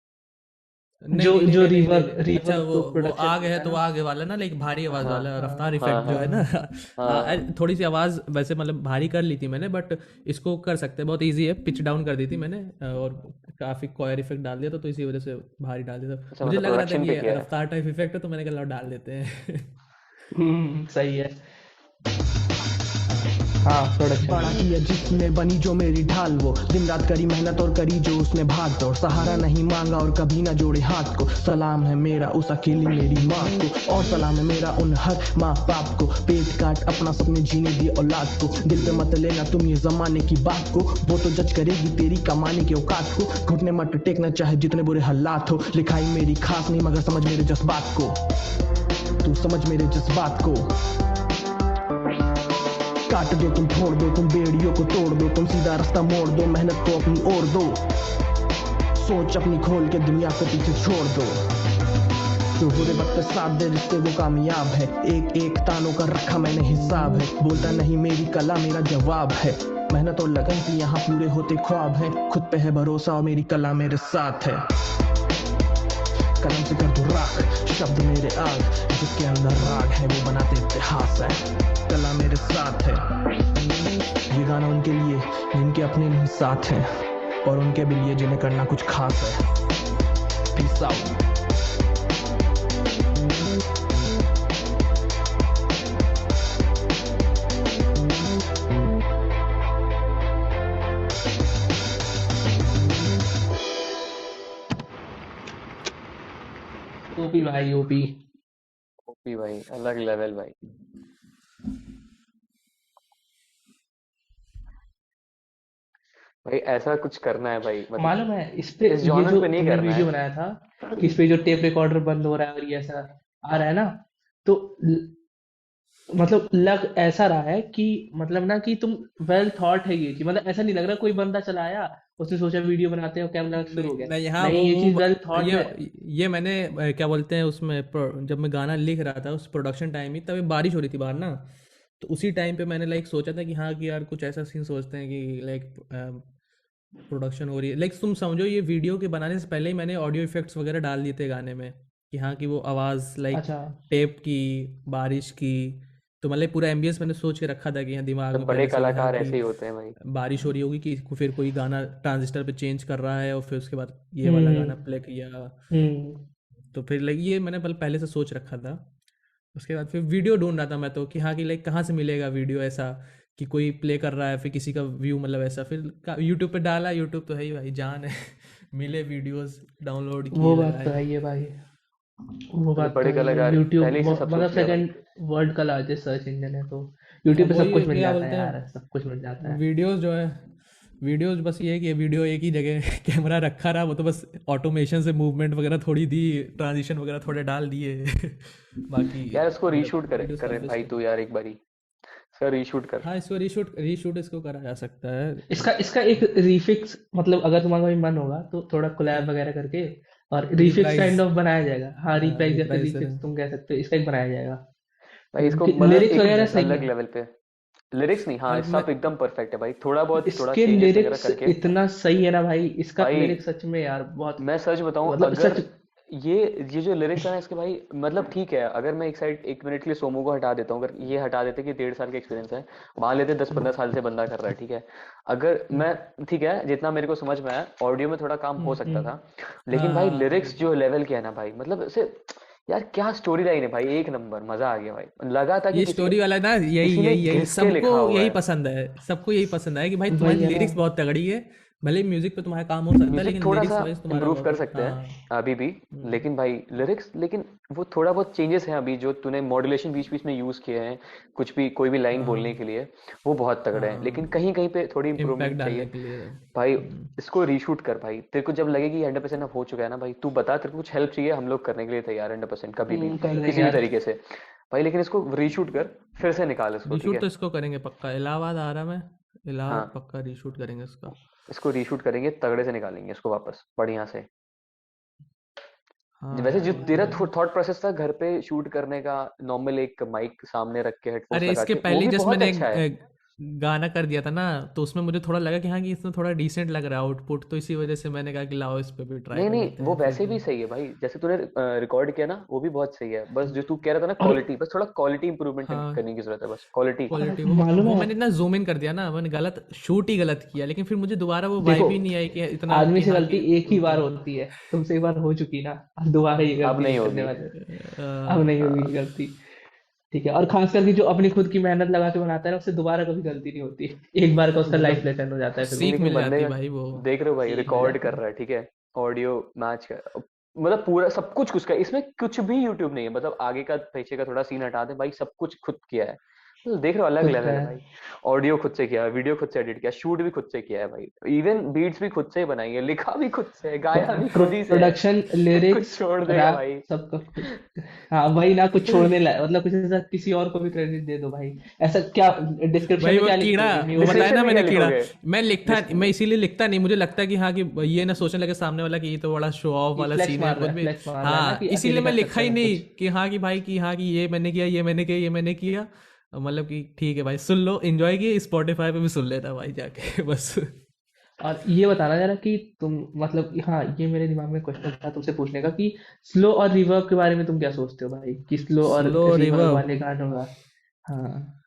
नहीं जो नहीं नहीं जो नहीं नहीं नहीं रिवर्ब नहीं। अच्छा रिवर्ब वो तो वो प्रोडक्शन आग है होता है तो ना। आग वाला ना, लाइक भारी आवाज हाँ वाला हाँ रफ्तार हाँ इफेक्ट जो हाँ है ना। हाँ हाँ। थोड़ी सी आवाज वैसे मतलब भारी कर ली थी मैंने, बट इसको कर सकते हैं, बहुत इजी है। पिच डाउन कर दी थी मैंने, और काफी कॉयर इफेक्ट डाल दिया था, तो इसी वजह से भारी डाल दिया था। अच्छा मुझे मतलब लग रहा था प्रोडक्शन कि पे ये किया है। रफ्तार टाइप इफेक्ट है, तो मैंने कहा लो डाल देते हैं। सही है। हाँ। हाँ प्रोडक्शन बड़ा पे। किया जिसने बनी जो मेरी ढाल, वो दिन रात करी मेहनत और करी जो उसने भाग दौड़, सहारा नहीं मांगा और कभी ना जोड़े हाथ को। सलाम है मेरा उस अकेली मेरी माँ को, और सलाम है मेरा उन हर माँ बाप को। पेट काट अपना सपने जीने दिए औलाद को, दिल पे मत लेना तुम ये जमाने की बात को, वो तो जज करेगी तेरी कमाने के औकात को। घुटने मत टेकना चाहे जितने बुरे हालात हो, लिखाई मेरी खास नहीं मगर समझ मेरे जज्बात को, तू समझ मेरे जज्बात को। काट दो तुम, फोड़ दो तुम, बेड़ियों को तोड़ दो तुम, सीधा रास्ता मोड़ दो, मेहनत को अपनी ओर दो, सोच अपनी खोल के दुनिया को पीछे छोड़ दो। जो बुरे वक्त पे साथ दे रिश्ते वो कामयाब है, एक एक तानों का रखा मैंने हिसाब है, बोलता नहीं मेरी कला मेरा जवाब है, मेहनत और लगन से यहाँ पूरे होते ख्वाब है, खुद पे है भरोसा और मेरी कला मेरे साथ है। कलम से कर दो राख शब्द मेरे आग, जिसके अंदर राग है वो बनाते इतिहास है, कला मेरे साथ है। ये गाना उनके लिए जिनके अपने नहीं साथ हैं, और उनके भी लिए जिन्हें करना कुछ खास है। Peace out. ओपी भाई ओपी। ओपी भाई, अलग लेवल भाई। भाई ऐसा कुछ करना है भाई, मतलब मालूम है इस पे, इस ये जॉनर जो पे नहीं तुमने करना वीडियो है। बनाया था कि इस पे जो टेप रिकॉर्डर बंद हो रहा है और ये ऐसा आ रहा है ना, तो मतलब लग ऐसा रहा है कि मतलब ना कि तुम वेल थॉट है ये चीज, मतलब ऐसा नहीं लग रहा कोई बंदा चलाया उसने सोचा वीडियो बनाते हैं और कैमरा शुरू नहीं हो गया। नहीं, हाँ नहीं, ये चीज वेल थॉट है। ये मैंने क्या बोलते हैं उसमें, जब मैं गाना लिख रहा था उस प्रोडक्शन टाइम ही, तभी बारिश हो रही थी बाहर ना, तो उसी टाइम पे मैंने लाइक सोचा था कि हाँ कि यार कुछ ऐसा सीन सोचते हैं कि लाइक प्रोडक्शन हो रही है, लाइक तुम समझो ये वीडियो के बनाने से पहले ही मैंने ऑडियो इफेक्ट्स वगैरह डाल दिए थे गाने में, कि हाँ कि वो आवाज़ लाइक अच्छा। टेप की, बारिश की, तो मतलब पूरा एम्बियंस मैंने सोच के रखा था कि हाँ दिमाग सब में बड़े पहले से कि हाँ कलाकार कि ऐसे ही होते हैं भाई। बारिश हो रही होगी, कि फिर कोई गाना ट्रांजिस्टर पे चेंज कर रहा है और फिर उसके बाद ये वाला गाना हम्म। प्ले किया, हम्म। तो फिर लाइक ये मैंने पहले से सोच रखा था। उसके बाद फिर वीडियो ढूंढ रहा था मैं, तो कि हाँ कि लाइक कहाँ से मिलेगा वीडियो ऐसा कि कोई प्ले कर रहा है फिर किसी का व्यू मतलब ऐसा, फिर यूट्यूब पे डाला, यूट्यूब तो है ही भाई जान है। मिले वीडियोस, डाउनलोड किए, वो बात तो लगाए। है ये भाई, वो मतलब बात तो बड़े है ये। कलाकार यूट्यूब पहले ही से सब मतलब सोच लिया भाई। सेकंड वर्ल्ड का लार्जेस्ट सर्च इंजन है, तो यूट्यूब अब पे सब वही है कुछ कि मिल क्या जाता है बोलते यार, हैं, सब कुछ मिल जाता है। वीडियोस जो है, वीडियोस बस ये है कि वीडियो एक ही जगह कैमरा रखा रहा, वो तो बस ऑटोमेशन से मूवमेंट वगैरह थोड़ी दी, ट्रांजिशन वगैरह थोड़े डाल दिए। बाकी यार इसको मतलब रीशूट करे वीडियो करे सर्विस भाई तो, तू यार एक बारी, सर रीशूट कर। हाँ इसको रीशूट रीशूट इसको करा जा सकता है। इसका इसका एक रीफिक्स, मतलब अगर तुम्हारा कोई मन होगा तो थोड़ा कोलैब वगैरह करके और रीफिक्स रिप्राइज, काइंड ऑफ बनाया जाएगा। हाँ रिप्राइज या फिर रिप्राइज रीफिक्स तुम कह सकते हो, इसका एक बनाया जाएगा भाई इसको कि मतलब लिरिक्स एक वगैरह सही अलग है। लेवल पे। लिरिक्स नहीं, हाँ और मैं सब एकदम परफेक्ट है भाई, थोड़ा बहुत थोड़ा इसके चेंजेस वगैरह लिरिक्स करके। इतना सही है ना भाई, इसका भाई लिरिक्स सच में यार बहुत, मैं सच बताऊं, मतलब अगर सच। ये ये जो लिरिक्स है ना इसके भाई, मतलब ठीक है, अगर मैं एक साइड एक मिनट के लिए सोमू को हटा देता हूँ, अगर ये हटा देते कि 1.5 साल का एक्सपीरियंस है, मान लेते 10-15 साल से बंदा कर रहा है, ठीक है, अगर हम्म। मैं, ठीक है जितना मेरे को समझ में आया ऑडियो में थोड़ा काम हो सकता था, लेकिन भाई हाँ लिरिक्स जो लेवल के है ना भाई, मतलब ऐसे यार क्या स्टोरी लाइन है भाई, एक नंबर, मजा आ गया भाई, लगा था कि ये किसी स्टोरी वाला ना, यही किसी ने यही यही घिस के सबको लिखा हुआ यही है। पसंद है, सबको यही पसंद है कि भाई वही तुम्हारी है ना। लिरिक्स बहुत तगड़ी है, भले म्यूजिक पे तुम्हारा काम हो सकता है म्यूजिक लेकिन थोड़ा सा लिरिक्स वाइज तुम्हारा इम्प्रूव कर बहुत, सकते हाँ। हैं अभी भी, हम्म, लेकिन भाई लिरिक्स, लेकिन वो थोड़ा बहुत चेंजेस हैं अभी, जो तूने मॉड्यूलेशन बीच बीच में यूज किए हैं, कुछ भी कोई भी लाइन बोलने के हाँ लिए, वो बहुत तगड़े हैं, लेकिन हाँ, कहीं कहीं पे थोड़ी इम्पैक्ट इंप्रूवमेंट डालने चाहिए के लिए। भाई। इसको रीशूट कर भाई, तेरे को जब लगे कि 100% अब हो चुका है ना भाई, तू बता, तेरे को कुछ हेल्प चाहिए, हम लोग करने के लिए तैयार 100% कभी भी, कर देंगे किसी भी यार। तरीके से भाई, लेकिन इसको रीशूट कर, फिर से निकाल इसको, ठीक रीशूट है। तो इसको करेंगे पक्का, इलाहाबाद आ रहा मैं, इलाहाबाद हाँ पक्का रीशूट करेंगे इसका। इसको रीशूट करेंगे, तगड़े से निकालेंगे इसको वापस बढ़िया से। हाँ वैसे यार जो ये तो तेरा है। थॉट प्रोसेस था घर पे शूट करने का, नॉर्मल एक माइक सामने रख के हेडफोन्स अरे लगा इसके के, वो पहले भी जस्ट बहुत मैंने अच्छा है। गाना कर दिया था ना, तो उसमें मुझे थोड़ा लगा कि हाँ कि इसमें थोड़ा डिसेंट लग रहा है आउटपुट, तो इसी वजह से मैंने कहा कि लाओ इस पे भी ट्राई नहीं कर नहीं, लेते वो हैं वैसे फिर। भी सही है भाई, जैसे तूने रिकॉर्ड किया ना वो भी बहुत सही है, बस जो तू कह रहा था ना और क्वालिटी, बस थोड़ा क्वालिटी इंप्रूवमेंट हाँ करने की जरूरत है, बस क्वालिटी। और क्वालिटी, मालूम वो है, मैंने इतना जूम इन कर दिया ना, मैंने गलत शूट ही गलत किया, लेकिन फिर मुझे दोबारा वो देखो वाइब ही नहीं आई कि इतना आदमी कि से हाँ गलती कि एक ही बार उतना। होती है, तुमसे एक बार हो चुकी ना, अब दोबारा ये अब गलती नहीं नहीं करने होगी। वाले। अब अ, नहीं होगी ये गलती। ठीक है, और खास करके जो अपनी खुद की मेहनत लगा के बनाता है ना, उससे दोबारा कभी गलती नहीं होती। एक बार का उसका लाइफ मतलब लेसन हो जाता है फिर वो। सीख लेकिन मिल बंदे जाती है का, भाई वो। देख रहे हो भाई, सीख मिल रिकॉर्ड जाती कर है। रहा है, ठीक है, ऑडियो मैच कर, मतलब पूरा सब कुछ उसका, इसमें कुछ भी यूट्यूब नहीं है, मतलब आगे का पीछे का थोड़ा सीन हटा दे भाई, सब कुछ खुद किया है। तो देख रहे हो, अलग खुद का लेवल है है। भाई। ऑडियो खुद से किया है, वीडियो खुद से एडिट किया, शूट भी खुद से किया है भाई, इवन बीट्स भी खुद से ही बनाई है, लिखा भी खुद से है, गाया भी खुद ही से है। प्रोडक्शन, कुछ लिरिक्स, छोड़ देगा रैप, भाई। सबका खुद। हाँ वही ना, कुछ छोड़ने लायक मतलब कुछ ऐसा किसी और को भी क्रेडिट दे दो भाई। ऐसा क्या डिस्क्रिप्शन भाई में वो क्या कीड़ा, लिखोगे? वो बताया म्यूजिक। डिस्क्रिप्शन ना में क्या मैंने कीड़ा, लिखोगे? मैं इसीलिए लिखता नहीं, मुझे लगता है कि हाँ कि ये ना सोचने लगे सामने वाला कि ये तो बड़ा शो ऑफ ये वाला फ्लेक्स सीन है मार रहा कुछ है, भी। फ्लेक्स मार रहा है ना हाँ कि इसीलिए अकेले मैं कर लिखा सकता ही है सब नहीं कुछ। कि हाँ कि भाई कि हाँ कि ये मैंने किया, ये मैंने किया, ये मैंने किया। मतलब कि ठीक है भाई, सुन लो, एंजॉय किए, स्पॉटिफाई पे भी सुन लेना भाई जाके बस। और ये बताना जरा कि तुम मतलब, हाँ ये मेरे दिमाग में क्वेश्चन था तुमसे पूछने का कि स्लो और रिवर्ब के बारे में तुम क्या सोचते हो भाई, कि स्लो और स्लो रिवर्ब रिवर्ब, वाले गानों का। हाँ,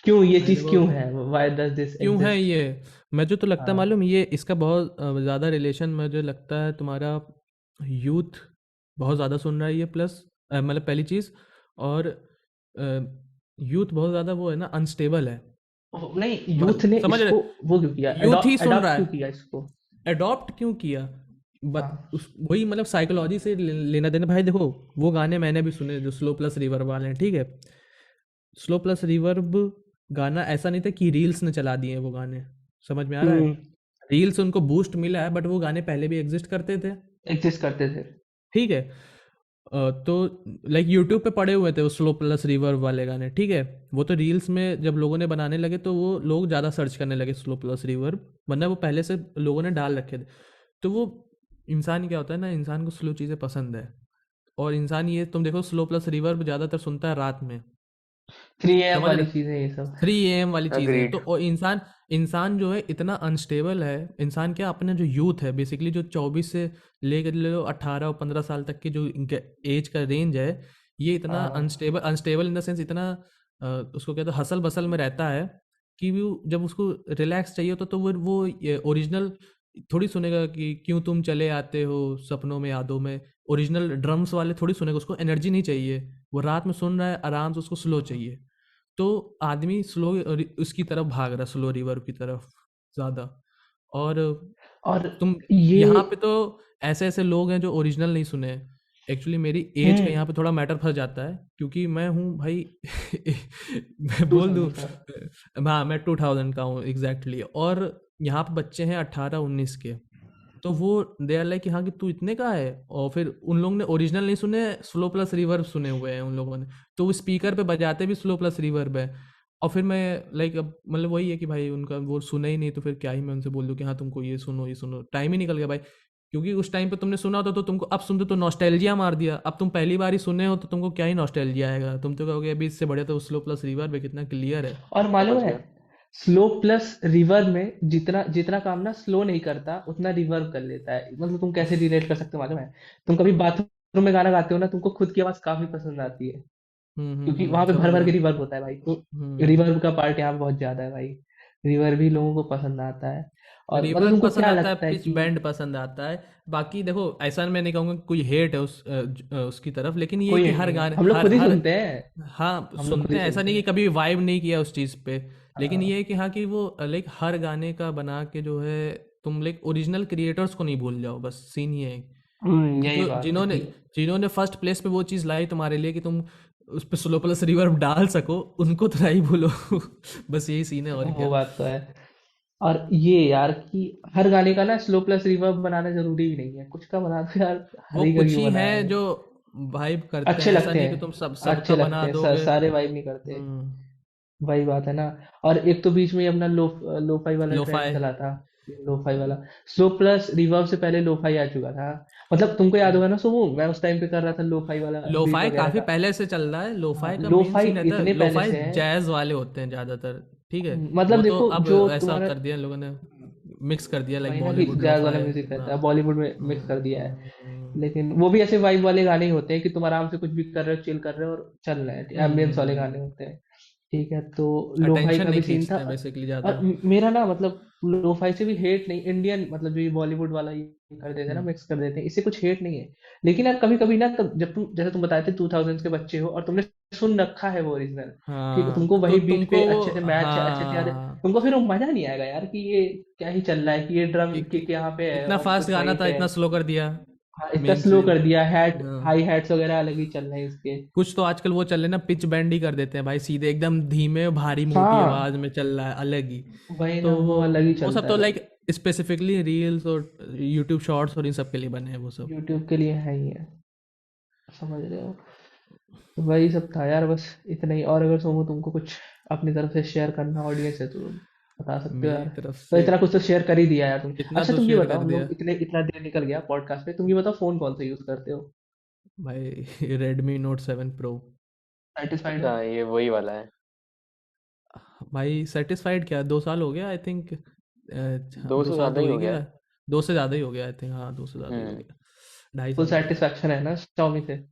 क्यों ये भाई चीज देखो क्यों है, व्हाई डज दिस क्यों है एग्जिस्ट? ये, मुझे तो लगता है हाँ। मालूम, ये इसका बहुत ज़्यादा रिलेशन मुझे लगता है तुम्हारा यूथ बहुत ज़्यादा सुन रहा है ये, प्लस मतलब पहली चीज़, और यूथ बहुत ज़्यादा वो है ना, अनस्टेबल है। नहीं, यूथ ने समझ रहे, इसको वो क्यों किया, यूथ ही सुन रहा अडॉप्ट क्यों है, किया इसको? अडॉप्ट क्यों किया, हाँ। वही मतलब साइकोलॉजी से लेना देना भाई। देखो वो गाने मैंने भी सुने जो स्लो प्लस रिवर्ब वाले हैं, ठीक है, स्लो प्लस रिवर्ब गाना ऐसा नहीं था कि रील्स ने चला दिए वो गाने, समझ में आ रहा है, हम्म। रील्स उनको बूस्ट मिला है, बट वो गाने पहले भी एग्जिस्ट करते थे, एग्जिस्ट करते थे। ठीक है। तो लाइक यूट्यूब पे पड़े हुए थे वो स्लो प्लस रिवर्ब वाले गाने, ठीक है। वो तो रील्स में जब लोगों ने बनाने लगे तो वो लोग ज़्यादा सर्च करने लगे स्लो प्लस रिवर्ब, वरना वो पहले से लोगों ने डाल रखे थे। तो वो इंसान क्या होता है ना, इंसान को स्लो चीज़ें पसंद है, और इंसान ये तुम देखो स्लो प्लस रिवर्ब ज़्यादातर सुनता है रात में, 3 AM समझ वाली रहे, चीजें ये सब। 3 AM वाली चीज़ें हैं। तो अग्रीड। और इंसान इंसान जो है इतना अनस्टेबल है, इंसान क्या अपने जो यूथ है बेसिकली, जो 24 से लेकर ले लो 18 और 15 साल तक की जो इनके एज का रेंज है, ये इतना हाँ। Unstable unstable in the sense, इतना उसको कहते हैं हसल बसल में रहता है कि वो जब उसको रिलैक्स चाहिए होता तो वो ओरिजिनल थोड़ी सुनेगा कि क्यों तुम चले आते हो सपनों में यादों में, ओरिजिनल ड्रम्स वाले थोड़ी सुनेगा, उसको एनर्जी नहीं चाहिए, वो रात में सुन रहा है आराम से, उसको स्लो चाहिए। तो आदमी स्लो उसकी तरफ भाग रहा है, स्लो रिवर्ब की तरफ ज़्यादा। और और तुम ये। यहाँ पे तो ऐसे ऐसे लोग हैं जो ओरिजिनल नहीं सुने। एक्चुअली मेरी एज का हम्म। यहाँ पे थोड़ा मैटर फंस जाता है, क्योंकि मैं हूँ भाई मैं टू बोल दूँ, थाउजेंड का। हाँ मैं 2000 का हूँ एग्जैक्टली, और यहाँ पे बच्चे हैं 18-19 के, तो वो दे आर लाइक कि हाँ कि तू इतने का है, और फिर उन लोगों ने ओरिजिनल नहीं सुने, स्लो प्लस रिवर्ब सुने हुए हैं उन लोगों ने, तो वो स्पीकर पे बजाते भी स्लो प्लस रिवर्ब है। और फिर मैं लाइक अब मतलब वही है कि भाई उनका वो सुने ही नहीं, तो फिर क्या ही मैं उनसे बोल दूँ कि हाँ तुमको ये सुनो ये सुनो, टाइम ही निकल गया भाई। क्योंकि उस टाइम पे तुमने सुना होता तो तुमको अब सुनते तो नॉस्टैल्जिया मार दिया, अब तुम पहली बार ही सुने हो तो तुमको क्या ही नॉस्टैल्जिया आएगा, तुम तो कहोगे अभी इससे बढ़िया तो स्लो प्लस रिवर्ब है, कितना क्लियर है। और मालूम समझ है, गया। स्लो प्लस रिवर्ब में जितना जितना काम ना स्लो नहीं करता, उतना रिवर्ब कर लेता है। मतलब तुम कैसे रिलेट कर सकते हो मालूम है? तुम कभी बाथरूम में गाना गाते हो ना, तुमको खुद की आवाज काफी पसंद आती है, क्योंकि वहां पे समझ भर भर रहा के हूँ। रिवर्ब होता है भाई। तो हम्म रिवर्ब का पार्ट यहाँ पे बहुत ज्यादा है भाई। रिवर्ब भी लोगों को पसंद आता है। और मतलब रिवर्ब तुमको पसंद क्या आता है, लगता है पिच कि। बैंड पसंद आता है। बाकी देखो ऐसा मैं नहीं कहूँगा कि कोई हेट है उसकी तरफ, लेकिन ये है कोई कि नहीं हर नहीं, गाने हम लोग हर खुद ही हर सुनते हैं। हाँ हम लोग खुद सुनते ही हैं, ऐसा सुनते नहीं कि हैं। कभी वाइब नहीं किया उस चीज़ पे, लेकिन ये हाँ। है कि हाँ कि वो लाइक हर गाने का बना के जो है, तुम लाइक ओरिजिनल क्रिएटर्स को नहीं भूल जाओ, बस सीन ये है कि यही जो बात है जिन्होंने कि जिन्होंने फर्स्ट प्लेस पे वो चीज़ लाई तुम्हारे लिए कि तुम उस पर स्लो प्लस रिवर्ब डाल सको, उनको तो नहीं भूलो बस यही सीन है, और वो क्या। बात तो है। और ये यार कि हर गाने का ना स्लो प्लस रिवर्ब बनाना जरूरी भी नहीं है, कुछ का बना दो यार, हर वो ही का कुछ क्यों ही बनाया हैं है। जो वाइब करते अच्छे हैं, ऐसा लगते नहीं कि हैं, तुम अच्छे सबका बना लगते हैं, दोगे। सारे वाइब नहीं करते। हम्म। वही बात है ना। और एक तो बीच में अपना लोफाई वाला ट्रेंड लोफाई, चला था। लोफाई वाला स्लो प्लस रिवर्ब से पहले लोफाई आ चुका था। मतलब तुमको याद होगा ना सुमू, मैं उस टाइम पे कर रहा था लोफाई वाला बीट लोफाई वगैरह काफी का। पहले से चल रहा है, हाँ, लोफाई का मेन लोफाई सीन रहता है, इतने पहले लोफाई से है। जैज वाले होते हैं ज्यादातर, ठीक है। मतलब वो तो देखो अब जो ऐसा तुम्हारा कर दिया लोगों ने, मिक्स कर दिया लाइक वही ना कि बॉलीवुड जैज वाला लोफाई। म्यूजिक रहता है, हाँ। बॉलीवुड में मिक्स कर दिया है। लेकिन वो भी ऐसे वाइब वाले गाने ही होते हैं कि तुम आराम से कुछ भी कर रहे हो, चिल कर रहे हो और चल रहे हैं, एम्बियंस वाले गाने होते हैं। ठीक है, तो लोफाई अटेंशन का नहीं भी सीन था। खींचते हैं बेसिकली ज़्यादा। और मेरा ना मतलब लोफाई से भी हेट नहीं, इंडियन मतलब जो ये बॉलीवुड वाला ये कर देते हैं ना, मिक्स कर देते हैं, इससे कुछ हेट नहीं है। लेकिन यार कभी कभी ना, तब जब तुम जैसे तुम बताए थे 2000s के बच्चे हो और तुमने सुन रखा है वो ओरिजिनल, ठीक है, हाँ तुमको तो वही बीट तुमको पे वो, अच्छे से मैच है, अच्छे से याद है, हाँ तुमको फिर वो मजा नहीं आएगा यार कि ये क्या ही चल रहा है, कि ये ड्रम कि किक यहाँ पे है इतना और फास्ट कुछ गाना वहीं था, पे इतना है। स्लो कर दिया। हाँ, इतना मेन स्लो चीज। कर दिया, हैट हाँ, हाई हैट्स वगैरह अलग ही चल रहे हैं इसके। कुछ तो आजकल वो चल रहे हैं ना, पिच बैंड ही कर देते हैं भाई, सीधे एकदम धीमे भारी मोटी हाँ, आवाज में चल रहा है अलग ही। वही तो ना, वो अलग ही वो सब चलता तो है। लाइक स्पेसिफिकली रील्स और यूट्यूब शॉर्ट्स और इन सब के लिए बने हैं वो सब। यूट्यूब के लिए है ही है, समझ रहे हो। तो वही सब था यार, बस इतना ही। और अगर सोमू तुमको कुछ अपनी तरफ से शेयर करना ऑडियंस है तो तुम बता सकते हो मेरी यार। तरफ तो से इतना कुछ तो शेयर कर ही दिया यार तुम। इतना अच्छा तो तुम ये शेयर बताओ, कर हम दिया लोग इतना देर निकल गया पॉडकास्ट में, तुम ये बताओ फोन कौन सा यूज करते हो? भाई। Redmi Note 7 Pro। सेटिस्फाइड हो? अच्छा ये वही वाला है। भाई सेटिस्फाइड क्या, 2 साल हो गया आई थिंक। दो दो से साल ज्यादा तो ही हो ही हो गया गया। है। 2 से ज़्यादा ही हो गया आई थिंक, हाँ 2 से ज़्यादा ही हो हम्म। गया। 2.5 फुल साल हो गया। सेटिस्फैक्शन है ना Xiaomi से?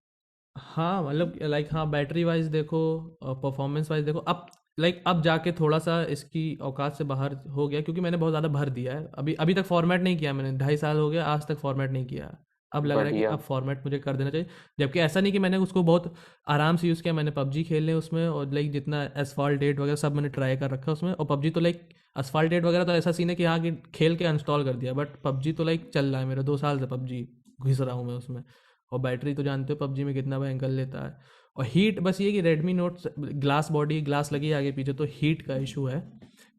हाँ मतलब लाइक, हाँ बैटरी वाइज देखो, परफॉर्मेंस वाइज देखो, अब लाइक अब जाके थोड़ा सा इसकी औकात से बाहर हो गया, क्योंकि मैंने बहुत ज़्यादा भर दिया है। अभी अभी तक फॉर्मेट नहीं किया मैंने, 2.5 साल हो गया आज तक फॉर्मेट नहीं किया। अब लग रहा है कि बढ़िया। अब फॉर्मेट मुझे कर देना चाहिए। जबकि ऐसा नहीं कि मैंने उसको बहुत आराम से यूज़ किया, मैंने पबजी खेले उसमें, और लाइक जितना एसफॉल्ट 8 वगैरह सब मैंने ट्राई कर रखा है उसमें। और पबजी तो लाइक एसफॉल्ट 8 वगैरह तो ऐसा सीन है कि हाँ कि खेल के इंस्टॉल कर दिया, बट पबजी तो लाइक चल रहा है मेरा, 2 साल से पबजी घुस रहा हूँ मैं उसमें। और बैटरी तो जानते हो पबजी में कितना भयंकर लेता है। और हीट बस ये कि Redmi note glass body, glass लगी है आगे पीछे, तो हीट का इशू है।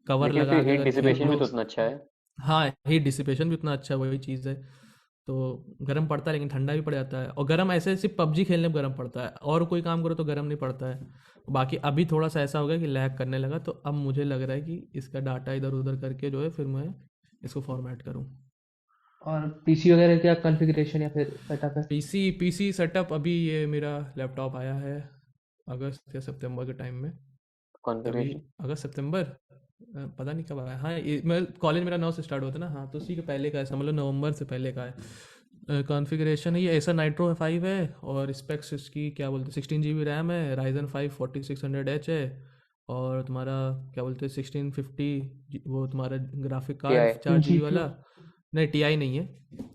कवर लेकिन लगा फिर के हीट अगर खेल डिसिपेशन भी लो, तो उतना अच्छा है। हाँ हीट डिसिपेशन भी उतना अच्छा है, वही चीज़ है। तो गर्म पड़ता है लेकिन ठंडा भी पड़ जाता है। और गर्म ऐसे सिर्फ पबजी खेलने में गर्म पड़ता है, और कोई काम करो तो गर्म नहीं पड़ता है। बाकी अभी थोड़ा सा ऐसा हो गया कि लैग करने लगा, तो अब मुझे लग रहा है कि इसका डाटा इधर उधर करके जो है फिर मैं इसको फॉर्मेट करूँ। और पीसी वगैरह क्या कॉन्फ़िगरेशन या फिर सेटअप है? पीसी पीसी सेटअप अभी ये मेरा लैपटॉप आया है अगस्त या सितंबर के टाइम में। तभी कॉन्फ़िगरेशन। अगस्त सितंबर, पता नहीं कब आया। हाँ ये मैं कॉलेज मेरा 9 से स्टार्ट होता है ना, हाँ तो उसी के पहले का है, समझ लो नवंबर से पहले का है। कॉन्फ़िगरेशन है ये ऐसा नाइट्रो 5 है, और स्पेक्स इसकी क्या बोलते हैं 16 GB रैम है, राइजन 5 4600H है। और तुम्हारा क्या बोलते हैं 1650 वो तुम्हारा graphic card TI. 4 GB GPU? वाला। नहीं टीआई नहीं है।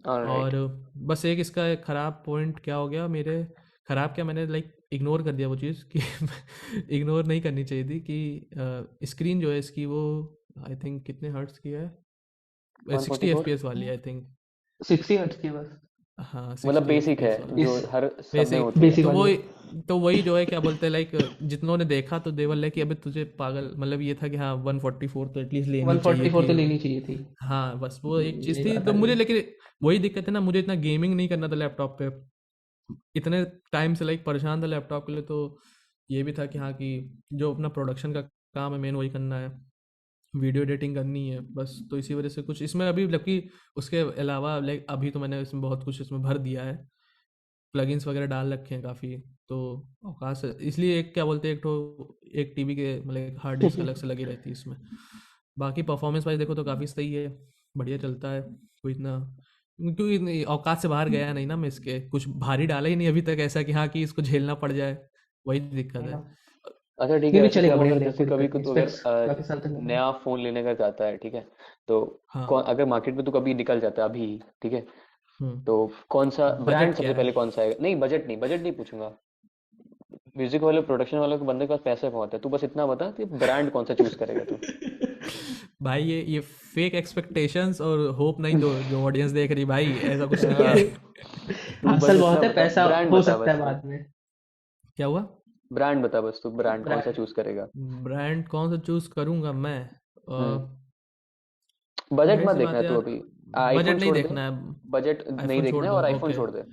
ऑलराइट। और बस एक इसका एक ख़राब पॉइंट क्या हो गया मेरे, ख़राब क्या, मैंने लाइक इग्नोर कर दिया वो चीज़ कि इग्नोर नहीं करनी चाहिए थी, कि स्क्रीन जो है इसकी वो आई थिंक कितने हर्ट्स की है, 60 144। FPS वाली आई थिंक। 60 हर्ट्ज की बस? हाँ मतलब 60 बेसिक है FPS वाली जो इस हर सब में बेसिक। होती है। बेसिक तो वाली? वही जो है क्या बोलते हैं लाइक, जितनों ने देखा तो देवल है कि अबे तुझे पागल, मतलब ये था कि हाँ 144 तो एटलीस्ट लेनी चाहिए 144 थी। तो लेनी चाहिए थी। हाँ बस वो एक चीज़ ये थी बात तो आ मुझे, गई। लेकिन वही दिक्कत है ना, मुझे इतना गेमिंग नहीं करना था लैपटॉप पे। इतने टाइम से लाइक परेशान था लैपटॉप के लिए, तो ये भी था कि हाँ कि जो अपना प्रोडक्शन का काम है मेन वही करना है, वीडियो एडिटिंग करनी है बस। तो इसी वजह से कुछ इसमें अभी, जबकि उसके अलावा लाइक अभी तो मैंने इसमें बहुत कुछ इसमें भर दिया है, प्लगइन्स वगैरह डाल रखे हैं काफ़ी। तो अवकाश है इसलिए, एक क्या बोलते हैं एक टीवी के मतलब एक हार्ड डिस्क अलग से लगी रहती है इसमें। बाकी परफॉर्मेंस वाइज देखो तो काफ़ी सही है, बढ़िया चलता है। कोई इतना, क्योंकि इतनी औकात से बाहर गया नहीं ना मैं, इसके कुछ भारी डाला ही नहीं अभी तक ऐसा कि हाँ कि इसको झेलना पड़ जाए, वही दिक्कत है है। ना? अच्छा ठीक नहीं है, नहीं, ऐसे चलेगा, सोमो बढ़िया अगर बढ़िया, जैसे कोई कभी दिक्कत नहीं, तो स्पेक्स अगर काफी साल तक मिला है। नया फोन लेने का चाहता है, ठीक है, तो हाँ। अगर मार्केट में तो कभी निकल जाता है अभी, ठीक है, हम्म। तो कौन सा ब्रांड बजट क्या सबसे है? पहले कौन सा है? नहीं बजट नहीं पूछूंगा। म्यूजिक वाले प्रोडक्शन वालों के बंदे के पास पैसे बहुत है, तू बस इतना बता कि ब्रांड कौन सा चूज करेगा तू। भाई ये फेक एक्सपेक्टेशंस और होप नहीं दो जो ऑडियंस देख रही, भाई ऐसा कुछ नहीं हाँ, है। तू बस हासिल इतना बहुत है, बता, पैसा ब्रांड हो बता सकता बस है तू। बाद में। क्या हुआ? ब्रांड बता बस तू, ब्रांड कौन सा ब्रांड? चूज करेगा? ब्रांड कौन सा चूज करूंगा मैं? हम्म। बजट जाहिर मत सी देखना बात है है तू यार, अभी। बजट आईफोन नहीं छोड़ दे। देखना है। बजट नहीं आईफोन छोड़ देखना है दूँ, और आईफोन ओके। छोड़ दे।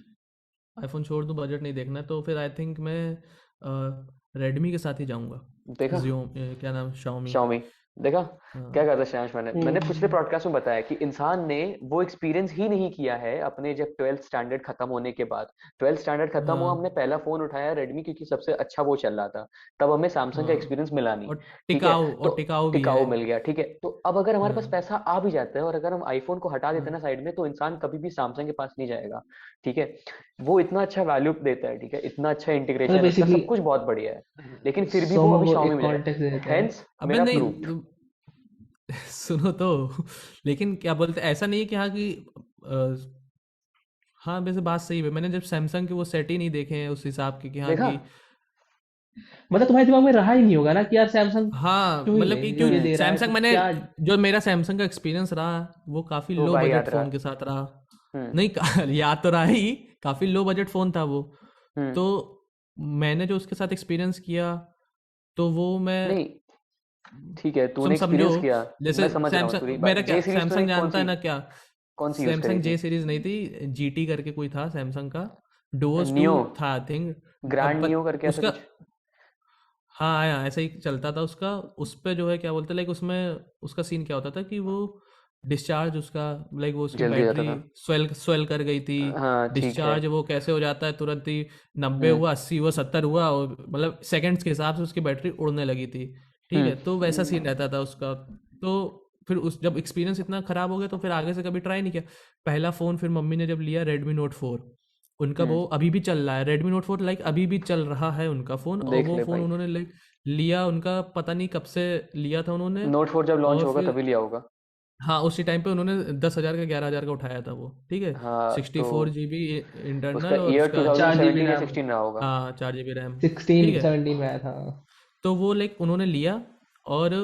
आईफोन छोड़ दूँ, बजट नहीं देखना है, तो फिर आई थिंक मैं रेडमी के साथ ही जाऊंगा। देखा। जियो क्या नाम, शाओमी। शाओमी। देखा हाँ क्या कहा था श्रेयांश, मैंने पिछले हम्म पॉडकास्ट में बताया कि इंसान ने वो एक्सपीरियंस ही नहीं किया है अपने जब 12th स्टैंडर्ड खत्म होने के बाद। 12th स्टैंडर्ड खत्म हुआ, हमने हाँ पहला फोन उठाया रेडमी, क्योंकि सबसे अच्छा वो चल रहा था, तब हमें सैमसंग का हाँ एक्सपीरियंस मिला नहीं। और ठीक है, तो टिकाऊ भी है। टिकाऊ मिल गया, ठीक है। तो अब अगर हमारे पास हाँ पैसा आ भी जाता है और अगर हम आईफोन को हटा देते हैं हाँ ना साइड में, तो इंसान कभी भी सैमसंग के पास नहीं जाएगा। ठीक है, वो इतना अच्छा वैल्यू देता है, ठीक है, इतना अच्छा मतलब इंटीग्रेशन, उसका बेसिकली सब कुछ बहुत बढ़िया है, लेकिन फिर भी वो सोमो अभी को Xiaomi एक में जाएगा। कॉन्टेक्स्ट दे देते हैं। हेंस अबे मेरा नहीं प्रूफ। सुनो तो लेकिन क्या बोलते, ऐसा नहीं है कि हाँ कि हाँ वैसे बात सही है। मैंने जब सैमसंग के वो सेट ही नहीं देखे हैं उस हिसाब के कि हाँ देखा। कि मतलब तुम्हारे दिमाग में रहा ही नहीं होगा ना कि यार सैमसंग हाँ क्यों ही मतलब ले, कि जो क्यों ये दे रहा है सैमसंग तो मैंने, क्या। जो मेरा सैमसंग का एक्सपीरियंस रहा वो काफ़ी वो लो भाई बजट याद रहा। फ़ोन के साथ रहा। हम्म। नहीं याद तो रहा ही, काफ़ी लो बजट फ़ोन था वो। हम्म। तो मैंने जो उसके साथ एक्सपीरियंस किया तो वो मैं, नहीं, ठीक है, तुम तूने समझो एक्सपीरियंस किया, जैसे मैं समझ रहा हूँ तेरी सैमसंग बात। मेरा क्या, जे सीरीज तूने सैमसंग जानता है ना क्या, कौन सी यूज करी सैमसंग थी? जे सीरीज नहीं थी, जीटी करके कोई था सैमसंग का, डुओस टू नियो, था आई थिंक। ग्रैंड अब नियो करके ऐसा उसका, कुछ। हाँ आया ऐसा ही चलता था उसका। उस पे जो है क्या बोलते, लाइक उसमें उसका सीन क्या होता था कि वो डिस्चार्ज उसका, लाइक वो उसकी जल्दी हो जाता बैटरी था। स्वेल स्वेल कर गई थी। हाँ ठीक है। डिस्चार्ज वो कैसे हो जाता है तुरंत ही, 90 हम्म। हुआ, 80 हुआ, 70 हुआ, और मतलब सेकंड्स के हिसाब से उसकी बैटरी उड़ने लगी थी। ठीक है, हम्म। तो वैसा सीन रहता था उसका। तो फिर उस जब एक्सपीरियंस इतना ख़राब हो गया तो फिर आगे से कभी ट्राई नहीं किया। पहला फ़ोन फिर मम्मी ने जब लिया रेडमी नोट 4, उनका हम्म। वो अभी भी चल रहा है रेडमी नोट 4, लाइक अभी भी चल रहा है उनका फ़ोन। और देख वो ले फ़ोन भाई, उन्होंने लाइक लिया, उनका पता नहीं कब से लिया था उन्होंने। नोट 4 जब लॉन्च और होगा फिर तभी लिया होगा। हाँ उसी टाइम पे उन्होंने 10,000 का 11,000 का उठाया था वो। ठीक है, हाँ, सिक्सटी तो फोर जी बी उसका इंटरनल और ईयर उसका, 4 GB 2017 या रैम, 16 रहा होगा। हाँ 4 GB रैम। ठीक 16 है, 17 में आया था। तो वो लाइक उन्होंने लिया। और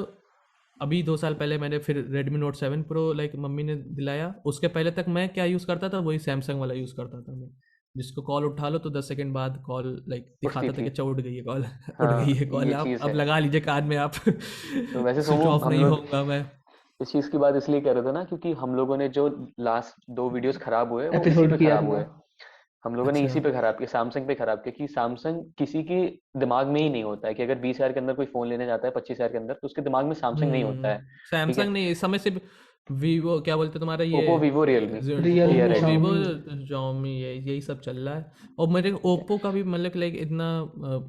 अभी 2 साल पहले मैंने फिर Redmi note 7 pro like mummy ने दिलाया। उसके पहले तक मैं क्या यूज़ करता था, वही सैमसंग वाला यूज़ करता था मैं, जिसको कॉल उठा लो तो 10 सेकंड बाद कॉल लाइक उठती दिखाता था थी। कि अच्छा उठ गई है कॉल उठ गई हाँ, है कॉल, ये आप चीज़ अब है। लगा लीजिए कान में आप तो वैसे स्विच सोमो, ऑफ हम नहीं लोग होऊंगा मैं। इस चीज़ की बात इसलिए कर रहे थे ना, क्योंकि हम लोगों ने जो लास्ट 2 वीडियोस खराब हुए वो इसी एपिसोड पे किया खराब था हुए। ना। हम लोगों ने अच्छा। इसी पे खराब किया, सैमसंग पे खराब किया, कि सैमसंग किसी की दिमाग में ही नहीं होता है कि अगर 20,000 के अंदर कोई फोन लेने जाता है, 25,000 के अंदर, तो उसके दिमाग में सैमसंग नहीं होता है। ठीक है, सैमसंग नहीं, इस समय सिर्फ वीवो, क्या बोलते तुम्हारा ये, ओप्पो, वीवो, रियलमी या Realme, Redmi. Vivo, Xiaomi. Xiaomi, यही सब चल रहा है। और मेरे ओप्पो का भी मतलब लाइक इतना,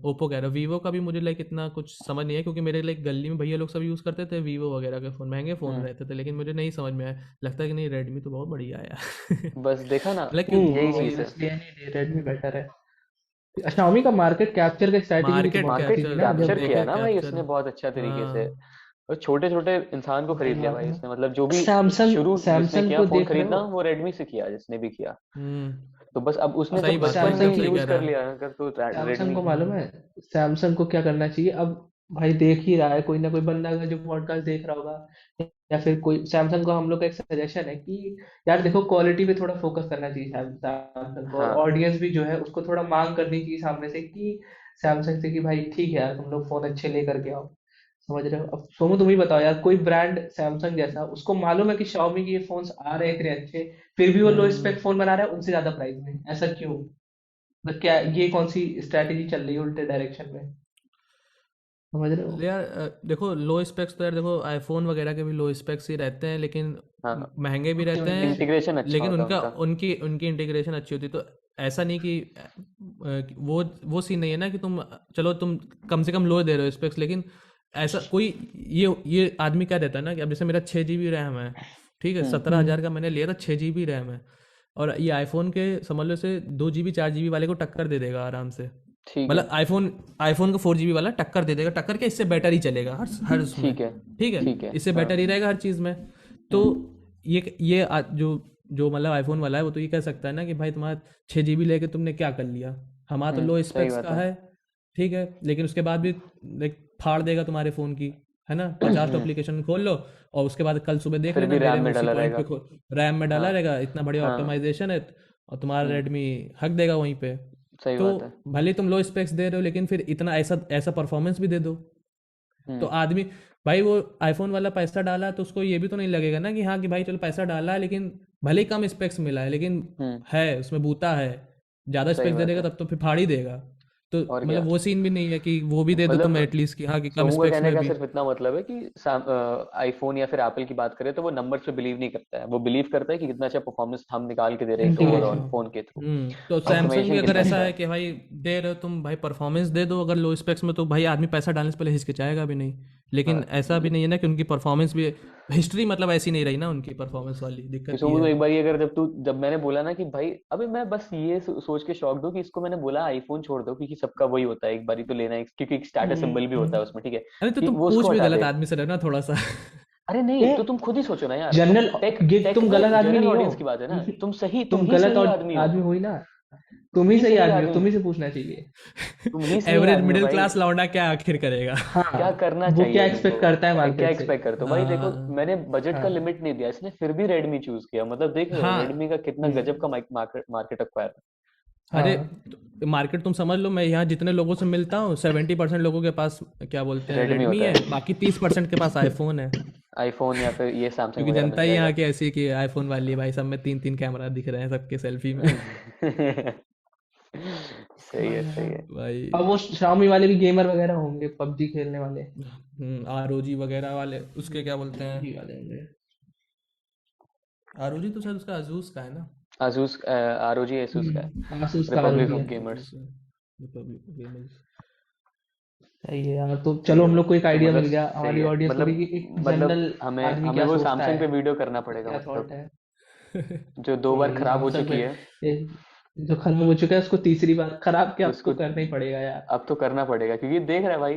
ओप्पो कह रहा हूँ, वीवो का भी मुझे लाइक इतना कुछ समझ नहीं है, क्योंकि मेरे लाइक गली में भैया लोग सब यूज़ करते थे वीवो वगैरह के फ़ोन, महंगे फ़ोन हम्म। रहते थे, लेकिन मुझे नहीं समझ में आया। लगता है कि नहीं रेडमी तो बहुत बढ़िया है यार बस देखा ना, मतलब क्यों यही चीज़ है। Obviously any day Redmi better है। शाओमी का मार्केट कैप्चर का स्ट्रैटेजी भी तो मार्केट बहुत मार्केट अच्छी थी कैप्चर ना कैप्चर जब। किया देखो, ना भाई कैप्चर, उसने बहुत अच्छा तरीके से। हाँ और छोटे छोटे इंसान को वही खरीद लिया बात भाई है ना। उसने, मतलब जो भी सैमसंग शुरू जिसने सैमसंग किया को फोन देख रहे खरीदना, हो। वो रेडमी से किया जिसने भी किया। हम्म तो बस अब उसने सही जब बात है, बचपन से एकदम सैमसंग ही सही यूज कह कर रहा है। लिया अगर, तो सैमसंग रेडमी। को मालूम है सैमसंग को क्या करना चाहिए अब। भाई देख ही रहा है कोई ना कोई बंदा अगर जो पॉडकास्ट देख रहा होगा, या फिर कोई सैमसंग को हम लोग का एक सजेशन है कि यार देखो क्वालिटी पे थोड़ा फोकस करना चाहिए सैमसंग को। और हाँ, ऑडियंस भी जो है उसको थोड़ा मांग करनी चाहिए सामने से कि सैमसंग से कि भाई ठीक है यार तुम लोग फोन अच्छे लेकर के आओ। समझ रहे हो। अब सोनू तुम ही बताओ यार, कोई ब्रांड सैमसंग जैसा उसको मालूम है कि Xiaomi के ये फोन्स आ रहे हैं इतने अच्छे, फिर भी वो लो हम्म स्पेक फोन बना रहा है उनसे ज्यादा प्राइस में, ऐसा क्यों। मतलब क्या ये कौन सी स्ट्रैटेजी चल रही है उल्टे डायरेक्शन में। समझ रहे हो। यार देखो लो स्पेक्स तो यार देखो आईफोन वगैरह के भी लो स्पेक्स ही रहते हैं, लेकिन हाँ, महंगे भी रहते हैं। इंटीग्रेशन अच्छा लेकिन होता है उनका उनका। उनकी उनकी इंटीग्रेशन अच्छी होती है। तो ऐसा नहीं कि वो सीन नहीं है ना कि तुम, चलो तुम कम से कम लो दे रहे हो स्पेक्स, लेकिन ऐसा कोई, ये आदमी क्या देता है ना कि अब जैसे मेरा 6 GB रैम है, ठीक है, हम्म। 17,000 का मैंने लिया था, 6 GB रैम है। और ये आईफोन के समझ लो से 2 GB 4 GB वाले को टक्कर दे देगा आराम से। ठीक है। मतलब आईफोन आईफोन को 4 GB वाला टक्कर दे देगा, टक्कर क्या, इससे बेटर ही चलेगा हर उसमें। ठीक है। ठीक है, ठीक है। इससे हाँ। बेटर ही रहेगा हर चीज़ में। तो हम्म। जो जो मतलब आईफोन वाला है वो तो ये कह सकता है ना कि भाई तुम्हारा 6 GB लेके तुमने क्या कर लिया, हमारा तो लो सही स्पेक्स बात का है। है। ठीक है, लेकिन उसके बाद भी लाइक फाड़ देगा तुम्हारे फ़ोन की, है ना, 50 हम्म। एप्लीकेशन खोल लो और उसके बाद कल सुबह देख फिर लेना भी मेरे रैम में में उसी डाला पॉइंट रहेगा। पे रैम में डाला हाँ। रहेगा, इतना बढ़िया हाँ। ऑप्टिमाइजेशन है, और तुम्हारा हम्म। रेडमी हक देगा वहीं पे। सही तो बात है। भले ही तुम लो स्पेक्स दे रहे हो, लेकिन फिर इतना ऐसा ऐसा परफॉर्मेंस भी दे दो। तो हम्म। आदमी, भाई वो आईफोन वाला पैसा डाला तो उसको ये भी तो नहीं लगेगा ना कि हाँ कि भाई चलो पैसा डाला है, लेकिन भले ही कम स्पेक्स मिला है, लेकिन हम्म। है उसमें बूता है, ज़्यादा सही स्पेक्स दे बात देगा है। तब तो फिर फाड़ ही देगा। तो और क्या मतलब वो सीन भी नहीं है कि वो भी दे दो तुम मतलब एटलीस्ट कि हाँ कि कम सोमू का स्पेक्स कहने में का भी। सिर्फ इतना मतलब है कि आईफोन या फिर एप्पल की बात करें तो वो नंबर्स पे बिलीव नहीं करता है, वो बिलीव करता है कि कितना अच्छा परफॉर्मेंस हम निकाल के दे रहे हैं ओवरऑल इंटीग्रेशन। फोन के थ्रू, तो सैमसंग भी ऑप्टिमाइजेशन अगर कितना ऐसा अच्छा है है। कि भाई दे रहे हो तुम भाई परफॉर्मेंस दे दो अगर लो स्पेक्स में, तो भाई आदमी पैसा डालने से पहले हिचकिचाएगा भी नहीं। लेकिन हाँ ऐसा भी नहीं है ना कि उनकी परफॉर्मेंस भी, हिस्ट्री मतलब ऐसी नहीं रही ना उनकी परफॉर्मेंस वाली, कि दिक्कत ये सोमू तो है। एक बार ये अगर जब मैंने बोला ना कि भाई अबे मैं बस ये सोच के शौक दूं कि इसको मैंने बोला आईफोन छोड़ दो क्योंकि सबका वही होता है, एक बारी तो लेना है क्योंकि एक स्टेटस सिंबल भी होता है उसमें, ठीक है अरे तो कि तुम वो पूछ उसको भी हटा गलत दे। आदमी से रहे ना थोड़ा सा। अरे ए नहीं तो तुम खुद ही सोचो ना यार, तुम जनरल टेक गिफ्ट, टेक तुम में गलत आदमी जनरल नहीं हो। ऑडियंस की बात है ना, तुम तुम ही गलत सही आदमी हो, आदमी हो ही ना। तुम तुम ही ही सही सही आदमी हो, आदमी तुम हो, ही से पूछना चाहिए। तुम ही सही एवरेज आदमी हो मिडिल भाई। क्लास लौंडा क्या आखिर करेगा। हाँ, क्या करना वो क्या चाहिए तुमको, एक्सपेक्ट करता है क्या मार्केट से। एक्सपेक्ट करते हो भाई? देखो हाँ मैंने बजट का हाँ। लिमिट नहीं दिया, इसने फिर भी रेडमी चूज किया, मतलब देख रहे हो रेडमी हाँ। का कितना गजब का हम्म। मार्केट मार्केट एक्वायर अरे हाँ। मार्केट तुम समझ लो, मैं यहाँ जितने लोगों से मिलता हूँ 70% लोगों के पास क्या बोलते है, हैं रेडमी रेडमी होता है, है, बाकी 30% के पास आईफोन है। आईफोन या फिर ये सैमसंग क्योंकि वगैरह मिल जनता ही यहाँ जाएगा। की ऐसी है कि आईफोन वाली है भाई, सब में 3-3 कैमरा दिख रहे हैं सबके सेल्फी में। सही है सही है। भाई अब वो Xiaomi वाले भी गेमर वगैरह होंगे, पबजी खेलने वाले। आरओजी वगैरह वाले उसके क्या बोलते हैं, पबजी वाले होंगे। आरओजी तो शायद उसका अजूस का है ना। आसूस आरओजी एसूस का है, आसूस का रिपब्लिक ROG ऑफ है। गेमर्स। Republic gamers. सही है यार, तो सही चलो है हम भाई, लोग को एक तो आइडिया मतलब मिल गया, सही हमारी है, ऑडियंस को भी, कि एक मतलब जनरल हमें आदमी हमें क्या वो सोचता सैमसंग है, पे वीडियो करना पड़ेगा क्या थॉट मतलब, है। जो 2 बार खराब हो सैमसंग चुकी पे है जो खराब हो चुका है उसको तीसरी बार खराब क्या, अब तो उसको करना ही पड़ेगा यार। अब तो करना पड़ेगा, क्योंकि देख रहा है भाई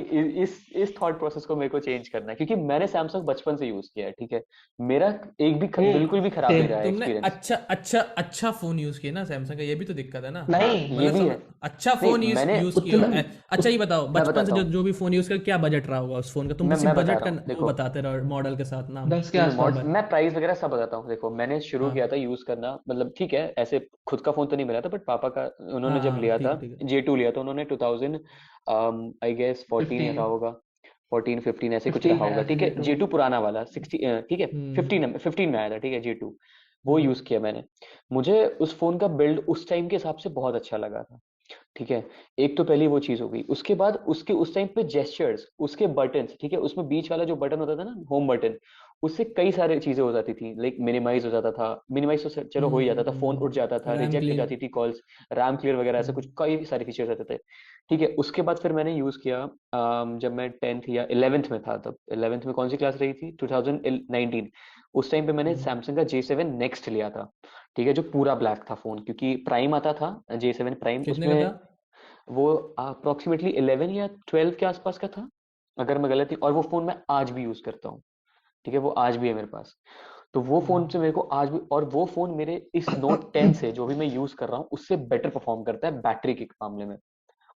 इस थॉट प्रोसेस को मेरे को चेंज करना है, क्योंकि मैंने सैमसंग बचपन से यूज किया है, ठीक है, मेरा एक भी बिल्कुल भी खराब नहीं सेम। रहा है तुमने एक्सपीरियंस। अच्छा अच्छा अच्छा फोन यूज किया ना सैमसंग का, ये भी तो दिक्कत है ना। हाँ ये मतलब भी है। समझ, अच्छा नहीं फोन यूज मैंने यूज किया हो। उतना अच्छा ये बताओ मैं बचपन से बताता जो हूँ, जो भी फोन यूज कर क्या बजट रहा होगा उस फोन का, तुम किसी मैं बता बजट रहा का हूँ वो देखो, बताते रहो मॉडल के साथ नाम। 10 के नहीं आसपास। मैं प्राइस वगैरह सब बताता हूँ। देखो मैंने शुरू हाँ किया था यूज करना, मतलब ठीक है ऐसे खुद का फोन तो नहीं मिला था, बट पापा का, उन्होंने हाँ जब हाँ लिया ठीक था है ठीक है। J2 लिया था उन्होंने 2000 आई गेस 14 15। रहा होगा, 14-15 ऐसे कुछ 15 रहा में होगा, आया था ठीक है J2। J2 पुराना वाला 60 ठीक है हम्म 15 में आया था, ठीक है J2 वो हम्म यूज किया मैंने। मुझे उस फोन का बिल्ड उस टाइम के हिसाब से बहुत अच्छा लगा था, ठीक है। एक तो पहली वो चीज हो गई, उसके बाद उसके उस टाइम पे जेस्चर्स, उसके बटन्स, ठीक है, उसमें बीच वाला जो बटन होता था ना होम बटन, उससे कई सारी चीजें हो जाती थी, लाइक मिनिमाइज हो जाता था, मिनिमाइज तो चलो हो ही जाता था, फोन उठ जाता था, रैम रिजेक्ट हो क्लियर। जाती थी कॉल्स, रैम क्लियर वगैरह, ऐसे कुछ कई सारे फीचर्स रहते थे, ठीक है। उसके बाद फिर मैंने यूज किया जब मैं 10th या 11th में था, तब 11th में कौन सी क्लास रही थी 2019, उस टाइम पे मैंने सैमसंग का J7 नेक्स्ट लिया था, ठीक है, जो पूरा ब्लैक था फोन, क्योंकि प्राइम आता था J7 प्राइम, कितने का उसमें था? वो अप्रोक्सीमेटली 11 या 12 के आसपास का था अगर मैं गलत नहीं, और वो फोन मैं आज भी यूज करता हूँ, ठीक है, वो आज भी है मेरे पास। तो वो फोन से मेरे को आज भी, और वो फोन मेरे इस नोट 10 से जो भी मैं यूज कर रहा हूँ उससे बेटर परफॉर्म करता है बैटरी के मामले में,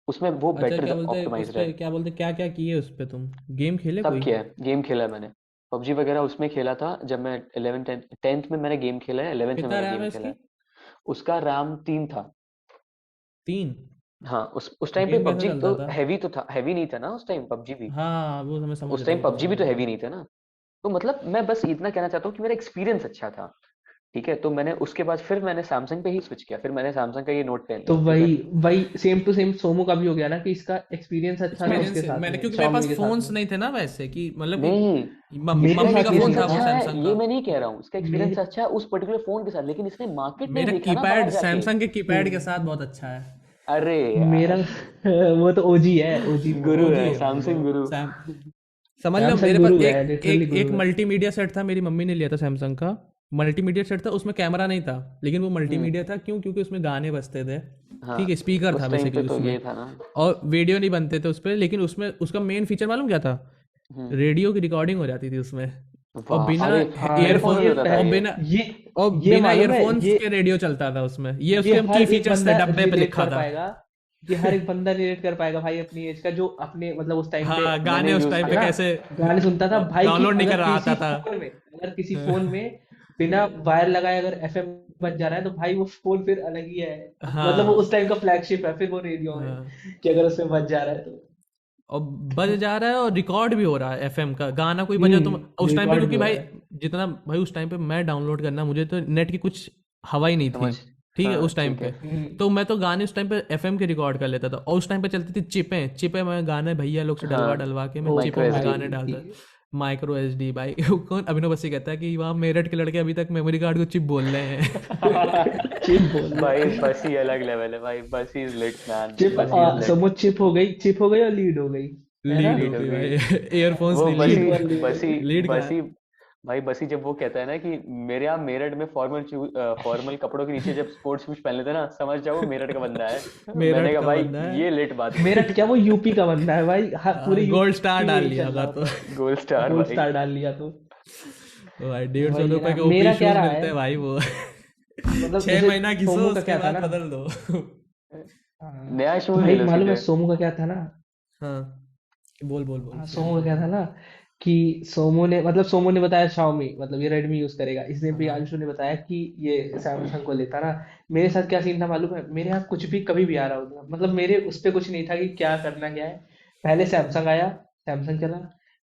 उसमें वो अच्छा बेटर क्या बोलते हैं उस ऑप्टिमाइज्ड पे, है। क्या बोलते हैं, क्या क्या किए उस पे तुम, गेम खेले सब कोई? किया है, गेम खेला है मैंने, पबजी वगैरह उसमें खेला था जब मैं 11 10th में मैंने गेम खेला है, 11th में कितना मैंने रैम गेम है खेला इसकी? है। उसका रैम 3 था। 3? हाँ उस टाइम पे गेम कैसा पबजी तो चलता था? हैवी तो था, हैवी नहीं था ना उस टाइम पबजी भी, हाँ वो मैं समझ उस रहा टाइम हूँ वो तो पबजी भी समझ तो रहा हैवी हूँ। नहीं था ना। तो मतलब मैं बस इतना कहना चाहता हूँ कि मेरा एक्सपीरियंस अच्छा था, ठीक है। तो मैंने उसके बाद फिर मैंने सैमसंग पे ही स्विच किया, फिर मैंने सैमसंग का ये नोट 10 तो लिया, ठीक है। वही वही सेम टू सेम सोमू का भी हो गया ना, कि इसका एक्सपीरियंस अच्छा था एक्सपीरियंस उसके है साथ मैंने, में, क्योंकि मेरे पास Xiaomi के साथ फोन्स में। नहीं थे ना वैसे कि मतलब कि नहीं इसका मेरे मम्मी साथ का ये फोन एक्सपीरियंस था सीन वो अच्छा था। है, सैमसंग ये का। मैं नहीं कह रहा हूँ, इसका एक्सपीरियंस मेरे अच्छा है उस पर्टिकुलर फोन के साथ, लेकिन इसने मार्केट नहीं मेरा देखा ना बाहर कीपैड जाके। सैमसंग के कीपैड के साथ बहुत अच्छा है। अरे मेरा यार वो तो ओजी है, ओजी फोन गुरु है ओजी है वो। है भाई वो सैमसंग गुरु। सैम, समझ लो सैमसंग मेरे पास गुरु है, एक लिटरली एक एक गुरु है। मल्टीमीडिया सेट था, मेरी मम्मी ने लिया था सैमसंग का। मल्टीमीडिया सेट था, उसमें कैमरा नहीं था, लेकिन वो हम्म मल्टीमीडिया था, क्यों? क्योंकि उसमें गाने बजते थे। हाँ ठीक है, स्पीकर था उस टाइम पे बेसिकली तो उसमें, ये था ना। और वीडियो नहीं बनते थे उस पर, लेकिन उसमें उसका मेन फीचर मालूम क्या था? हम्म रेडियो की रिकॉर्डिंग हो जाती थी उसमें, और वाह बिना अरे हाँ, मेरे फोन में भी ये होता था और पह, ये। ये और ये बिना मालूम है, ईयरफोन्स के रेडियो चलता था उसमें, ये ये उसके हर की एक फीचर्स थे, बंदा डब्बे पे रिलेट लिखा कर था। पाएगा। ये हर एक बंदा रिलेट कर पाएगा भाई अपनी एज का, जो अपने मतलब उस टाइम पे हाँ मैंने गाने उस यूज टाइम है पे किया ना, कैसे गाने सुनता था भाई, कि डाउनलोड नहीं कर अगर रहा किसी आता था। फोन में, अगर किसी फोन में बिना वायर लगाए अगर एफएम बज जा रहा है, तो भाई वो फोन फिर अलग ही है। मतलब वो उस हाँ टाइम का फ्लैगशिप है फिर वो रेडियो में, हाँ, कि अगर उसमें बज जा रहा है तो। और बज जा रहा है और रिकॉर्ड भी हो रहा है एफएम का गाना, कोई बजा तो उस टाइम पे, रिकॉर्ड भी क्योंकि हो भाई रहा है। जितना भाई उस टाइम पे मैं डाउनलोड करना, मुझे तो नेट की कुछ हवा ही नहीं थी। समझ ठीक है हाँ उस टाइम ठीक है। पे। तो मैं तो गाने उस टाइम पे एफएम के रिकॉर्ड कर लेता था, और उस टाइम पे चलती थी चिपें मैं गाने भैया लोग से डलवा हाँ डलवा के मैं ओ चिपों माइक्रो में एसडी। गाने डालता। माइक्रो एसडी भाई कौन अभिनव बस्सी कहता है कि वहाँ मेरठ के लड़के अभी तक मेमोरी कार्ड को चिप बोल रहे हैं। चिप बोल रहे भाई हैं। बस ही अलग लेवल है भाई, बस ही इज लिट मैन, चिप बस ही इज लिट। समझ चिप हो गई और लीड हो गई, है ना? लीड हो लीड हो गई गई भाई एयरफोन्स वो नहीं बसी लीड लीड। और लीड हो बसी गई। लीड का बसी भाई बसी जब वो कहता है ना कि मेरे यहाँ मेरठ में फॉर्मल कपड़ों के नीचे जब स्पोर्ट्स शूज पहन लेते हैं ना, समझ जाओ वो मेरठ का बंदा है। मैंने मेरठ कहा का भाई बंदा है। ये लेट बात हुई। मेरठ क्या, वो यूपी का बंदा है भाई, पूरे गोल्ड यूपी स्टार में डाल यही लिया चल रहा होगा तो। होता है। गोल्ड स्टार गोल्ड भाई। स्टार डाल लिया तो भाई 150 वही है रुपए ना। के ओपी मेरा क्या शूज रहा मिलते है, हैं भाई वो। मतलब 6 जैसे महीना घिसो सोमू का उसके क्या था बाद ना, बदल दो। हाँ, नया तो शूज ले भाई लो मालूम है सीधे। सोमू का क्या था ना, हाँ बोल बोल बोल। हाँ सोमू का क्या था ना कि सोमू ने बताया Xiaomi, मतलब ये रेडमी यूज करेगा, इसने भी हाँ अंशु ने बताया कि ये सैमसंग को लेता ना। मेरे साथ क्या सीन था मालूम है, मेरे यहाँ कुछ भी कभी भी आ रहा होता, मतलब मेरे उस पे कुछ नहीं था कि क्या करना क्या है। पहले सैमसंग आया, सैमसंग चला,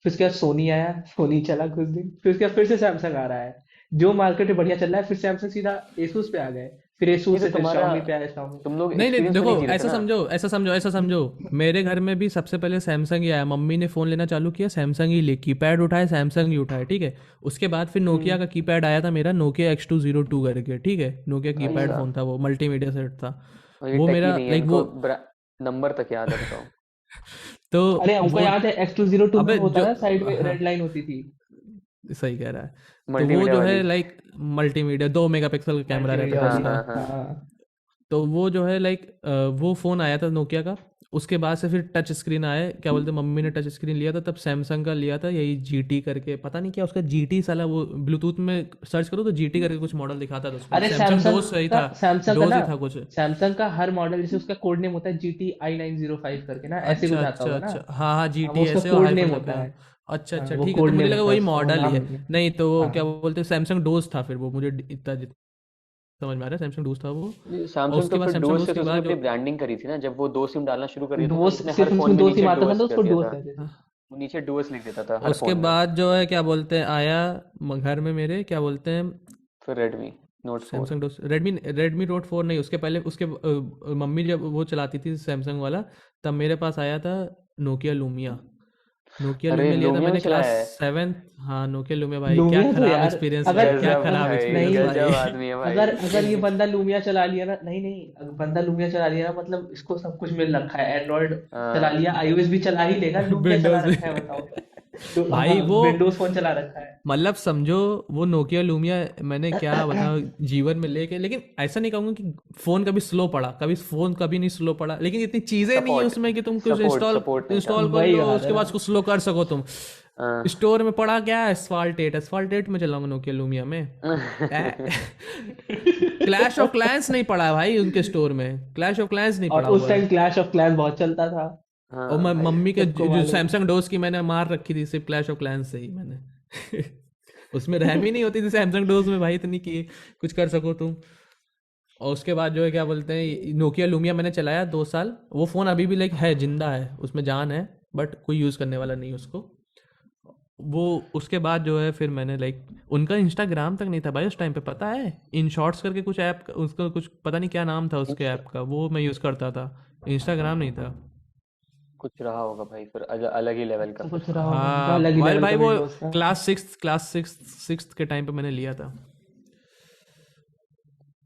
फिर उसके बाद सोनी आया, सोनी चला कुछ दिन, फिर उसके बाद फिर से सैमसंग आ रहा है। जो मार्केट में बढ़िया चल रहा है, फिर सैमसंग सीधा एसूस पे आ गए, फिर ये एसूस तो से फिर तुम्हारा, Xiaomi पे आया Xiaomi। तुम लोग नहीं नहीं एक्सपीरियंस में देखो नहीं जी रहे थे ऐसा ना। समझो ऐसा समझो मेरे घर में भी सबसे पहले सैमसंग ही आया। मम्मी ने फ़ोन लेना चालू किया सैमसंग ही ले, कीपैड उठाए सैमसंग ही उठाए, ठीक है। उसके बाद फिर नोकिया का कीपैड आया था मेरा, नोकिया X202 करके, ठीक है। नोकिया कीपैड अच्छा फ़ोन था वो, मल्टीमीडिया सेट था और ये वो टेक ही मेरा, नहीं है, लाइक इनको वो। नंबर तक याद है बताओ। तो अरे हमको वो, याद है X202 में अबे होता जो, ना साइड में हाँ रेड लाइन होती थी, सही कह रहा है। तो वो मल्टीमीडिया जो है वाली। लाइक मल्टीमीडिया 2 मेगापिक्सल का कैमरा रहता मल्टीमीडिया था हाँ वाली। उसका। हाँ हाँ। हाँ तो वो जो है लाइक वो फ़ोन आया था नोकिया का। उसके बाद से फिर टच स्क्रीन आया, क्या बोलते हैं, मम्मी ने टच स्क्रीन लिया था तब सैमसंग का लिया था, यही GT करके, पता नहीं क्या उसका GT साला, वो ब्लूटूथ में सर्च करो तो GT करके कुछ मॉडल दिखाता था उसमें। अरे सैमसंग डोज सही था, सैमसंग का डोज ना, ही था कुछ। सैमसंग का हर मॉडल जैसे उसका कोड नेम होता है GTI905 करके ना, ऐसे अच्छा कुछ आता अच्छा होगा ना। अच्छा, हाँ हाँ हाँ, GT वो उसका ऐसे और कोड हाइफन नेम लग होता गया। है। अच्छा हाँ, अच्छा वो ठीक है, कोड तो मुझे नेम लगा होता है वही उसका, वो मॉडल ही नाम है। नहीं है। नहीं तो वो हाँ क्या बोलते हैं, सैमसंग डोज था फिर वो, मुझे इतना समझ में आ रहा है, सैमसंग डोज था वो। और सैमसंग तो उसके बाद फिर सैमसंग डोज डोज से के तो उसने बाद अपनी जो, ब्रांडिंग करी थी ना, जब वो डोज सिम डालना शुरू कर दिया था तो डोज उसने हर सिर्फ फोन उसमें में 2 नीचे सिम आता था डोज तो कर उसको दिया डोज था। कहते थे। वो नीचे डोज लिख देता था हर उसके फोन में। बाद जो है क्या बोलते हैं आया घर में मेरे, क्या बोलते हैं, फिर Redmi note 4। Samsung dose, Redmi note 4 नहीं, उसके पहले उसके मम्मी जब वो चलाती थी सैमसंग वाला, तब मेरे पास आया था नोकिया लूमिया। नोकिया अरे लूमिया लिया था लूमिया भी मैंने क्लास चलाया है। 7। हाँ नोकिया लूमिया भाई, क्या लूमिया तो खराब यार, एक्सपीरियंस अगर भाई, क्या गजब खराब भाई, नहीं, एक्सपीरियंस गजब भाई। आदमी है भाई। अगर ये बंदा लूमिया चला लिया ना, नहीं नहीं, अगर बंदा लूमिया चला लिया ना, मतलब इसको सब कुछ मिल रखा है, एंड्रॉइड चला हाँ लिया, iOS भी चला ही लेगा, लूमिया चला विंडोज रखा है में बताओ। तो हाँ, भाई वो, विंडोज फोन चला रखा है। मतलब समझो वो नोकिया लूमिया मैंने क्या बताऊं जीवन में लेके, लेकिन ऐसा नहीं कहूंगा कि फ़ोन कभी स्लो पड़ा, कभी फ़ोन कभी नहीं स्लो पड़ा, लेकिन इतनी चीज़ें नहीं है सपोर्ट उसमें कि तुम कुछ सपोर्ट नहीं था। इंस्टॉल कर वही लो बात है उसके ना। बाद उसको स्लो कर सको तुम। हाँ। स्टोर में पड़ा क्या है, एस्फाल्ट 8 में चलाऊंगा नोकिया लूमिया में। क्लैश ऑफ क्लैंस नहीं पड़ा है भाई उनके स्टोर में, क्लैश ऑफ क्लैंस नहीं और पड़ा उस हुआ टाइम है। क्लैश ऑफ क्लैंस बहुत चलता था, हाँ और मैं भाई। मम्मी के सबको जो मालूम है। सैमसंग डोज की मैंने मार रखी थी सिर्फ क्लैश ऑफ क्लैंस से ही मैंने। उसमें रैम ही नहीं होती थी सैमसंग डोज में भाई, इतनी कि कुछ कर सको तुम। और उसके बाद जो है क्या बोलते हैं, नोकिया लूमिया मैंने चलाया 2 साल। वो फ़ोन अभी भी लाइक है, जिंदा है, उसमें जान है, बट कोई यूज़ करने वाला नहीं उसको। वो उसके बाद जो है फिर मैंने लाइक, उनका इंस्टाग्राम तक नहीं था भाई उस टाइम पे, पता है, इन शॉर्ट्स करके कुछ ऐप, उसका कुछ पता नहीं क्या नाम था उसके ऐप का, वो मैं यूज़ करता था, इंस्टाग्राम नहीं था। कुछ रहा होगा भाई, फिर अलग ही लेवल का तो फिर। कुछ रहा होगा उनका हाँ अलग ही भाई लेवल भाई का वो विंडोज का। क्लास 6 के टाइम पे मैंने लिया था।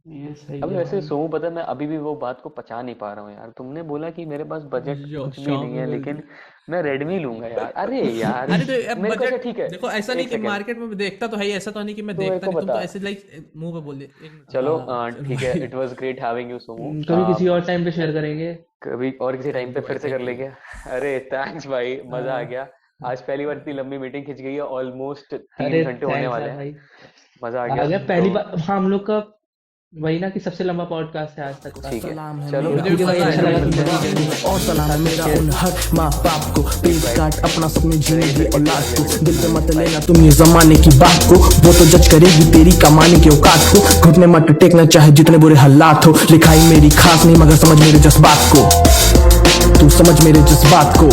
ये सही अभी है वैसे भाई। सोमू, पता है मैं अभी भी वो बात को पचा नहीं पा रहा हूँ यार। तुमने बोला कि मेरे पास बजट यो कुछ भी शाम नहीं में है, बोल लेकिन दी। मैं रेडमी लूंगा यार। अरे यार अरे तो अब मेरे को, अच्छा बजट ठीक है, देखो, ऐसा नहीं एक कि सेकंड मार्केट में देखता तो है ही, ऐसा तो नहीं कि मैं तू मेरे देखता को नहीं, तुम तो बता। ऐसे लाइक मुंह पे बोल दे। 1 मिनट, चलो हाँ चलो ठीक है, भाई। It was great having you Somu. कभी किसी और टाइम पे शेयर करेंगे। कभी और किसी टाइम थैंक पे यू भाई, फिर से कर थैंक यू। लेंगे। अरे थैंक्स भाई, मजा आ हाँ, गया। आज पहली बार इतनी लंबी मीटिंग खिंच गई है, ऑलमोस्ट 3 अरे घंटे होने थैंक्स वाले यार हैं। भाई। मजा आ आ गया गया तो पहली बार, हाँ, हम लोग का वही ना कि सबसे लंबा पॉडकास्ट है आज तक का। ठीक है, सलाम है चलो मेरा मुझे भी ठीक है भाई, पता अच्छा है, लगा मुझे तुमसे भी बात करके। और सलाम है मेरा उन हर माँ बाप को, पेज काट अपना सपने जीने की औलाद को, दिल पे मत लेना तुम ये जमाने की बात को, वो तो जज करेगी तेरी कमाने के औकात को, घुटने मत टेकना चाहे जितने बुरे हालात हो, लिखाई मेरी खास नहीं मगर समझ मेरे जज्बात को, तू समझ मेरे जज्बात को।